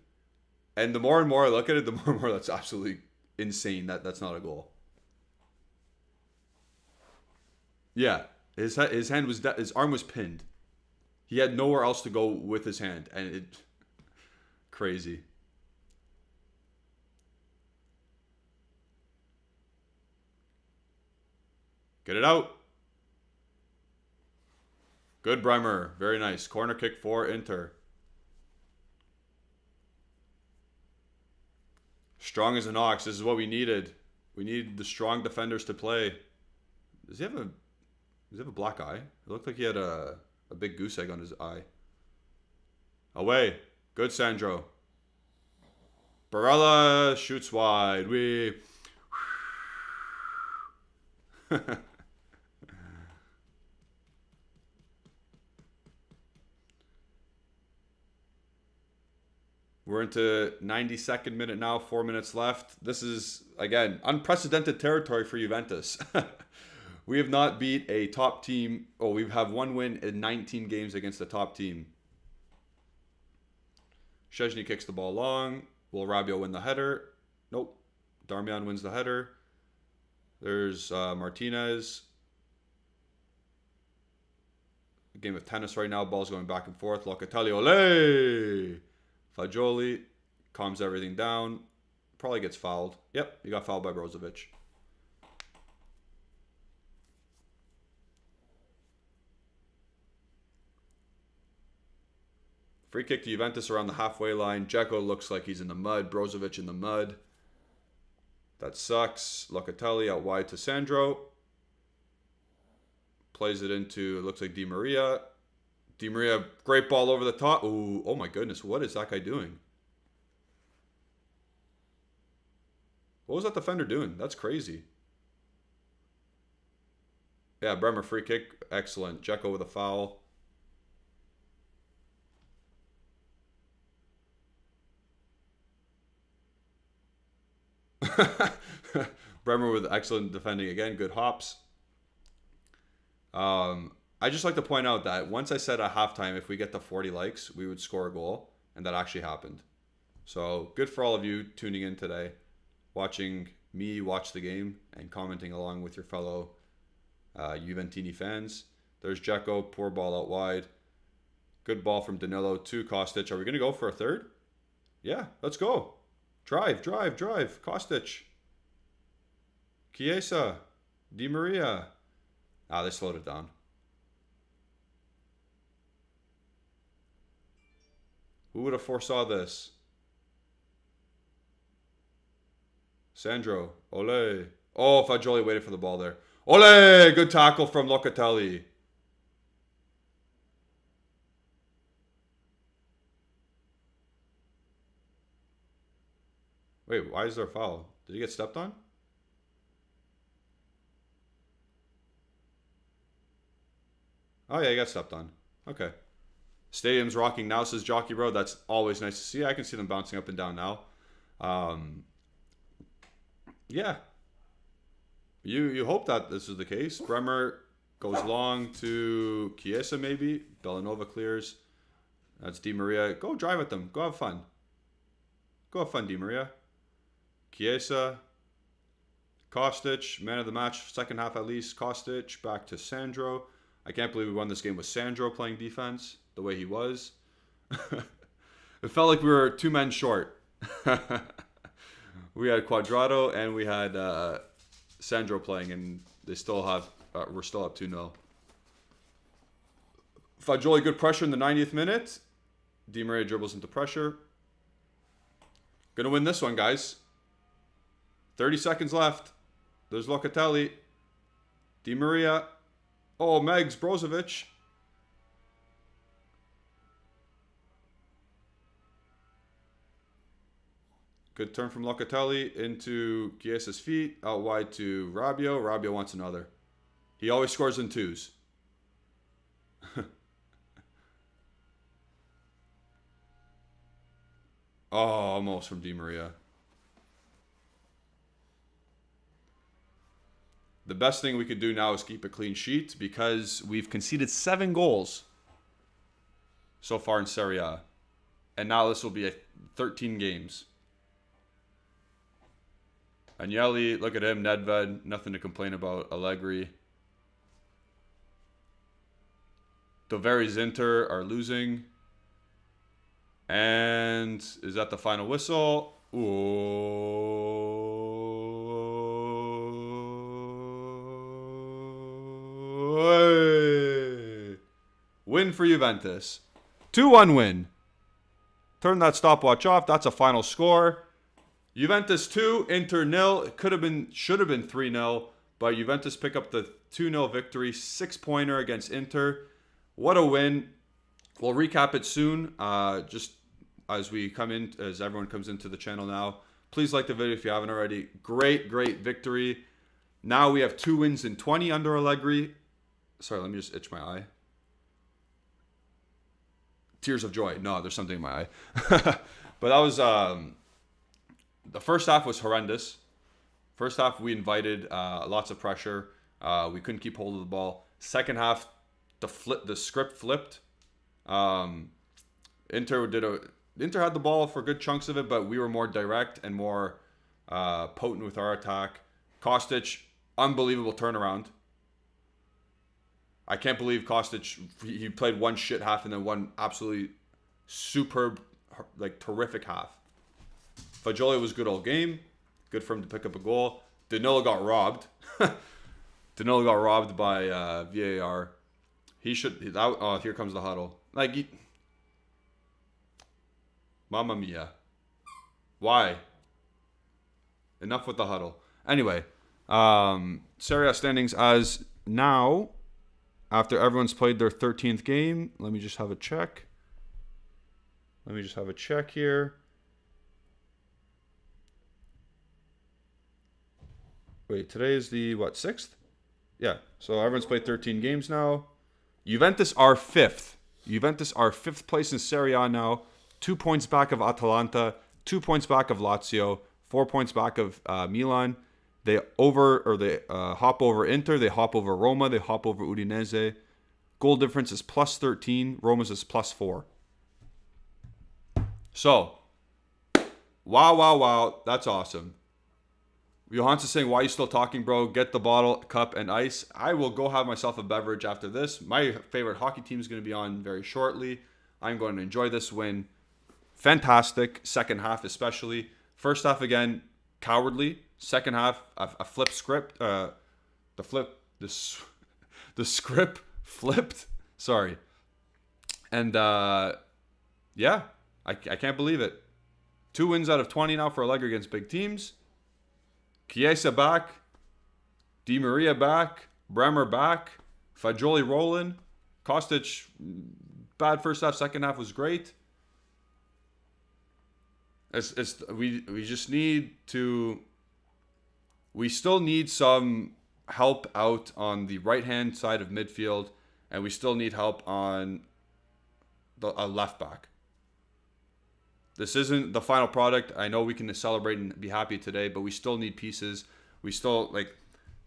and the more and more I look at it, the more and more that's absolutely insane. That's not a goal. Yeah, his arm was pinned. He had nowhere else to go with his hand, and it crazy. Get it out. Good Bremer. Very nice. Corner kick for Inter. Strong as an ox. This is what we needed. We need the strong defenders to play. Does he have a black eye? It looked like he had a big goose egg on his eye. Away. Good Sandro. Barella shoots wide. We're into 92nd minute now, 4 minutes left. This is, again, unprecedented territory for Juventus. We have not beat a top team. Oh, we have one win in 19 games against a top team. Szczesny kicks the ball long. Will Rabiot win the header? Nope. Darmian wins the header. There's Martinez. A game of tennis right now. Ball's going back and forth. Locatelli, ole! Fagioli calms everything down. Probably gets fouled. Yep, he got fouled by Brozovic. Free kick to Juventus around the halfway line. Dzeko looks like he's in the mud. Brozovic in the mud. That sucks. Locatelli out wide to Sandro. Plays it into, it looks like Di Maria. Di Maria, great ball over the top. Ooh, oh my goodness, what is that guy doing? What was that defender doing? That's crazy. Yeah, Bremer free kick. Excellent. Dzeko with a foul. Bremer with excellent defending again. Good hops. I just like to point out that once I said at halftime, if we get to 40 likes, we would score a goal. And that actually happened. So good for all of you tuning in today, watching me watch the game and commenting along with your fellow Juventini fans. There's Dzeko, poor ball out wide. Good ball from Danilo to Kostic. Are we going to go for a third? Yeah, let's go. Drive. Kostic. Chiesa. Di Maria. Ah, they slowed it down. Who would have foresaw this? Sandro. Ole. Oh, Fagioli waited for the ball there. Ole! Good tackle from Locatelli. Wait, why is there a foul? Did he get stepped on? Oh yeah, he got stepped on. Okay. Stadium's rocking now, says Jockey Bro. That's always nice to see. I can see them bouncing up and down now. Yeah. You hope that this is the case. Bremer goes long to Chiesa maybe. Bellanova clears. That's Di Maria. Go drive at them. Go have fun. Go have fun, Di Maria. Chiesa. Kostic, man of the match, second half at least. Kostic, back to Sandro. I can't believe we won this game with Sandro playing defense the way he was. It felt like we were 2 men short. We had Quadrado and we had Sandro playing, and they still have. We're still up 2-0. Fagioli, good pressure in the 90th minute. Di Maria dribbles into pressure. Gonna win this one, guys. 30 seconds left. There's Locatelli. Di Maria. Oh, Megs, Brozovic. Good turn from Locatelli into Chiesa's feet. Out wide to Rabiot. Rabiot wants another. He always scores in twos. Oh, almost from Di Maria. The best thing we could do now is keep a clean sheet because we've conceded 7 goals so far in Serie A. And now this will be 13 games. Agnelli, look at him. Nedved, nothing to complain about. Allegri. Doveri's Inter are losing. And is that the final whistle? Ooh. Win for Juventus. 2-1 win. Turn that stopwatch off. That's a final score. Juventus 2, Inter 0. It should have been 3-0, but Juventus pick up the 2-0 victory. 6-pointer against Inter. What a win. We'll recap it soon. Just as everyone comes into the channel now. Please like the video if you haven't already. Great victory. Now we have 2 wins in 20 under Allegri. Sorry, let me just itch my eye. Tears of joy. No, there's something in my eye. But that was the first half was horrendous. First half we invited lots of pressure. We couldn't keep hold of the ball. Second half, the script flipped. Inter had the ball for good chunks of it, but we were more direct and more potent with our attack. Kostic, unbelievable turnaround. I can't believe Kostic, he played one shit half and then one absolutely superb, terrific half. Fagioli was good all game. Good for him to pick up a goal. Danilo got robbed. Danilo got robbed by VAR. Here comes the huddle. Mamma mia. Why? Enough with the huddle. Anyway, Serie A standings as now, after everyone's played their 13th game. Let me just have a check. Here. Wait, today is the, 6th? Yeah, so everyone's played 13 games now. Juventus are 5th. Juventus are 5th place in Serie A now. 2 points back of Atalanta. 2 points back of Lazio. 4 points back of Milan. They hop over Inter. They hop over Roma. They hop over Udinese. Goal difference is plus 13. Roma's is plus 4. So, wow. That's awesome. Johans is saying, why are you still talking, bro? Get the bottle, cup, and ice. I will go have myself a beverage after this. My favorite hockey team is going to be on very shortly. I'm going to enjoy this win. Fantastic. Second half especially. First half, again, cowardly. Second half, a flip script. The script flipped. Sorry. And, yeah, I can't believe it. 2 wins out of 20 now for Allegri against big teams. Chiesa back, Di Maria back, Bremer back, Fagioli rolling, Kostic, bad first half, second half was great. We just need to. We still need some help out on the right hand side of midfield, and we still need help on a left back. This isn't the final product. I know we can celebrate and be happy today, but we still need pieces. We still,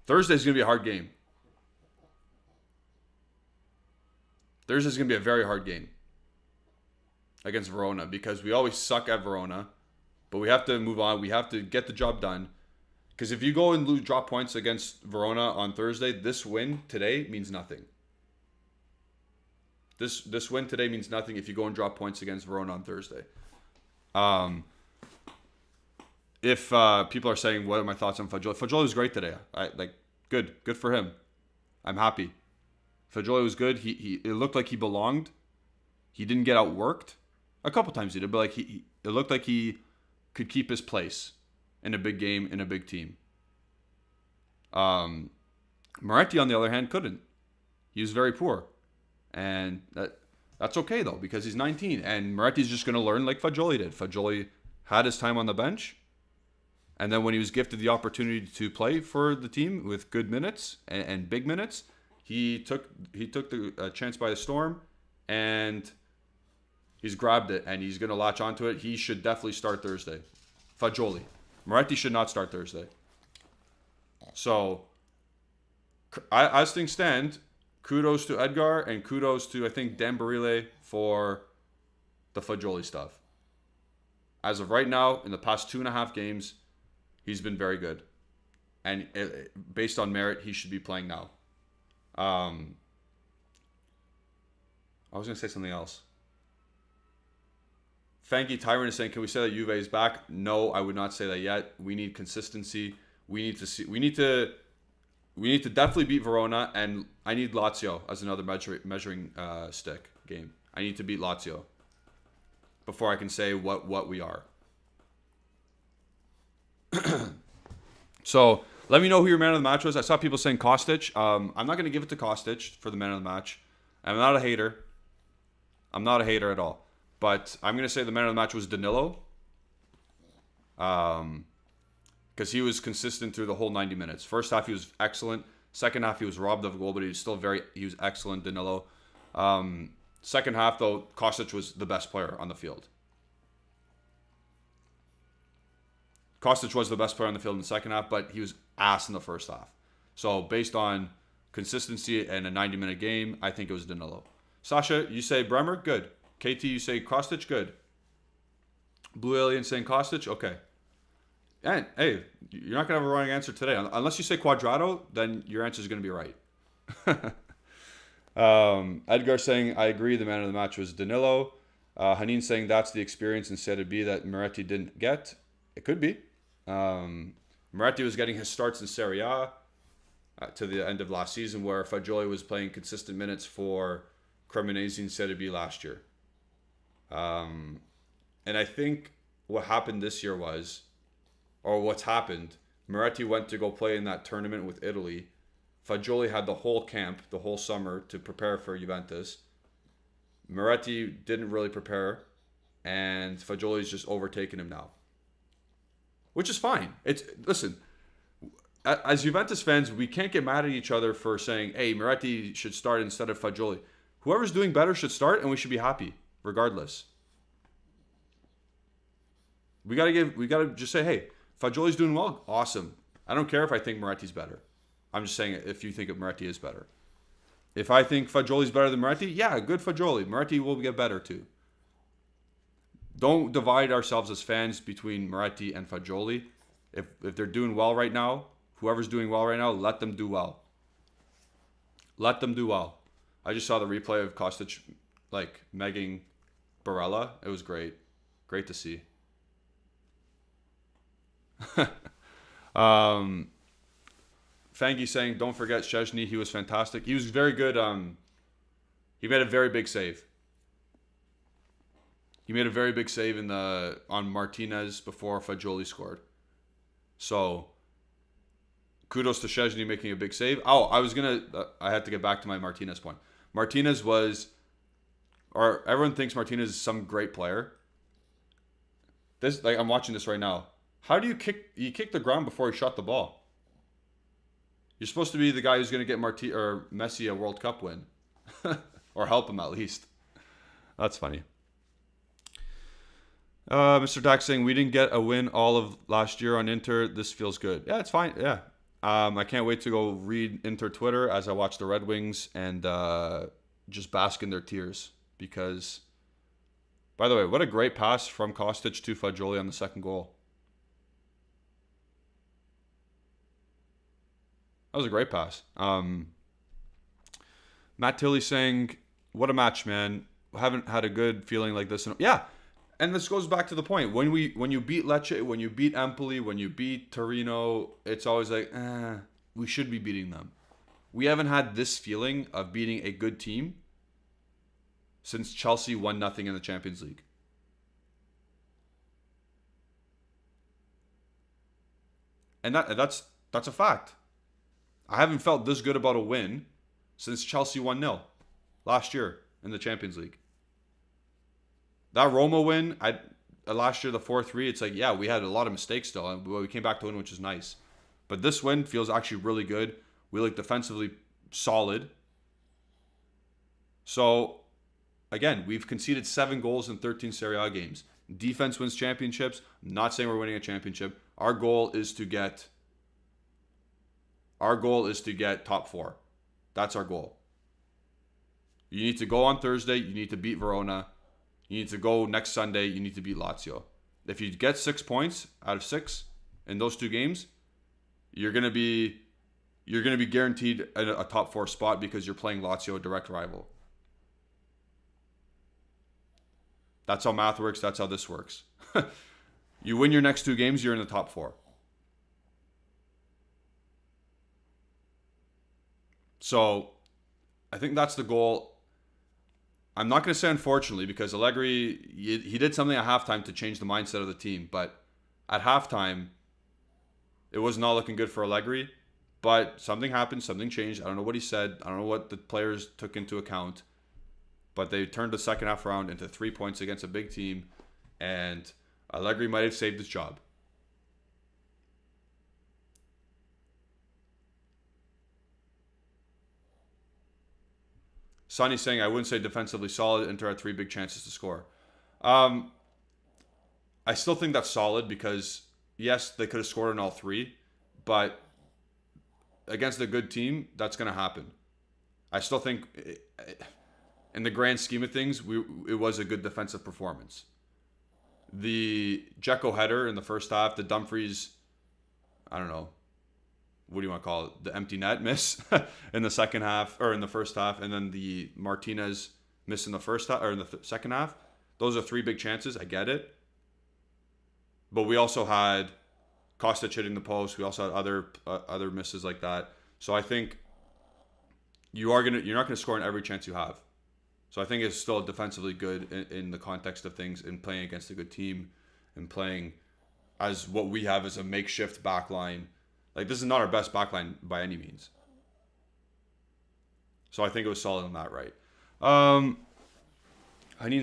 Thursday's going to be a hard game. Thursday's going to be a very hard game against Verona because we always suck at Verona, but we have to move on. We have to get the job done. Because if you go and drop points against Verona on Thursday, this win today means nothing. This win today means nothing if you go and drop points against Verona on Thursday. If people are saying, what are my thoughts on Fagioli? Fagioli was great today. Good for him. I'm happy. Fagioli was good. It looked like he belonged. He didn't get outworked. A couple times he did, but it looked like he could keep his place in a big game, in a big team. Moretti, on the other hand, couldn't. He was very poor. And that's okay, though, because he's 19. And Moretti's just going to learn like Fagioli did. Fagioli had his time on the bench. And then when he was gifted the opportunity to play for the team with good minutes and big minutes, he took the chance by the storm. And he's grabbed it. And he's going to latch onto it. He should definitely start Thursday. Fagioli. Moretti should not start Thursday. So, as things stand, kudos to Edgar and kudos to, I think, Dan Barile for the Fagioli stuff. As of right now, in the past 2.5 games, he's been very good. And based on merit, he should be playing now. I was going to say something else. Fanky Tyrant is saying, can we say that Juve is back? No, I would not say that yet. We need consistency. We need to definitely beat Verona, and I need Lazio as another measuring stick game. I need to beat Lazio before I can say what we are. So let me know who your man of the match was. I saw people saying Kostic. I'm not going to give it to Kostic for the man of the match. I'm not a hater. I'm not a hater at all. But I'm going to say the man of the match was Danilo. Because he was consistent through the whole 90 minutes. First half, he was excellent. Second half, he was robbed of a goal, but he was excellent, Danilo. Second half, though, Kostic was the best player on the field. Kostic was the best player on the field in the second half, but he was ass in the first half. So based on consistency and a 90-minute game, I think it was Danilo. Sasha, you say Bremer? Good. KT, you say Kostic? Good. Blue Alien saying Kostic? Okay. And, hey, you're not going to have a wrong answer today. Unless you say Quadrado, then your answer is going to be right. Edgar saying, I agree, the man of the match was Danilo. Hanin saying that's the experience instead of B that Moretti didn't get. It could be. Moretti was getting his starts in Serie A to the end of last season, where Fagioli was playing consistent minutes for Cremonese and Serie B last year. And I think what happened this year was, or what's happened, Moretti went to go play in that tournament with Italy. Fagioli had the whole camp, the whole summer to prepare for Juventus. Moretti didn't really prepare, and Fagioli's just overtaken him now, which is fine. It's listen, as Juventus fans, we can't get mad at each other for saying, "Hey, Moretti should start instead of Fagioli." Whoever's doing better should start, and we should be happy regardless. We gotta just say, "Hey, Fagioli's doing well, awesome." I don't care if I think Moretti's better. I'm just saying if you think of Moretti is better. If I think Fagioli's better than Moretti, yeah, good Fagioli. Moretti will get better too. Don't divide ourselves as fans between Moretti and Fagioli. If they're doing well right now, whoever's doing well right now, let them do well. Let them do well. I just saw the replay of Kostic like megging Barella. It was great. Great to see. Fangy saying, don't forget Szczesny. He was fantastic. He was very good. He made a very big save. He made a very big save on Martinez before Fagioli scored. So, kudos to Szczesny making a big save. Oh, I had to get back to my Martinez point. Martinez everyone thinks Martinez is some great player. I'm watching this right now. How do you kick? You kick the ground before he shot the ball. You're supposed to be the guy who's going to get Messi a World Cup win, or help him at least. That's funny. Mr. Dax saying we didn't get a win all of last year on Inter. This feels good. Yeah, it's fine. Yeah, I can't wait to go read Inter Twitter as I watch the Red Wings and just bask in their tears. Because, by the way, what a great pass from Kostic to Fagioli on the second goal. That was a great pass. Matt Tilley saying, what a match, man. Haven't had a good feeling like this. Yeah, and this goes back to the point. When you beat Lecce, when you beat Empoli, when you beat Torino, it's always like, we should be beating them. We haven't had this feeling of beating a good team since Chelsea won nothing in the Champions League. And that's a fact. I haven't felt this good about a win since Chelsea 1-0 last year in the Champions League. That Roma win, last year, the 4-3, it's like, yeah, we had a lot of mistakes still, and we came back to win, which is nice. But this win feels actually really good. We look defensively solid. So, again, we've conceded 7 goals in 13 Serie A games. Defense wins championships. I'm not saying we're winning a championship. Our goal is to get top 4. That's our goal. You need to go on Thursday. You need to beat Verona. You need to go next Sunday. You need to beat Lazio. If you get 6 points out of 6 in those 2 games, you're gonna be guaranteed a top 4 spot because you're playing Lazio, a direct rival. That's how math works. That's how this works. You win your next 2 games, you're in the top 4. So, I think that's the goal. I'm not going to say unfortunately because Allegri, he did something at halftime to change the mindset of the team. But at halftime, it was not looking good for Allegri. But something happened, something changed. I don't know what he said. I don't know what the players took into account. But they turned the second half around into 3 points against a big team. And Allegri might have saved his job. Sonny's saying, I wouldn't say defensively solid. Inter had 3 big chances to score. I still think that's solid because, yes, they could have scored on all 3. But against a good team, that's going to happen. I still think, in the grand scheme of things, it was a good defensive performance. The Dzeko header in the first half, the Dumfries, I don't know, what do you want to call it? The empty net miss in the second half, or in the first half, and then the Martinez miss in the first half, or in the second half. Those are 3 big chances. I get it. But we also had Kostic hitting the post. We also had other misses like that. So I think you're not going to score in every chance you have. So I think it's still defensively good in the context of things, in playing against a good team and playing as what we have as a makeshift back line. Like, this is not our best back line by any means. So I think it was solid on that, right? Haneen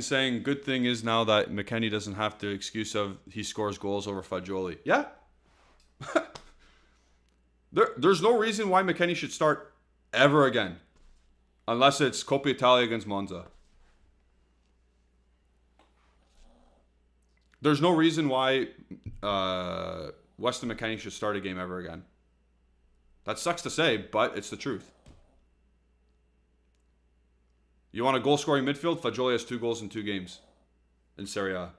saying, good thing is now that McKennie doesn't have the excuse of he scores goals over Fagioli. Yeah. There's no reason why McKennie should start ever again. Unless it's Coppa Italia against Monza. There's no reason why Weston McKennie should start a game ever again. That sucks to say, but it's the truth. You want a goal-scoring midfield? Fagioli has 2 goals in 2 games in Serie A.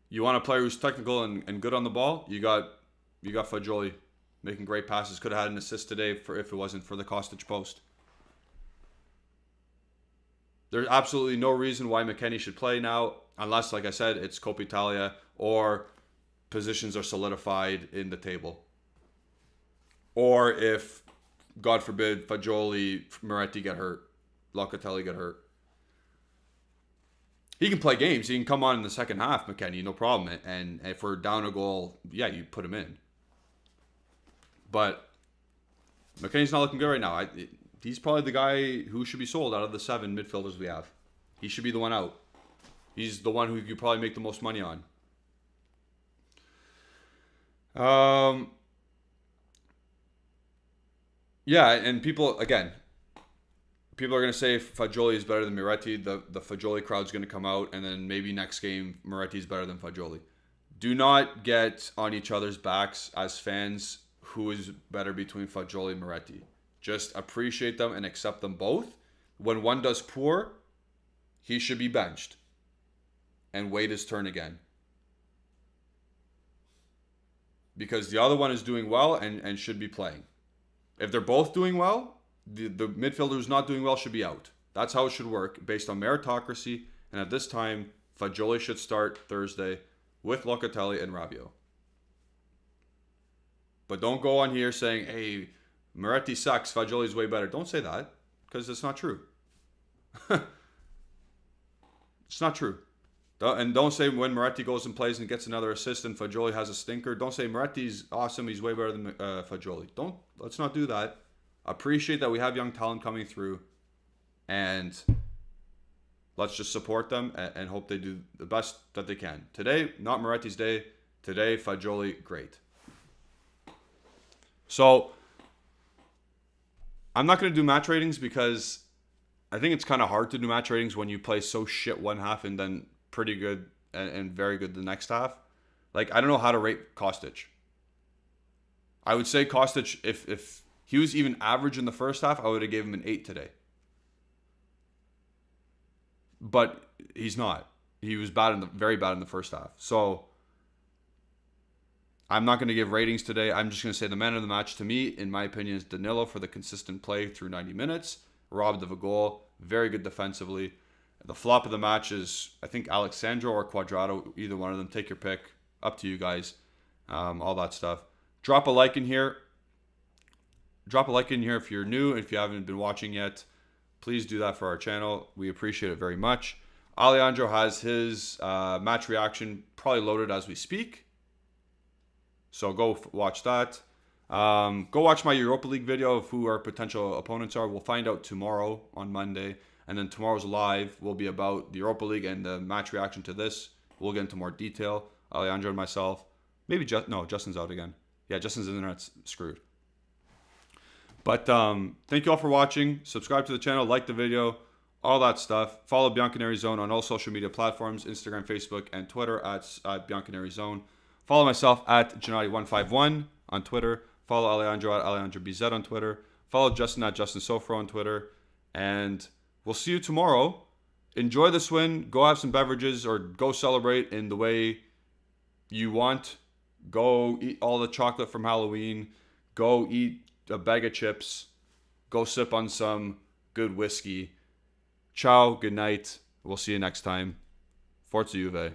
You want a player who's technical and good on the ball? You got Fagioli making great passes. Could have had an assist today if it wasn't for the Kostic post. There's absolutely no reason why McKennie should play now, unless, like I said, it's Coppa Italia or positions are solidified in the table. Or if, God forbid, Fagioli, Moretti get hurt, Locatelli get hurt. He can play games. He can come on in the second half, McKennie, no problem. And if we're down a goal, yeah, you put him in. But McKennie's not looking good right now. He's probably the guy who should be sold out of the 7 midfielders we have. He should be the one out. He's the one who you probably make the most money on. Yeah, and people are going to say Fagioli is better than Moretti. The Fagioli crowd's going to come out, and then maybe next game Moretti is better than Fagioli. Do not get on each other's backs as fans who is better between Fagioli and Moretti. Just appreciate them and accept them both. When one does poor, he should be benched and wait his turn again. Because the other one is doing well and should be playing. If they're both doing well, the midfielder who's not doing well should be out. That's how it should work, based on meritocracy. And at this time, Fagioli should start Thursday with Locatelli and Rabiot. But don't go on here saying, hey, Moretti sucks, Fagioli's way better. Don't say that, because it's not true. It's not true. And don't say when Moretti goes and plays and gets another assist and Fagioli has a stinker. Don't say Moretti's awesome, he's way better than Fagioli. Let's not do that. Appreciate that we have young talent coming through. And let's just support them and hope they do the best that they can. Today, not Moretti's day. Today, Fagioli, great. So, I'm not going to do match ratings because I think it's kind of hard to do match ratings when you play so shit one half and then pretty good and very good the next half. Like, I don't know how to rate Kostic. I would say Kostic, if he was even average in the first half, I would have gave him an 8 today. But he's not. He was very bad in the first half. So I'm not going to give ratings today. I'm just going to say the man of the match to me, in my opinion, is Danilo for the consistent play through 90 minutes. Robbed of a goal. Very good defensively. The flop of the match is, I think, Alexandro or Cuadrado. Either one of them. Take your pick. Up to you guys. All that stuff. Drop a like in here. Drop a like in here if you're new. If you haven't been watching yet, please do that for our channel. We appreciate it very much. Alejandro has his match reaction probably loaded as we speak. So go watch that. Go watch my Europa League video of who our potential opponents are. We'll find out tomorrow on Monday. And then tomorrow's live will be about the Europa League and the match reaction to this. We'll get into more detail. Alejandro and myself. Maybe Justin's out again. Yeah, Justin's internet's screwed. But thank you all for watching. Subscribe to the channel, like the video, all that stuff. Follow Bianconeri Zone on all social media platforms, Instagram, Facebook, and Twitter at Bianconeri Zone. Follow myself at Gennady151 on Twitter. Follow Alejandro at AlejandroBZ on Twitter. Follow Justin at Justin Sofro on Twitter. And we'll see you tomorrow. Enjoy this win. Go have some beverages or go celebrate in the way you want. Go eat all the chocolate from Halloween. Go eat a bag of chips. Go sip on some good whiskey. Ciao. Good night. We'll see you next time. Forza Juve.